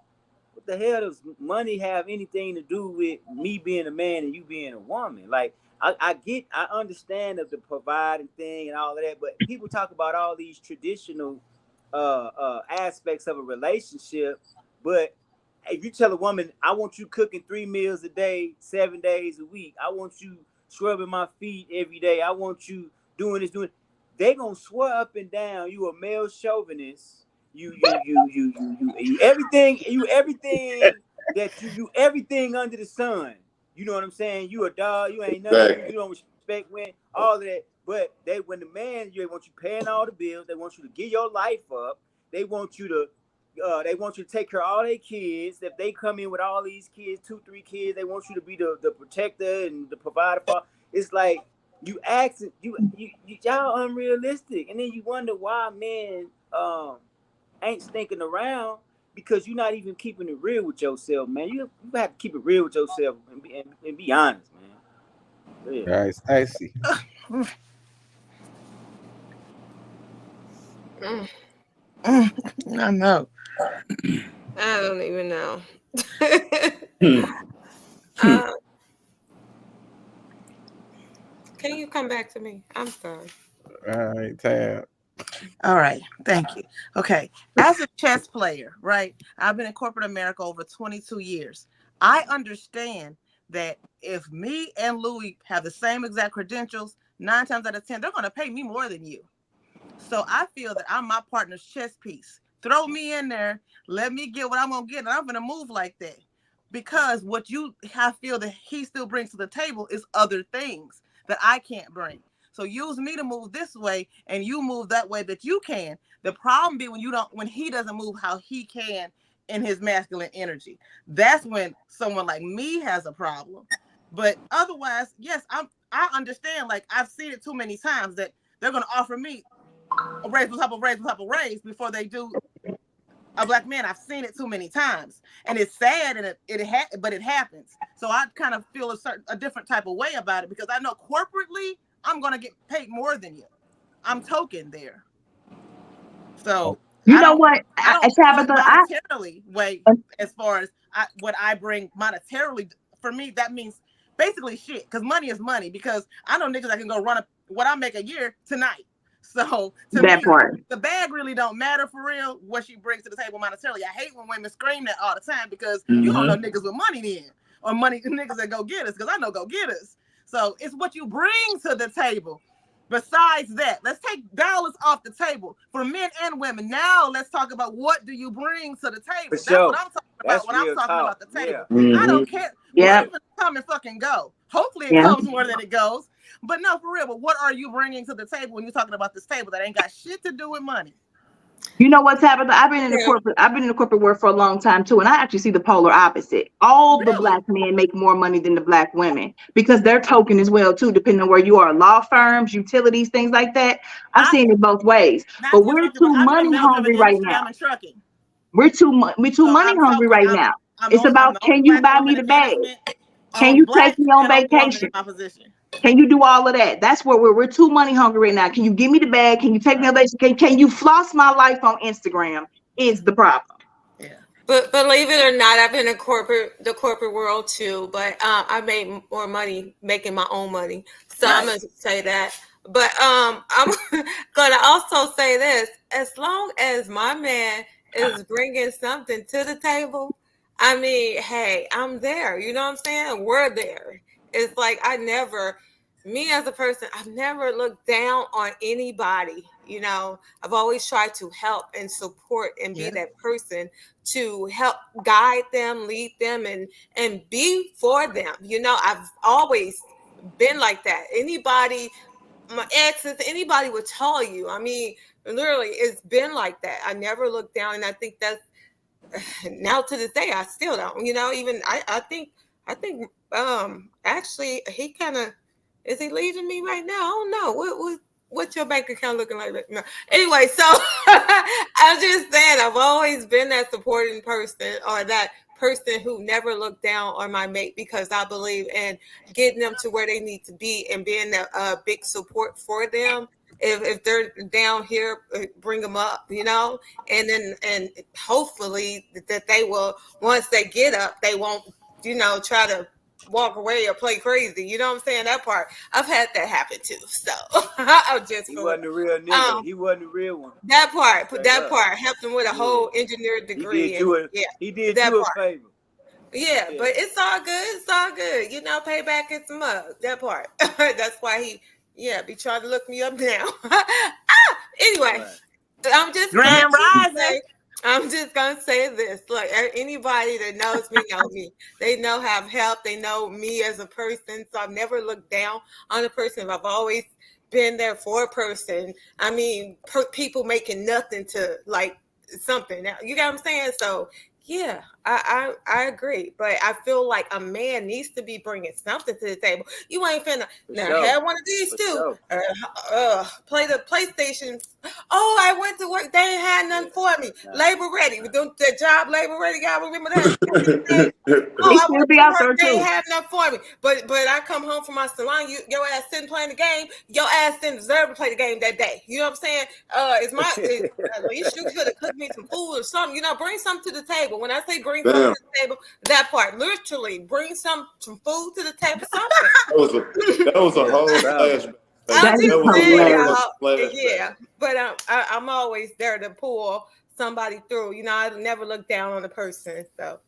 what the hell does money have anything to do with me being a man and you being a woman? Like, I understand of the providing thing and all of that, but people talk about all these traditional aspects of a relationship. But if you tell a woman, I want you cooking 3 meals a day, 7 days a week, I want you scrubbing my feet every day, I want you doing this, doing, they gonna swear up and down you a male chauvinist. You everything that you everything under the sun. You know what I'm saying? You a dog. You ain't nothing. You don't respect women. All of that. But when the man, they want you paying all the bills. They want you to give your life up. They want you to. They want you to take care of all their kids. If they come in with all these kids, 2, 3 kids, they want you to be the protector and the provider for. It's like you asking y'all unrealistic, and then you wonder why men ain't stinking around, because you're not even keeping it real with yourself, man. You have to keep it real with yourself and be honest, man. Yeah. All right, Stacy. I know. I don't even know. Hmm. uh, can you come back to me? I'm sorry. All right, Tab. All right, thank you. Okay, as a chess player, right? I've been in corporate America over 22 years. I understand that if me and Louis have the same exact credentials, 9 times out of 10, they're going to pay me more than you. So I feel that I'm my partner's chess piece. Throw me in there, let me get what I'm going to get, and I'm going to move like that. Because what I feel that he still brings to the table is other things that I can't bring. So use me to move this way and you move that way that you can. The problem be when he doesn't move how he can in his masculine energy. That's when someone like me has a problem. But otherwise, yes, I understand. Like, I've seen it too many times that they're going to offer me a raise on top of raise on top of raise before they do a black man. I've seen it too many times, and it's sad, and but it happens. So I kind of feel a different type of way about it, because I know corporately I'm gonna get paid more than you. I'm token there, so You know what, I don't feel it Tabitha, monetarily way as far as what I bring monetarily. For me, that means basically shit, because money is money. Because I know niggas that can go run up what I make a year tonight. So to that me, part. the bag really don't matter for real, what she brings to the table monetarily. I hate when women scream that all the time, because you don't know niggas with money then, or money niggas that go get us, because I know go get us. So it's what you bring to the table. Besides that, let's take dollars off the table for men and women. Now let's talk about, what do you bring to the For table? That's what sure. I'm talking about That's when I'm real talking talk. about the Yeah. table. I don't care. Money Yep. can come and fucking go. Hopefully it Yeah. comes more than it goes. But no, for real. But what are you bringing to the table when you're talking about this table that ain't got shit to do with money? You know what's happened? I've been in the Yeah. corporate. I've been in the corporate world for a long time too, and I actually see the polar opposite. All the Really? black men make more money than the black women because they're token as well too, depending on where you are. Law firms, utilities, things like that. I've seen it both ways, Not but too we're much, but too I've been in money middle-driven hungry right industry. now. I'm in trucking. We're too So money hungry right now. It's I'm about, the only can you black buy me woman the in bag? management, Can you take black me on and only woman in vacation? my position. Can you do all of that? That's where we're too money hungry right now. Can you give me the bag? Can you take me on vacation? Can you floss my life on Instagram? Is the problem. Yeah. But believe it or not, I've been in the corporate world too. But I made more money making my own money, so I'm gonna say that. But I'm gonna also say this: as long as my man is bringing something to the table, I mean, hey, I'm there. You know what I'm saying? We're there. It's like me as a person, I've never looked down on anybody. You know, I've always tried to help and support and be that person to help guide them, lead them, and be for them. You know, I've always been like that. Anybody, my exes, anybody would tell you. I mean, literally, it's been like that. I never looked down, and I think that's now to this day I still don't. You know, even I think actually he kind of is he leaving me right now? I don't know. What's your bank account looking like right now? Anyway, so I'm just saying I've always been that supporting person or that person who never looked down on my mate because I believe in getting them to where they need to be and being a big support for them. If they're down here, bring them up, you know, and hopefully that they will, once they get up, they won't, you know, try to walk away or play crazy. You know what I'm saying? That part I've had that happen too. So I'm just He wasn't a real nigga. He wasn't a real one. that part, put Straight that up. part, helped him with a Yeah. whole engineering He degree, did and you a yeah, he did that you a part. favor. Yeah, Yeah. but it's all good. It's all good. You know, payback is a mug. That part. That's why be trying to look me up now. Anyway, Right. Grand Rising. I'm just gonna say this. Look, anybody that knows me know me. They know have help. They know me as a person. So I've never looked down on a person. I've always been there for a person. I mean, people making nothing to like something. Now, you got what I'm saying? So yeah, I agree, but I feel like a man needs to be bringing something to the table. You ain't finna now sure. have one of these For too. sure. Play the PlayStation. Oh, I went to work. They ain't had nothing for me. Labor ready. We doing the job. Labor ready. Y'all remember that? They I still went be to out work. there They ain't too. have nothing for me. But I come home from my salon. Your ass sitting playing the game. Your ass didn't deserve to play the game that day. You know what I'm saying? At least you could have cooked me some food or something. You know, bring something to the table. When I say bring something to the table, that part literally bring some food to the table. Something. That was a whole flashback. I'm That is just saying, hilarious. yeah. But I'm always there to pull somebody through. You know, I never look down on a person. So.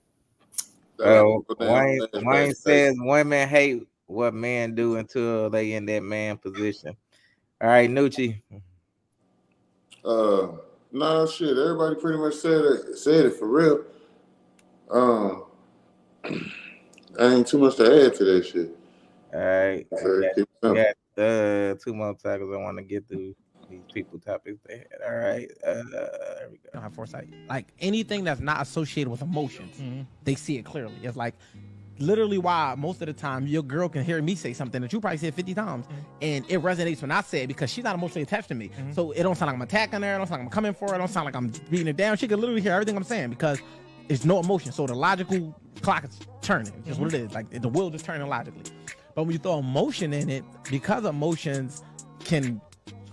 Wayne says women hate what men do until they in that man position. All right, Nucci. Nah, shit. Everybody pretty much said it for real. Ain't too much to add to that shit. All right, So, two more topics I want to get through these people topics they had. All right, there we go. Don't have foresight. Like anything that's not associated with emotions, they see it clearly. It's like literally why most of the time your girl can hear me say something that you probably said 50 times and it resonates when I say it because she's not emotionally attached to me. So it don't sound like I'm attacking her, it don't sound like I'm coming for her, it don't sound like I'm beating her down. She can literally hear everything I'm saying because there's no emotion. So the logical clock is turning. It's just what it is. Like the wheel just turning logically. But when you throw emotion in it, because emotions can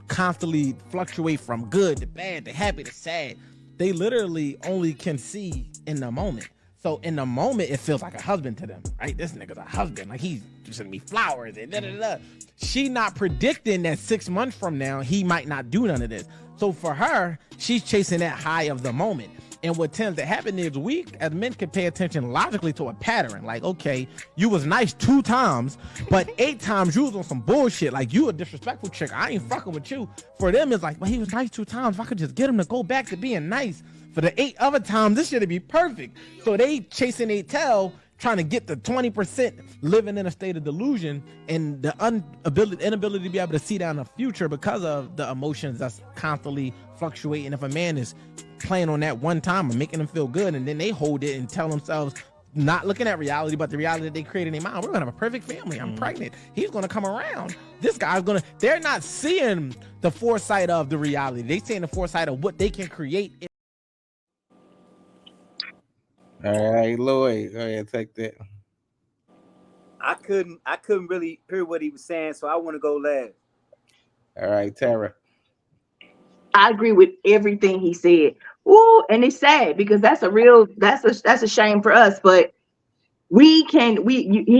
constantly fluctuate from good to bad to happy to sad, they literally only can see in the moment. So in the moment, it feels like a husband to them, right? This nigga's a husband. Like he's sending me flowers and da-da-da. She not predicting that 6 months from now, he might not do none of this. So for her, she's chasing that high of the moment. And what tends to happen is we as men can pay attention logically to a pattern. Like, okay, you was nice 2 times, but 8 times you was on some bullshit. Like you a disrespectful chick. I ain't fucking with you. For them, it's like, well, he was nice 2 times. If I could just get him to go back to being nice for the 8 other times, this should be perfect. So they chasing their tail, trying to get the 20% living in a state of delusion and the inability to be able to see down the future because of the emotions that's constantly fluctuating. If a man is playing on that one time and making them feel good, and then they hold it and tell themselves, not looking at reality, but the reality that they create in their mind. We're gonna have a perfect family. I'm pregnant. He's gonna come around. This guy's gonna. They're not seeing the foresight of the reality. They seeing the foresight of what they can create. All right, Lloyd, go ahead, take that. I couldn't really hear what he was saying, so I want to go last. All right, Tara. I agree with everything he said. Ooh, and it's sad because that's a shame for us, but he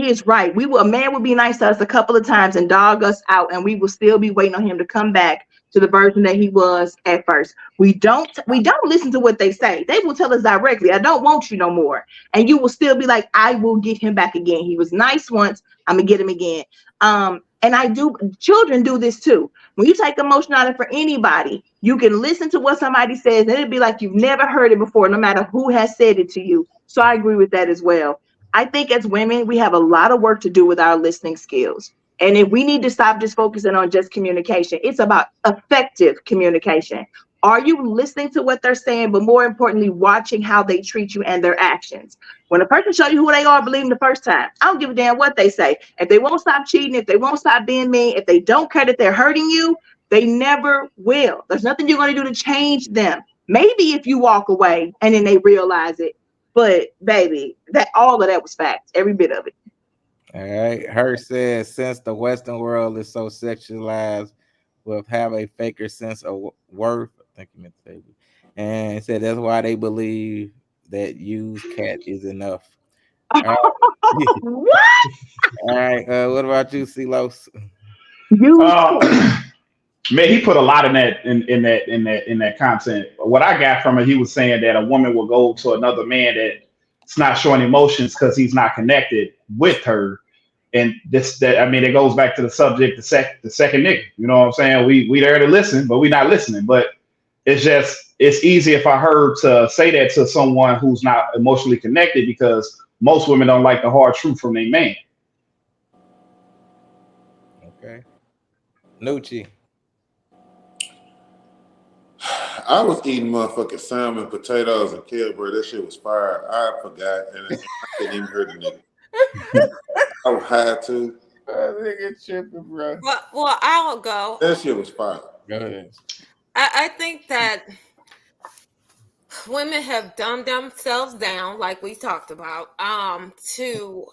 is right. A man would be nice to us a couple of times and dog us out, and we will still be waiting on him to come back to the version that he was at first. We don't listen to what they say. They will tell us directly, I don't want you no more. And you will still be like, I will get him back again. He was nice once, I'm gonna get him again. And children do this too. When you take emotion out of it for anybody, you can listen to what somebody says, and it'll be like you've never heard it before, no matter who has said it to you. So I agree with that as well. I think as women, we have a lot of work to do with our listening skills. And if we need to stop just focusing on just communication, it's about effective communication. Are you listening to what they're saying, but more importantly, watching how they treat you and their actions? When a person shows you who they are, believe them the first time. I don't give a damn what they say. If they won't stop cheating, if they won't stop being mean, if they don't care that they're hurting you, they never will. There's nothing you're going to do to change them. Maybe if you walk away and then they realize it. But baby, all of that was facts, every bit of it. All right. Her says, since the Western world is so sexualized, will have a faker sense of worth. I think you meant to say, and it said that's why they believe that use cat is enough. All right. What? All right. What about you, Silos? Man, he put a lot in that content. What I got from it, he was saying that a woman will go to another man that's not showing emotions because he's not connected with her. And it goes back to the subject, the second nigga. You know what I'm saying? We there to listen, but we not listening. But it's easy if I heard to say that to someone who's not emotionally connected, because most women don't like the hard truth from their man. Okay. Nucci. I was eating motherfucking salmon, potatoes, and kale, bro. That shit was fire. I forgot, and I didn't even hear the nigga. I was high too. Nigga tripping, bro. Well, I'll go. That shit was fire. Go ahead. I think that women have dumbed themselves down, like we talked about, to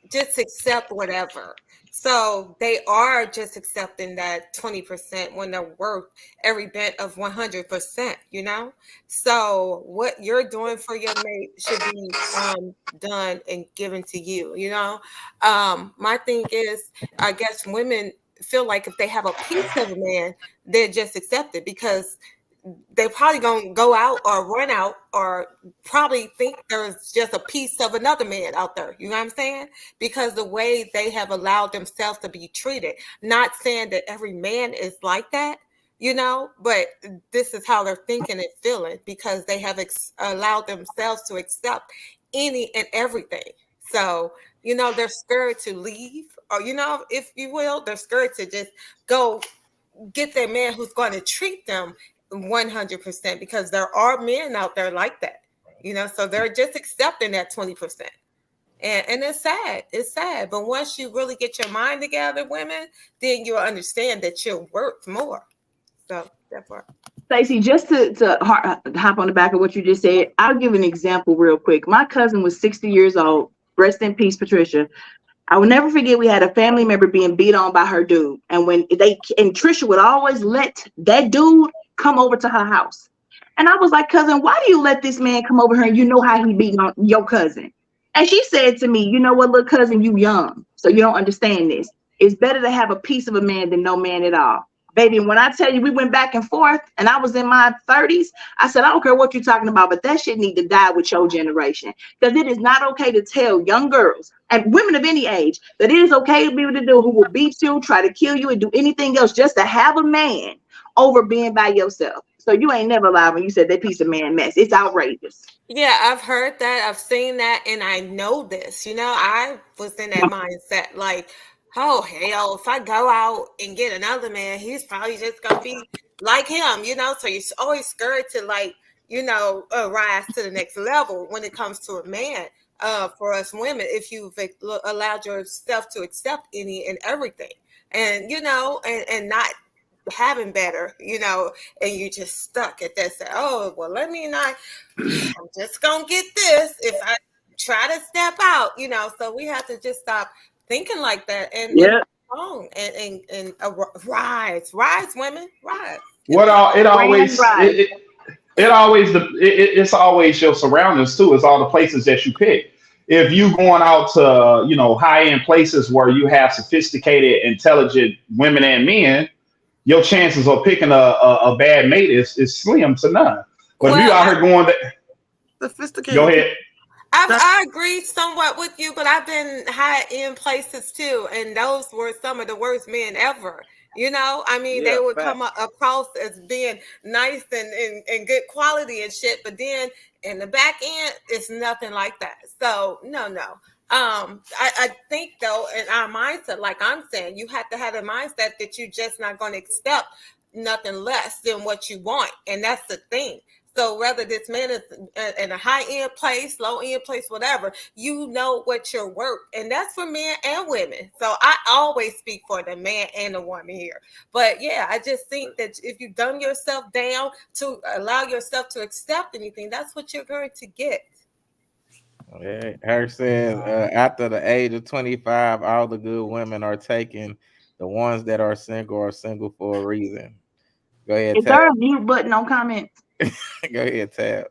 just accept whatever. So they are just accepting that 20% when they're worth every bit of 100%, you know? So what you're doing for your mate should be done and given to you, you know? My thing is, I guess women feel like if they have a piece of a man, they're just accepted because they're probably gonna go out or run out or probably think there's just a piece of another man out there. You know what I'm saying? Because the way they have allowed themselves to be treated. Not saying that every man is like that, you know, but this is how they're thinking and feeling because they have allowed themselves to accept any and everything. So, you know, they're scared to leave, or, you know, if you will, they're scared to just go get that man who's going to treat them 100%, because there are men out there like that, you know, so they're just accepting that 20%. And it's sad, but once you really get your mind together, women, then you'll understand that you're worth more. So that part. Stacey, just to hop on the back of what you just said, I'll give an example real quick. My cousin was 60 years old. Rest in peace, Patricia. I will never forget, we had a family member being beat on by her dude. And Trisha would always let that dude come over to her house. And I was like, cousin, why do you let this man come over here and you know how he beating on your cousin? And she said to me, you know what, little cousin, you young, so you don't understand this. It's better to have a piece of a man than no man at all. Baby, when I tell you we went back and forth and I was in my 30s, I said, I don't care what you're talking about, but that shit need to die with your generation. Because it is not okay to tell young girls and women of any age that it is okay to be able to do who will beat you, try to kill you, and do anything else just to have a man over being by yourself. So you ain't never lied when you said that piece of man mess. It's outrageous. Yeah, I've heard that. I've seen that, and I know this. I was in that mindset, like, oh hell, if I go out and get another man, he's probably just gonna be like him. So you're always scared to rise to the next level when it comes to a man. For us women, if you've allowed yourself to accept any and everything, and and not having better, and you just stuck at that. Say, oh well, let me not. I'm just gonna get this if I try to step out, So we have to just stop thinking like that and Yeah. wrong and rise, women, rise. What all it Grand always rise. it always it's always your surroundings too. It's all the places that you pick. If you going out to high end places where you have sophisticated, intelligent women and men, your chances of picking a bad mate is slim to none. But if you Well, out here going, go Sophisticated people. ahead. I agree somewhat with you, but I've been high end places too, and those were some of the worst men ever. I mean, they Yeah, would fact. come across as being nice and good quality and shit, but then in the back end, it's nothing like that. So no, no. I think though, in our mindset, like I'm saying, you have to have a mindset that you're just not going to accept nothing less than what you want, and that's the thing. So whether this man is in a high end place, low end place, whatever, you know what you're worth. And that's for men and women. So I always speak for the man and the woman here. But yeah, I just think that if you dumb yourself down to allow yourself to accept anything, that's what you're going to get. Yeah, her says after the age of 25, all the good women are taken. The ones that are single for a reason. Go ahead, Is Tab. there a mute button on comments? Go ahead, Tab.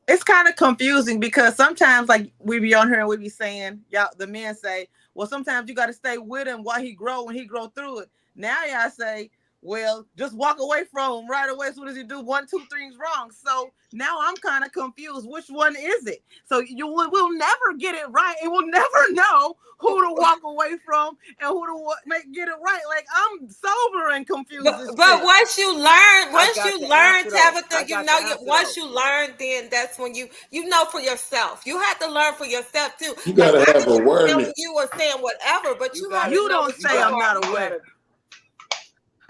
It's kind of confusing because sometimes, like, we be on here and we be saying, y'all, the men say, well, sometimes you got to stay with him while he grow when he grow through it. Now y'all say, well, just walk away from him right away as soon as you do 1, 2 things wrong. So now I'm kind of confused. Which one is it? So we'll never get it right, and we'll never know who to walk away from and who to get it right. Like, I'm sober and confused as But shit. once got you the learn, answer though. Tabitha, I got the answer once though. you learn, then that's when you know for yourself. You have to learn for yourself too. You Like gotta I have could keep awareness. telling you or saying whatever, but You you have gotta to You know don't what say your I'm heart not you aware. gotta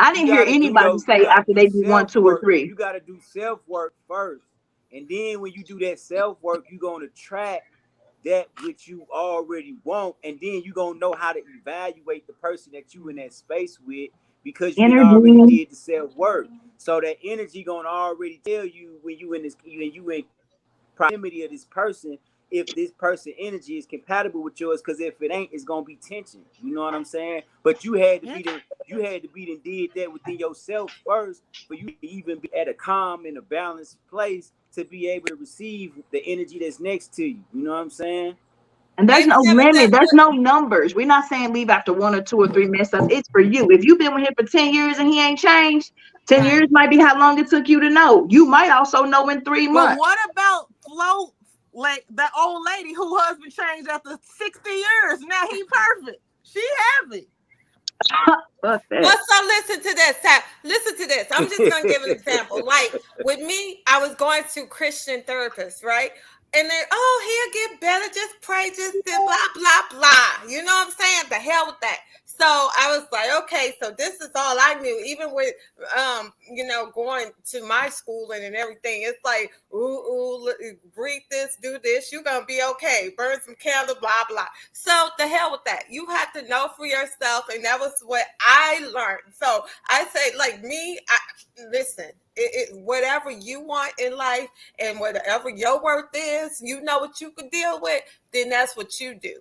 I you didn't hear gotta do anybody you say gotta after do they do 1, self 2, or work. 3. You gotta do self work first. And then when you do that self work, you're gonna track that which you already want, and then you're gonna know how to evaluate the person that you in that space with because you didn't already Energy. did the self work. So that energy gonna already tell you when you in proximity of this person if this person energy is compatible with yours, because if it ain't, it's gonna be tension. You know what I'm saying? But you had to be and did that within yourself first for you to even be at a calm and a balanced place to be able to receive the energy that's next to you. You know what I'm saying? And there's Hey, no limit. Tabitha, There's no numbers. We're not saying leave after 1 or 2 or 3 mess ups. It's for you. If you've been with him for 10 years and he ain't changed, 10 right. years might be how long it took you to know. You might also know in 3 But months. what about Flo, like that old lady who husband changed after 60 years? Now he perfect. She happy. Fuck Well, that. so listen to this. Listen to this. I'm just gonna give an example. Like with me, I was going to Christian therapists, right? And then, oh, he'll get better. Just pray, just blah blah blah. You know what I'm saying? The hell with that. So I was like, okay, so this is all I knew. Even with, going to my schooling and everything, it's like, breathe this, do this. You're gonna be okay. Burn some candle, blah blah. So the hell with that. You have to know for yourself, and that was what I learned. So I say, like me, listen. Whatever you want in life and whatever your worth is, you know what you can deal with, then that's what you do.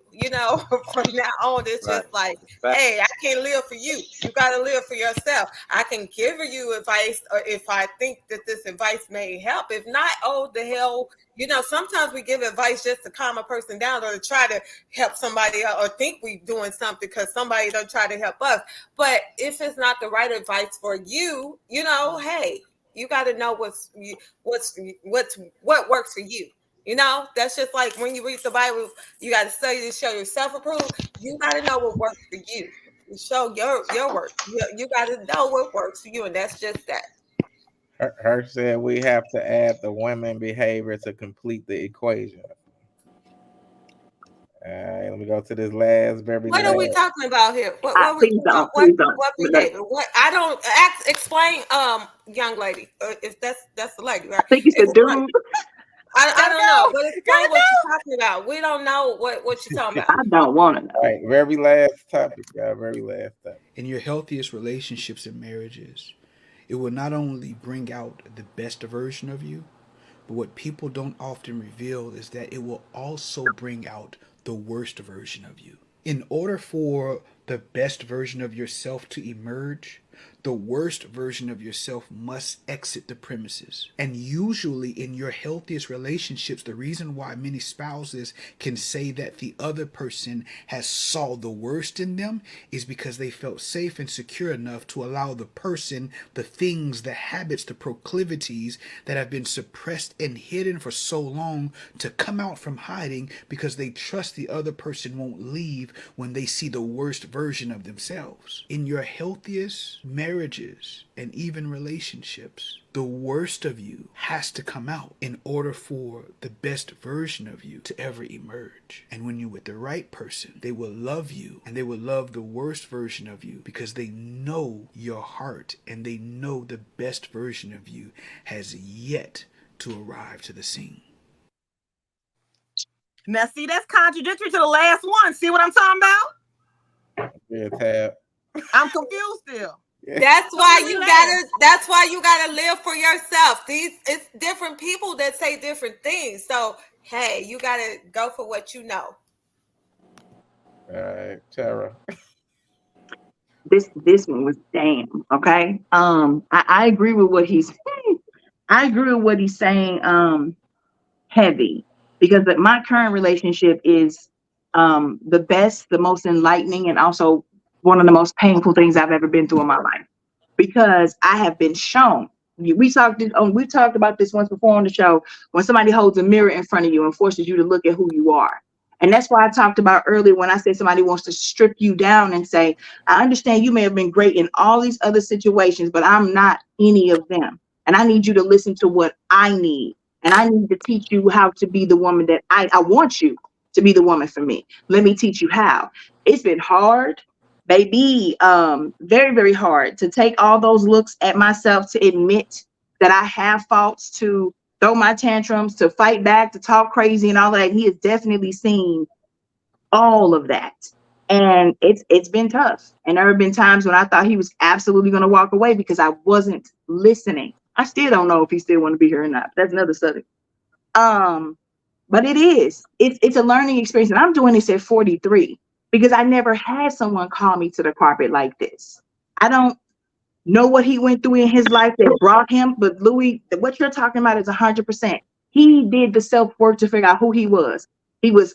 From now on, it's Right. just like, hey, I can't live for you. You got to live for yourself. I can give you advice if I think that this advice may help. If not, oh, the hell. Sometimes we give advice just to calm a person down or to try to help somebody else or think we're doing something because somebody don't try to help us. But if it's not the right advice for you, hey, you got to know what works for you. That's just like when you read the Bible, you got to study to show yourself approved. You got to know what works for you. Show your work. You got to know what works for you, and that's just that. Her said we have to add the women behavior to complete the equation. All right, let me go to this very What are we last. talking about here? What we Please what don't. what Please don't. what But behavior? What I don't explain, young lady. If that's the lady, right? I think it's a Explain. dude. I don't know, but explain what Go. you're talking about. We don't know what you're talking about. I don't want to know. All right, very last topic, y'all. Very last topic. In your healthiest relationships and marriages, it will not only bring out the best version of you, but what people don't often reveal is that it will also bring out the worst version of you. In order for the best version of yourself to emerge, the worst version of yourself must exit the premises. And usually, in your healthiest relationships, the reason why many spouses can say that the other person has saw the worst in them is because they felt safe and secure enough to allow the person, the things, the habits, the proclivities that have been suppressed and hidden for so long to come out from hiding, because they trust the other person won't leave when they see the worst version of themselves. In your healthiest marriages and even relationships, the worst of you has to come out in order for the best version of you to ever emerge. And when you're with the right person, they will love you and they will love the worst version of you because they know your heart and they know the best version of you has yet to arrive to the scene. Now, see, that's contradictory to the last one. See what I'm talking about? Yeah, Tab. I'm confused still. That's why you gotta. That's why you gotta live for yourself. It's different people that say different things. So hey, you gotta go for what you know. All right, Tara. This one was damn. Okay. I agree with what he's. I agree with what he's saying. Heavy, because my current relationship is the best, the most enlightening, and also one of the most painful things I've ever been through in my life, because I have been shown. We talked about this once before on the show, when somebody holds a mirror in front of you and forces you to look at who you are. And that's why I talked about earlier when I said somebody wants to strip you down and say, I understand you may have been great in all these other situations, but I'm not any of them. And I need you to listen to what I need. And I need to teach you how to be the woman that I want you to be, the woman for me. Let me teach you how. It's been hard, baby, very, very hard to take all those looks at myself, to admit that I have faults, to throw my tantrums, to fight back, to talk crazy and all that. He has definitely seen all of that. And it's been tough. And there have been times when I thought he was absolutely going to walk away because I wasn't listening. I still don't know if he still want to be here or not. That's another subject. But it's a learning experience. And I'm doing this at 43 because I never had someone call me to the carpet like this. I don't know what he went through in his life that brought him, but Louis, what you're talking about is 100%. He did the self work to figure out who he was. He was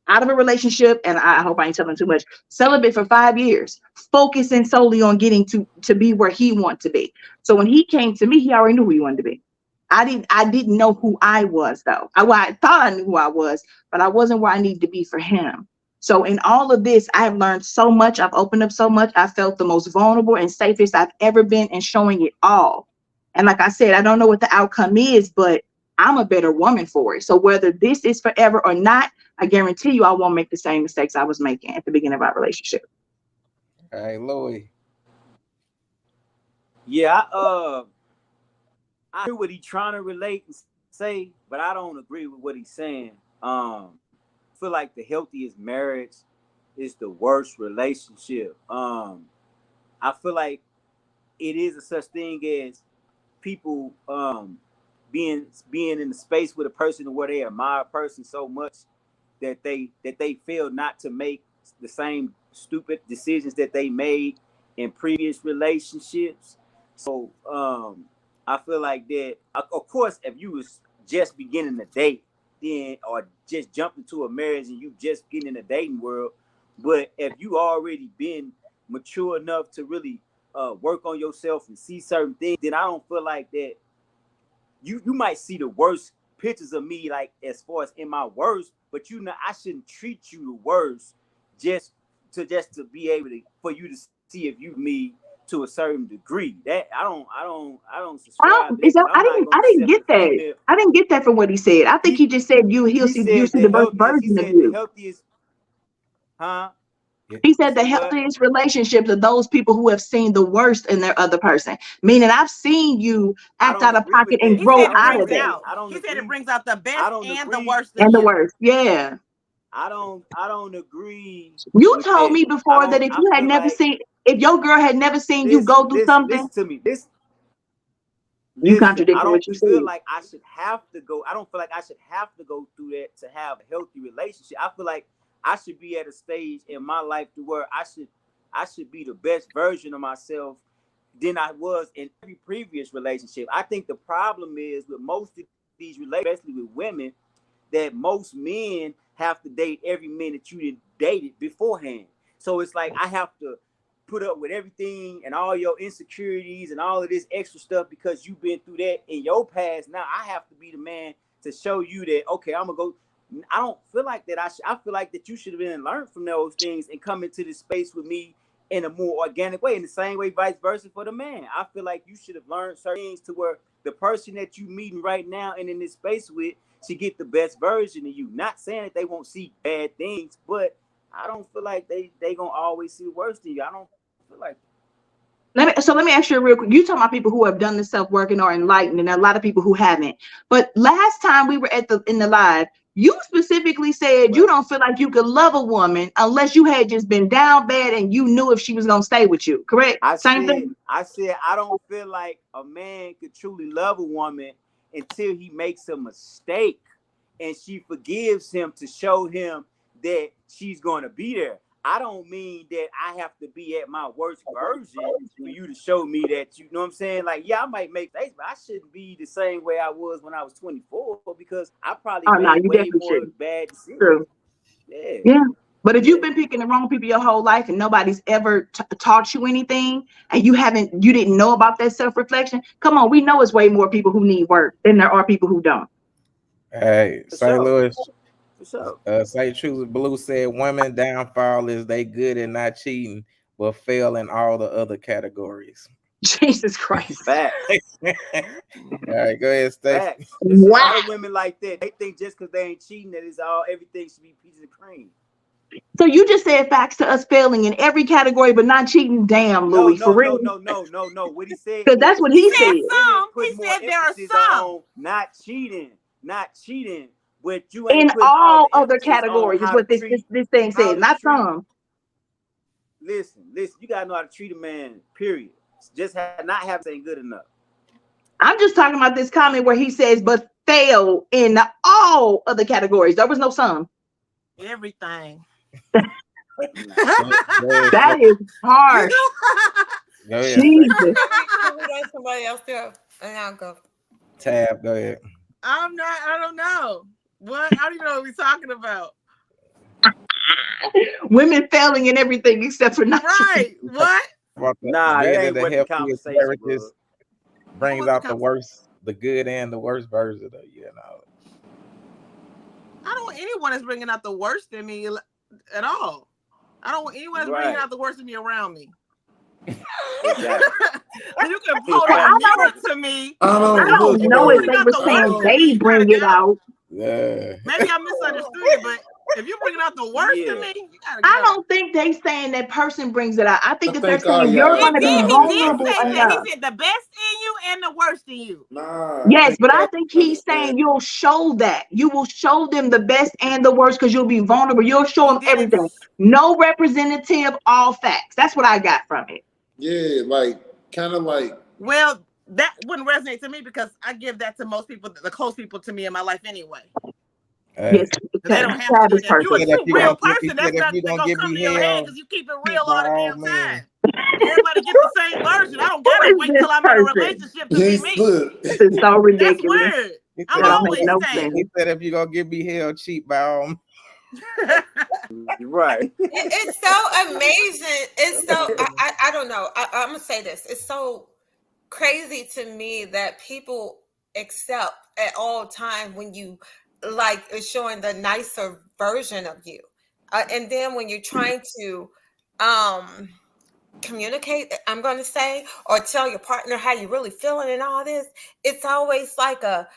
out of a relationship, and I hope I ain't telling too much, celibate for 5 years, focusing solely on getting to be where he wanted to be. So when he came to me, he already knew who he wanted to be. I didn't know who I was, though. I thought I knew who I was, but I wasn't where I needed to be for him. So in all of this, I have learned so much. I've opened up so much. I felt the most vulnerable and safest I've ever been, and showing it all. And like I said, I don't know what the outcome is, but I'm a better woman for it. So whether this is forever or not, I guarantee you I won't make the same mistakes I was making at the beginning of our relationship. All right, Louis. Yeah, I hear what he's trying to relate and say, but I don't agree with what he's saying. I feel like the healthiest marriage is the worst relationship. I feel like it is a such thing as people being in the space with a person where they admire a person so much that they fail not to make the same stupid decisions that they made in previous relationships. So I feel like that. Of course, if you was just beginning to date, then or just jumped into a marriage and you just getting in the dating world, but if you already been mature enough to really work on yourself and see certain things, then I don't feel like that you might see the worst pictures of me, like as far as in my worst, but you know I shouldn't treat you the worst just to be able to for you to see if you me to a certain degree. That I don't subscribe to that, Is that, because I'm not I gonna didn't accept get a that. female. I didn't get that from what he said. I think he just said you He see said the the best healthiest. He version of said the you. healthiest. Huh? He You said the said what? healthiest relationships are those people who have seen the worst in their other person. Meaning, I've seen you I act don't out of agree with pocket and that. He grow said I it don't out brings of it that. agree. out. I don't He said it agree. brings out the I best don't and the agree. worst in And the you. worst, yeah. I don't agree You with told that. me I before that don't. if I you had feel never like seen, if your girl had never seen you go listen, through listen, something, listen to me. you Listen. I contradicted don't what you feel said. like I should have to go. I don't feel like I should have to go through that to have a healthy relationship. I feel like I should be at a stage in my life to where I should be the best version of myself than I was in every previous relationship. I think the problem is with most of these relationships, especially with women, that most men have to date every man that you didn't dated beforehand. So it's like I have to put up with everything and all your insecurities and all of this extra stuff because you've been through that in your past. Now I have to be the man to show you that, okay, I'm gonna go. I don't feel like that. I feel like that you should have been and learned from those things and come into this space with me in a more organic way. In the same way, vice versa for the man. I feel like you should have learned certain things to where the person that you meeting right now and in this space with should get the best version of you. Not saying that they won't see bad things, but I don't feel like they gonna always see the worst in you. I don't feel like Let me ask you real quick. You talking about people who have done the self work and are enlightened, and a lot of people who haven't. But last time we were in the live, you specifically said you don't feel like you could love a woman unless you had just been down bad and you knew if she was gonna stay with you. Correct? Same thing. I said I don't feel like a man could truly love a woman until he makes a mistake and she forgives him to show him that she's going to be there. I don't mean that I have to be at my worst version for you to show me that, you know what I'm saying? Like, yeah, I might make mistakes, but I shouldn't be the same way I was when I was 24 because I probably Oh no, made you way definitely more shouldn't. bad decisions. True. Yeah. Yeah. But if Yeah. you've been picking the wrong people your whole life and nobody's ever taught you anything and you didn't know about that self-reflection, come on, we know it's way more people who need work than there are people who don't. Hey, For St. sure. Louis, For sure. St. Truth Blue said women downfall is they good and not cheating, but fail in all the other categories. Jesus Christ. Facts. All right, go ahead, Stacey. Facts. It's a Wow. lot of women like that. They think just because they ain't cheating that it's all everything should be peaches and cream. So you just said facts to us failing in every category, but not cheating. Damn, No, Louis, for no, no, real. no, no, no, no. What he said Because that's is what He he said said. women some. He put more said there are emphasis some. on not cheating, but you In ain't putting all all the other emphasis on categories is how to what this treat, thing how says, to not treat. some. Listen, you gotta know how to treat a man. Period. Just not have ain't good enough. I'm just talking about this comment where he says, but fail in all other categories. There was no some. Everything. That is harsh. Go ahead, Jesus. Stacey. Can we let somebody else go? And I'll go. Tab, go ahead. I don't know. What? I don't even know what we're talking about. Women failing in everything except for not Right. What? About Nah, that being in ain't the what the healthiest conversation was. marriages brings out the worst, the good and the worst version of you. I don't want anyone that's bringing out the worst in me at all. I don't want anyone that's bringing Right. out the worst in me around me. Exactly. You can hold Well, a mirror to me. I I don't look don't If know you if though. bring they out were the I saying worst in don't. me, they you bring gotta it go. out. Yeah. Maybe I misunderstood it, but if you bring out the worst in Yeah. me, you gotta I go. don't think they saying that person brings it out. I I think that they're think all saying you're y'all He going to be did. got He this did vulnerable say that. He enough. understanding. said the best in you and the worst in you. Nah, I Yes, think but I y'all think he's understand. saying you'll show that. You will show them the best and the worst because you'll be vulnerable. You'll show He them didn't. everything. No representative, all facts. That's what I got from it. Yeah, like kind of like Well, that wouldn't resonate to me because I give that to most people, the close people to me in my life anyway. Yes, They don't have to Tab do is that. If He you're a said perfect. if true you real gonna give, he person, said that's if not you gonna gonna give come me to your head hell, because you keep it real keep all by the all damn means. time. Everybody get the same version. I don't Who gotta is wait this till I'm in a person? relationship to be he's me. look. This is so That's ridiculous. weird. He I'm That said if don't you make always gonna, no staying. sense. he said if you gonna give me hell, cheap by all. Right. It's so amazing. It's so I don't know. I'm gonna say this. It's so crazy to me that people accept at all times when you like is showing the nicer version of you, and then when you're trying to um communicate, I'm going to say, or tell your partner how you really feeling and all this, it's always like a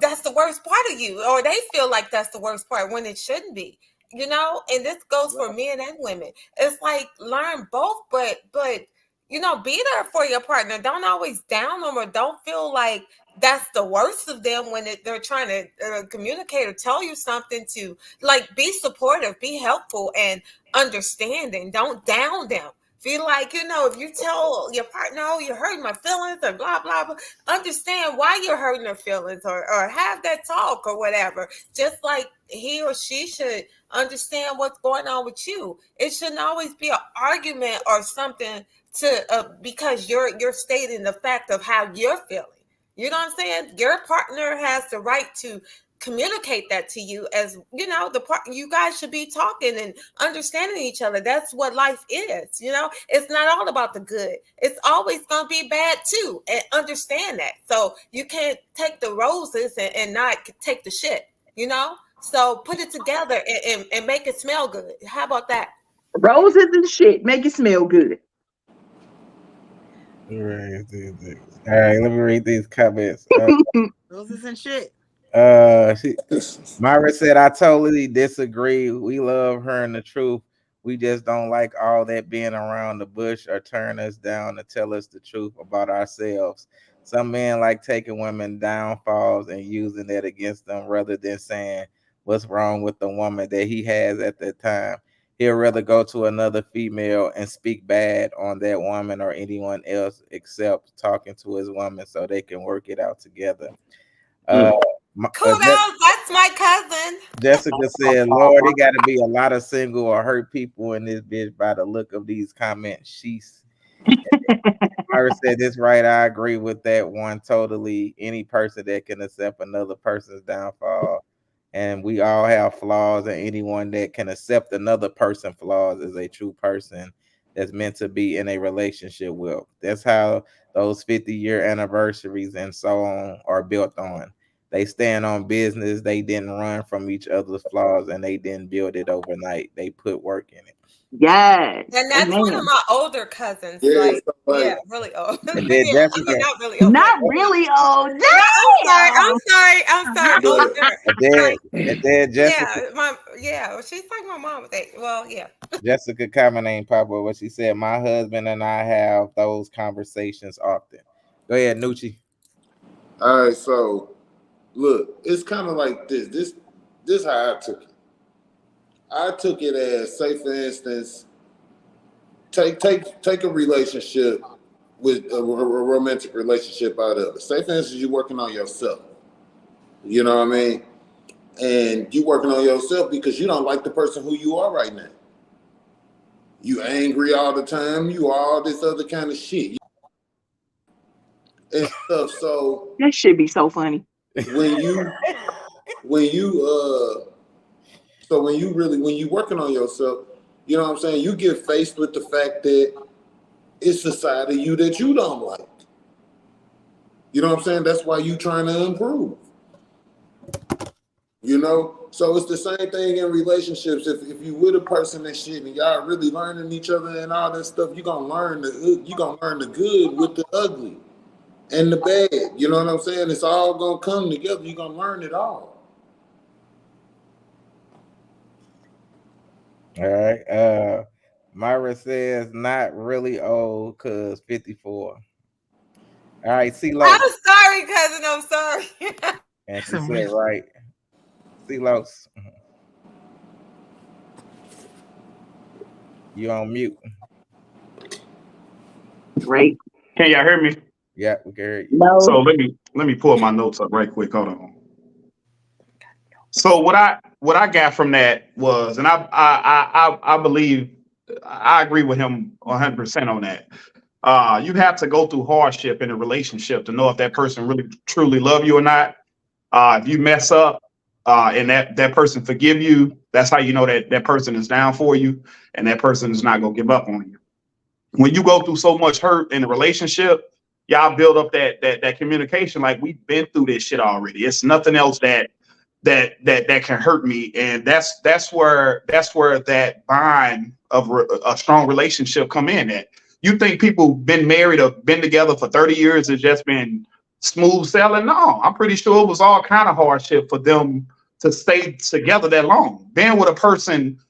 that's the worst part of you, or they feel like that's the worst part when it shouldn't be, and this goes for men and women. It's like learn both, but be there for your partner. Don't always down them, or don't feel like that's the worst of them when they're trying to communicate or tell you something. To like be supportive, be helpful, and understanding. Don't down them. Feel like, if you tell your partner, oh, you're hurting my feelings, or blah, blah, blah, understand why you're hurting their feelings, or have that talk or whatever. Just like he or she should understand what's going on with you. It shouldn't always be an argument or something because you're stating the fact of how you're feeling. You know what I'm saying? Your partner has the right to communicate that to you. As the part, you guys should be talking and understanding each other. That's what life is. It's not all about the good. It's always going to be bad too, and understand that. So you can't take the roses and not take the shit. So put it together and make it smell good. How about that? Roses and shit make it smell good. All right, let me read these comments. Roses and shit. Myra said, I totally disagree. We love her and the truth. We just don't like all that being around the bush or turn us down to tell us the truth about ourselves. Some men like taking women downfalls and using that against them rather than saying what's wrong with the woman that he has at that time. He'll rather go to another female and speak bad on that woman or anyone else except talking to his woman so they can work it out together. Kudos, that's my cousin. Jessica said, Lord, it got to be a lot of single or hurt people in this bitch by the look of these comments. She's Myra said this right. I agree with that one totally. Any person that can accept another person's downfall, and we all have flaws, and anyone that can accept another person's flaws is a true person that's meant to be in a relationship with. That's how those 50-year anniversaries and so on are built on. They stand on business. They didn't run from each other's flaws, and they didn't build it overnight. They put work in it. Yes. And that's one of my older cousins. Yeah, Really old. And then Yeah, Jessica, I mean, not really old. Not really old. No, I'm sorry. and Older. then, and then Jessica, She's like my mom. Well, yeah. Jessica comment ain't pop up what she said. My husband and I have those conversations often. Go ahead, Nucci. All right, so look, it's kind of like this. This how I took it. I took it as, say for instance, take a relationship with a romantic relationship out of it. Say for instance, you're working on yourself. You know what I mean? And you working on yourself because you don't like the person who you are right now. You angry all the time. You all this other kind of shit and stuff. So that should be so funny. When you working on yourself, you know what I'm saying? You get faced with the fact that it's a side of you that you don't like. You know what I'm saying? That's why you trying to improve. So it's the same thing in relationships. If you with a person and shit and y'all really learning each other and all that stuff, you're gonna learn the good with the ugly and the bad. You know what I'm saying? It's all gonna come together. You're gonna learn it all. All right. Myra says not really old because 54. All right, CeeLo. I'm sorry, cousin. I'm sorry. And she said right. CeeLo. You on mute. Right. Can y'all hear me? Yeah, we can hear you. No. So let me pull my notes up right quick. Hold on. So what I got from that was, and I believe I agree with him 100% on that. You have to go through hardship in a relationship to know if that person really truly love you or not. If you mess up and that person forgive you, that's how you know that person is down for you and that person is not gonna give up on you. When you go through so much hurt in a relationship, y'all build up that communication. Like, we've been through this shit already. It's nothing else that can hurt me, and that's where that bond of a strong relationship come in at. You think people been married or been together for 30 years has just been smooth sailing? No, I'm pretty sure it was all kind of hardship for them to stay together that long. Being with a person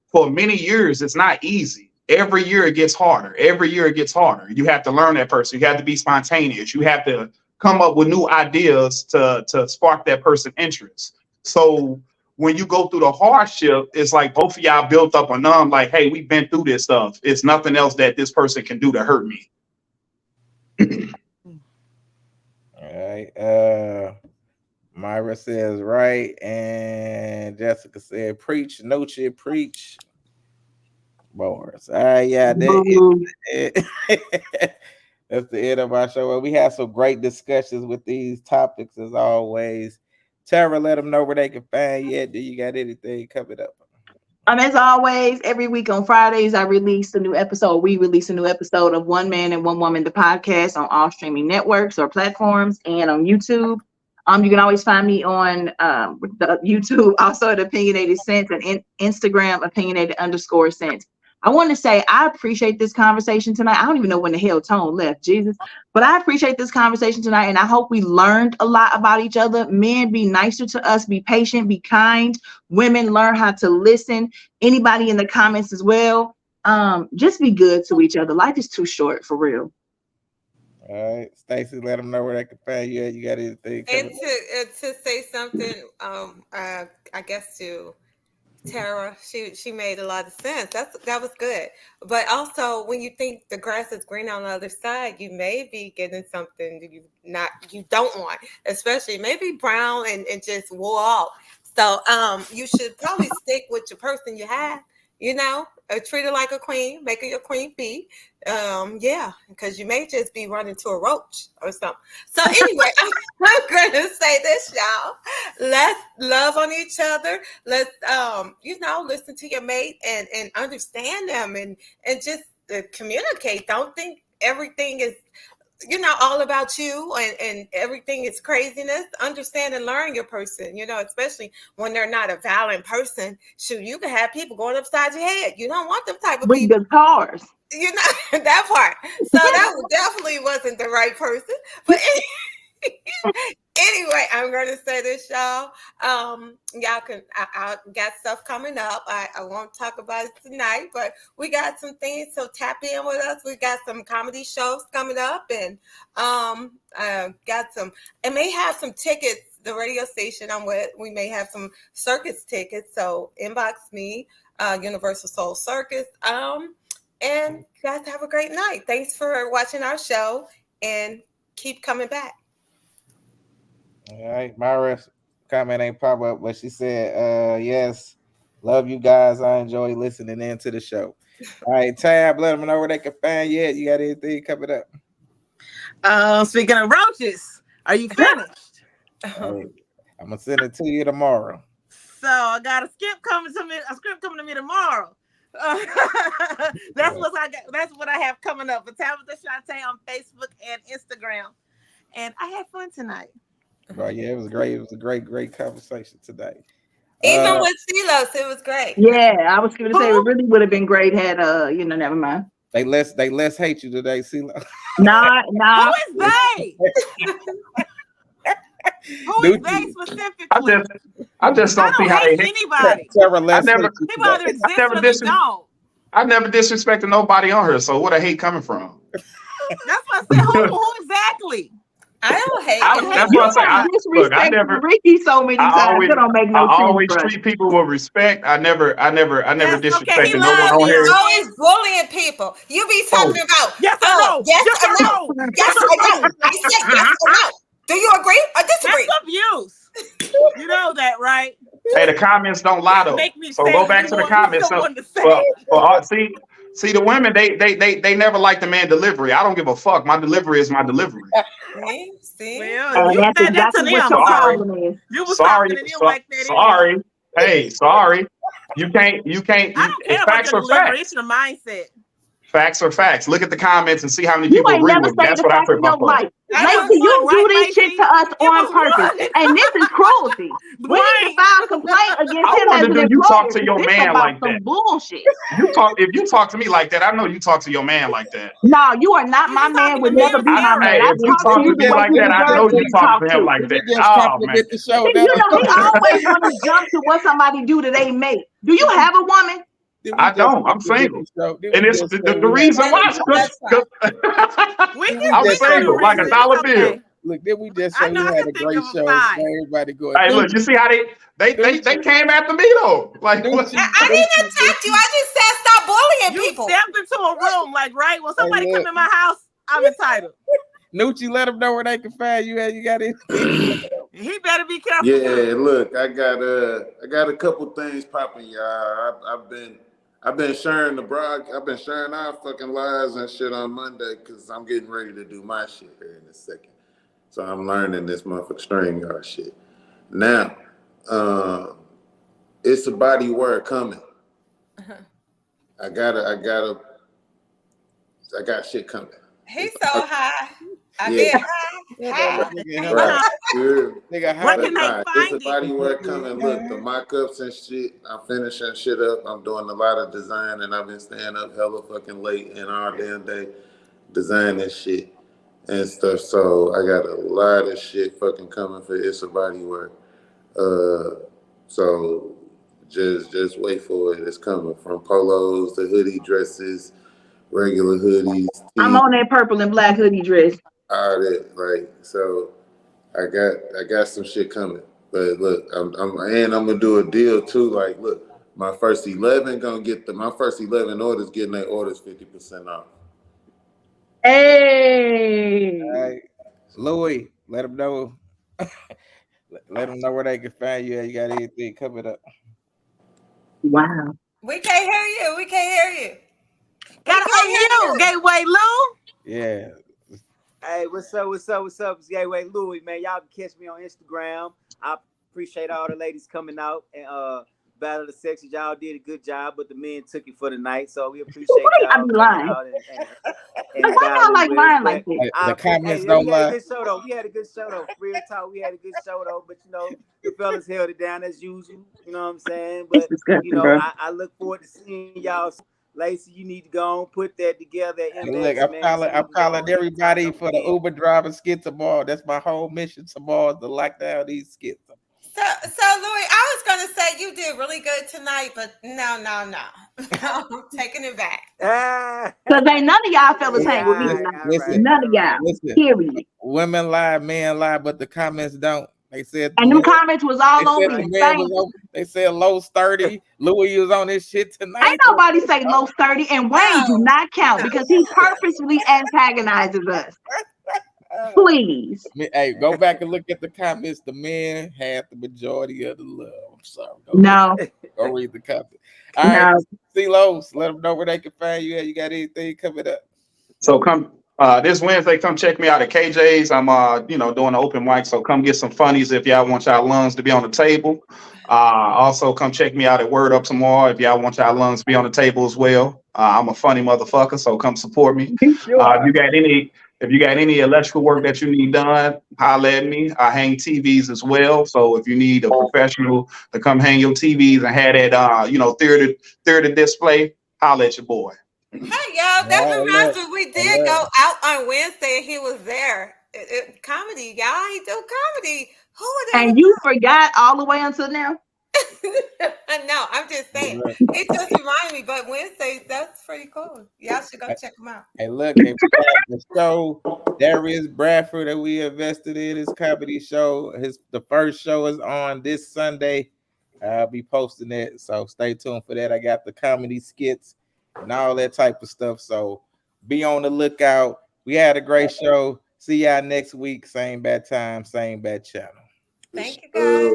for many years, it's not easy. Every year it gets harder. Every year it gets harder. You have to learn that person. You have to be spontaneous. You have to come up with new ideas to spark that person's interest. So when you go through the hardship, it's like both of y'all built up a numb, like, hey, we've been through this stuff. It's nothing else that this person can do to hurt me. All right. Myra says right, and Jessica said preach, no shit, preach. Bars. All right, yeah, that's the end of our show. Well, we had some great discussions with these topics as always. Tara, let them know where they can find you. Do you got anything coming up? As always, every week on Fridays, I release a new episode. We release a new episode of One Man and One Woman, the podcast, on all streaming networks or platforms and on YouTube. You can always find me on the YouTube, also at Opinionated Sense, and Instagram, opinionated_sense. I want to say I appreciate this conversation tonight. I don't even know when the hell Tone left, Jesus. But I appreciate this conversation tonight, and I hope we learned a lot about each other. Men, be nicer to us, be patient, be kind. Women, learn how to listen. Anybody in the comments as well. Just be good to each other. Life is too short, for real. All right, Stacey, let them know where they can find you. You got anything coming up? To say something, I guess to Tara, she made a lot of sense. That was good. But also, when you think the grass is green on the other side, you may be getting something you don't want, especially maybe brown and just wore off. So you should probably stick with your person you have. Treat her like a queen, make her your queen bee. Because you may just be running to a roach or something. So anyway, I'm going to say this, y'all. Let's love on each other. Let's, listen to your mate and understand them and just communicate. Don't think everything is, all about you and everything is craziness. Understand and learn your person, especially when they're not a violent person. Shoot, you can have people going upside your head. You don't want them type of people. With guitars. That part. So that definitely wasn't the right person. But anyway, I'm going to say this, y'all. Y'all can, I got stuff coming up. I won't talk about it tonight, but we got some things. So tap in with us. We got some comedy shows coming up, and may have some tickets. The radio station I'm with, we may have some circus tickets. So inbox me, Universal Soul Circus. And guys, have a great night. Thanks for watching our show, and keep coming back. All right, Myra's comment ain't pop up, but she said, yes, love you guys. I enjoy listening into the show. All right, Tab, let them know where they can find you. You got anything coming up? Speaking of roaches, are you finished? Right. I'm gonna send it to you tomorrow. So I got a script coming to me tomorrow. That's what I got. That's what I have coming up for Tabitha Shante on Facebook and Instagram. And I had fun tonight. Right, yeah, it was great. It was a great conversation today. Even with Silos, it was great. Yeah, I was going to say it really would have been great had never mind. They less hate you today, Silos. Nah. Who is they? Who is they specifically? I just don't see how they hate anybody. People either exist or they don't. I never disrespected nobody on her, so where the hate coming from? That's what I said. Who exactly? I don't hate. That's what I say. I never Ricky so many times. It don't make no sense. I always treat people with respect. I never disrespected no one on here. You're always bullying people. You be talking about yes or no. Yes or no. Yes or no. I said yes or no. Do you agree or disagree? That's abuse. You know that, right? Hey, the comments don't lie though. So go back to the comments. See the women, they never like the man delivery. I don't give a fuck. My delivery is my delivery. See? Well, you said that to them. You was talking to them like that. Sorry. Hey, sorry. You can't. I don't care about your delivery. It's your mindset. Facts are facts. Look at the comments and see how many people agree with me. That's what I took my point. Lacey, you do this shit to us on purpose, and this is cruelty. messy. We need to file a complaint against I him as wonder, an do you talk employer. to your This man about like some that? bullshit. If you talk to me like that, I know you talk to your man like that. No, you are not my man. Would never be my man. I If you talk to talk you to the me way like you that, I deserve know to you be talk talked to him to. like that. just Oh man. compliment the show You down. know, he always want to jump to what somebody do to they mate. Do you have a woman? Did we I just don't. I'm compliment single. the show? Did And we it's just the, say the we had reason why is That's because right. I'm just know say the single, like a reason. dollar It's bill. okay. look, did we just I say know we I had can a think great of a show? Now 5. everybody going, Hey, look, Nucci, you see how they came after me though. Like what? I didn't attack you. I just said stop bullying You people. stepped into a room, like, right? When Hey, somebody come look, in my house, I'm entitled. Nucci, let them know where they can find you at. You got it. He better be careful. Yeah, look, I got a couple things popping, y'all. I've been sharing I've been sharing our fucking lives and shit on Monday because I'm getting ready to do my shit here in a second. So I'm learning this motherfucking StreamYard shit. Now, it's a body word coming. I got shit coming. He's so high. I Yeah. mean high. Right. Good. Where can they It's a find body it? work coming. Look, the mock-ups and shit. I'm finishing shit up. I'm doing a lot of design, and I've been staying up hella fucking late and all damn day designing shit and stuff. So I got a lot of shit fucking coming for It's a Body Work. So just wait for it. It's coming from polos to hoodie dresses, regular hoodies, I'm tees, on that purple and black hoodie dress. all that. Like so. I got some shit coming. But look, I'm gonna do a deal too. Like, look, my first 11 orders getting their orders 50% off. Hey. All right, Louis, let them know. Let them know where they can find you. You got anything coming up? Wow. We can't hear you. We can't hear you. Gotta unmute, Gateway Lou. Yeah. Hey, what's up? What's up? What's up? It's Gateway Louis, man. Y'all can catch me on Instagram. I appreciate all the ladies coming out and Battle of the Sexes. Y'all did a good job, but the men took it for the night. So we appreciate y'all I be coming lying. out and Why y'all battling like with us. lying like But this? The comments we don't had a lie. good show though. We had a good show though. Real talk. We had a good show though. But you know, the fellas held it down as usual. You know what I'm saying? It's But disgusting, you know, bro. I look forward to seeing y'all. Lacey, you need to go on, put that together at Hey, look, MX, man. So we I'm can go calling on and tie everybody something for the in. Uber driver skit tomorrow. That's my whole mission tomorrow is to lock down these skits. So Louis, I was gonna say you did really good tonight, but no. I'm taking it back. Because ain't none of y'all fell the same with me Yeah, tonight. all right, None all of right. y'all. Listen. Period. Women lie, men lie, but the comments don't. They said the And man, them comments was all on me. the man Thank was you. on. They said low 30. Louis was on this shit Ain't tonight. nobody say low 30, and Wayne do not count because he purposely antagonizes us. Please. Hey, go back and look at the comments. The men had the majority of the love. I'm sorry. No. Go read the comments. All right, No. C-Los, let them know where they can find you at. You got anything coming up? So come this Wednesday, come check me out at KJ's. I'm doing an open mic, so come get some funnies if y'all want y'all lungs to be on the table. Also come check me out at Word Up tomorrow if y'all want y'all lungs to be on the table as well. I'm a funny motherfucker, so come support me. If you got any electrical work that you need done, holla at me. I hang TVs as well. So if you need a professional to come hang your TVs and have that theater display, holla at your boy. Hey, y'all, that reminds me, we did go out on Wednesday and he was there. Comedy, y'all. He do comedy. Who would have? And you forgot all the way until now? No, I'm just saying. It just reminded me, but Wednesdays, that's pretty cool. Y'all should go check them out. Hey, look, if the show there is Bradford that we invested in his comedy show. The first show is on this Sunday. I'll be posting it, so stay tuned for that. I got the comedy skits and all that type of stuff. So be on the lookout. We had a great show. See y'all next week. Same bad time, same bad channel. Thank you guys.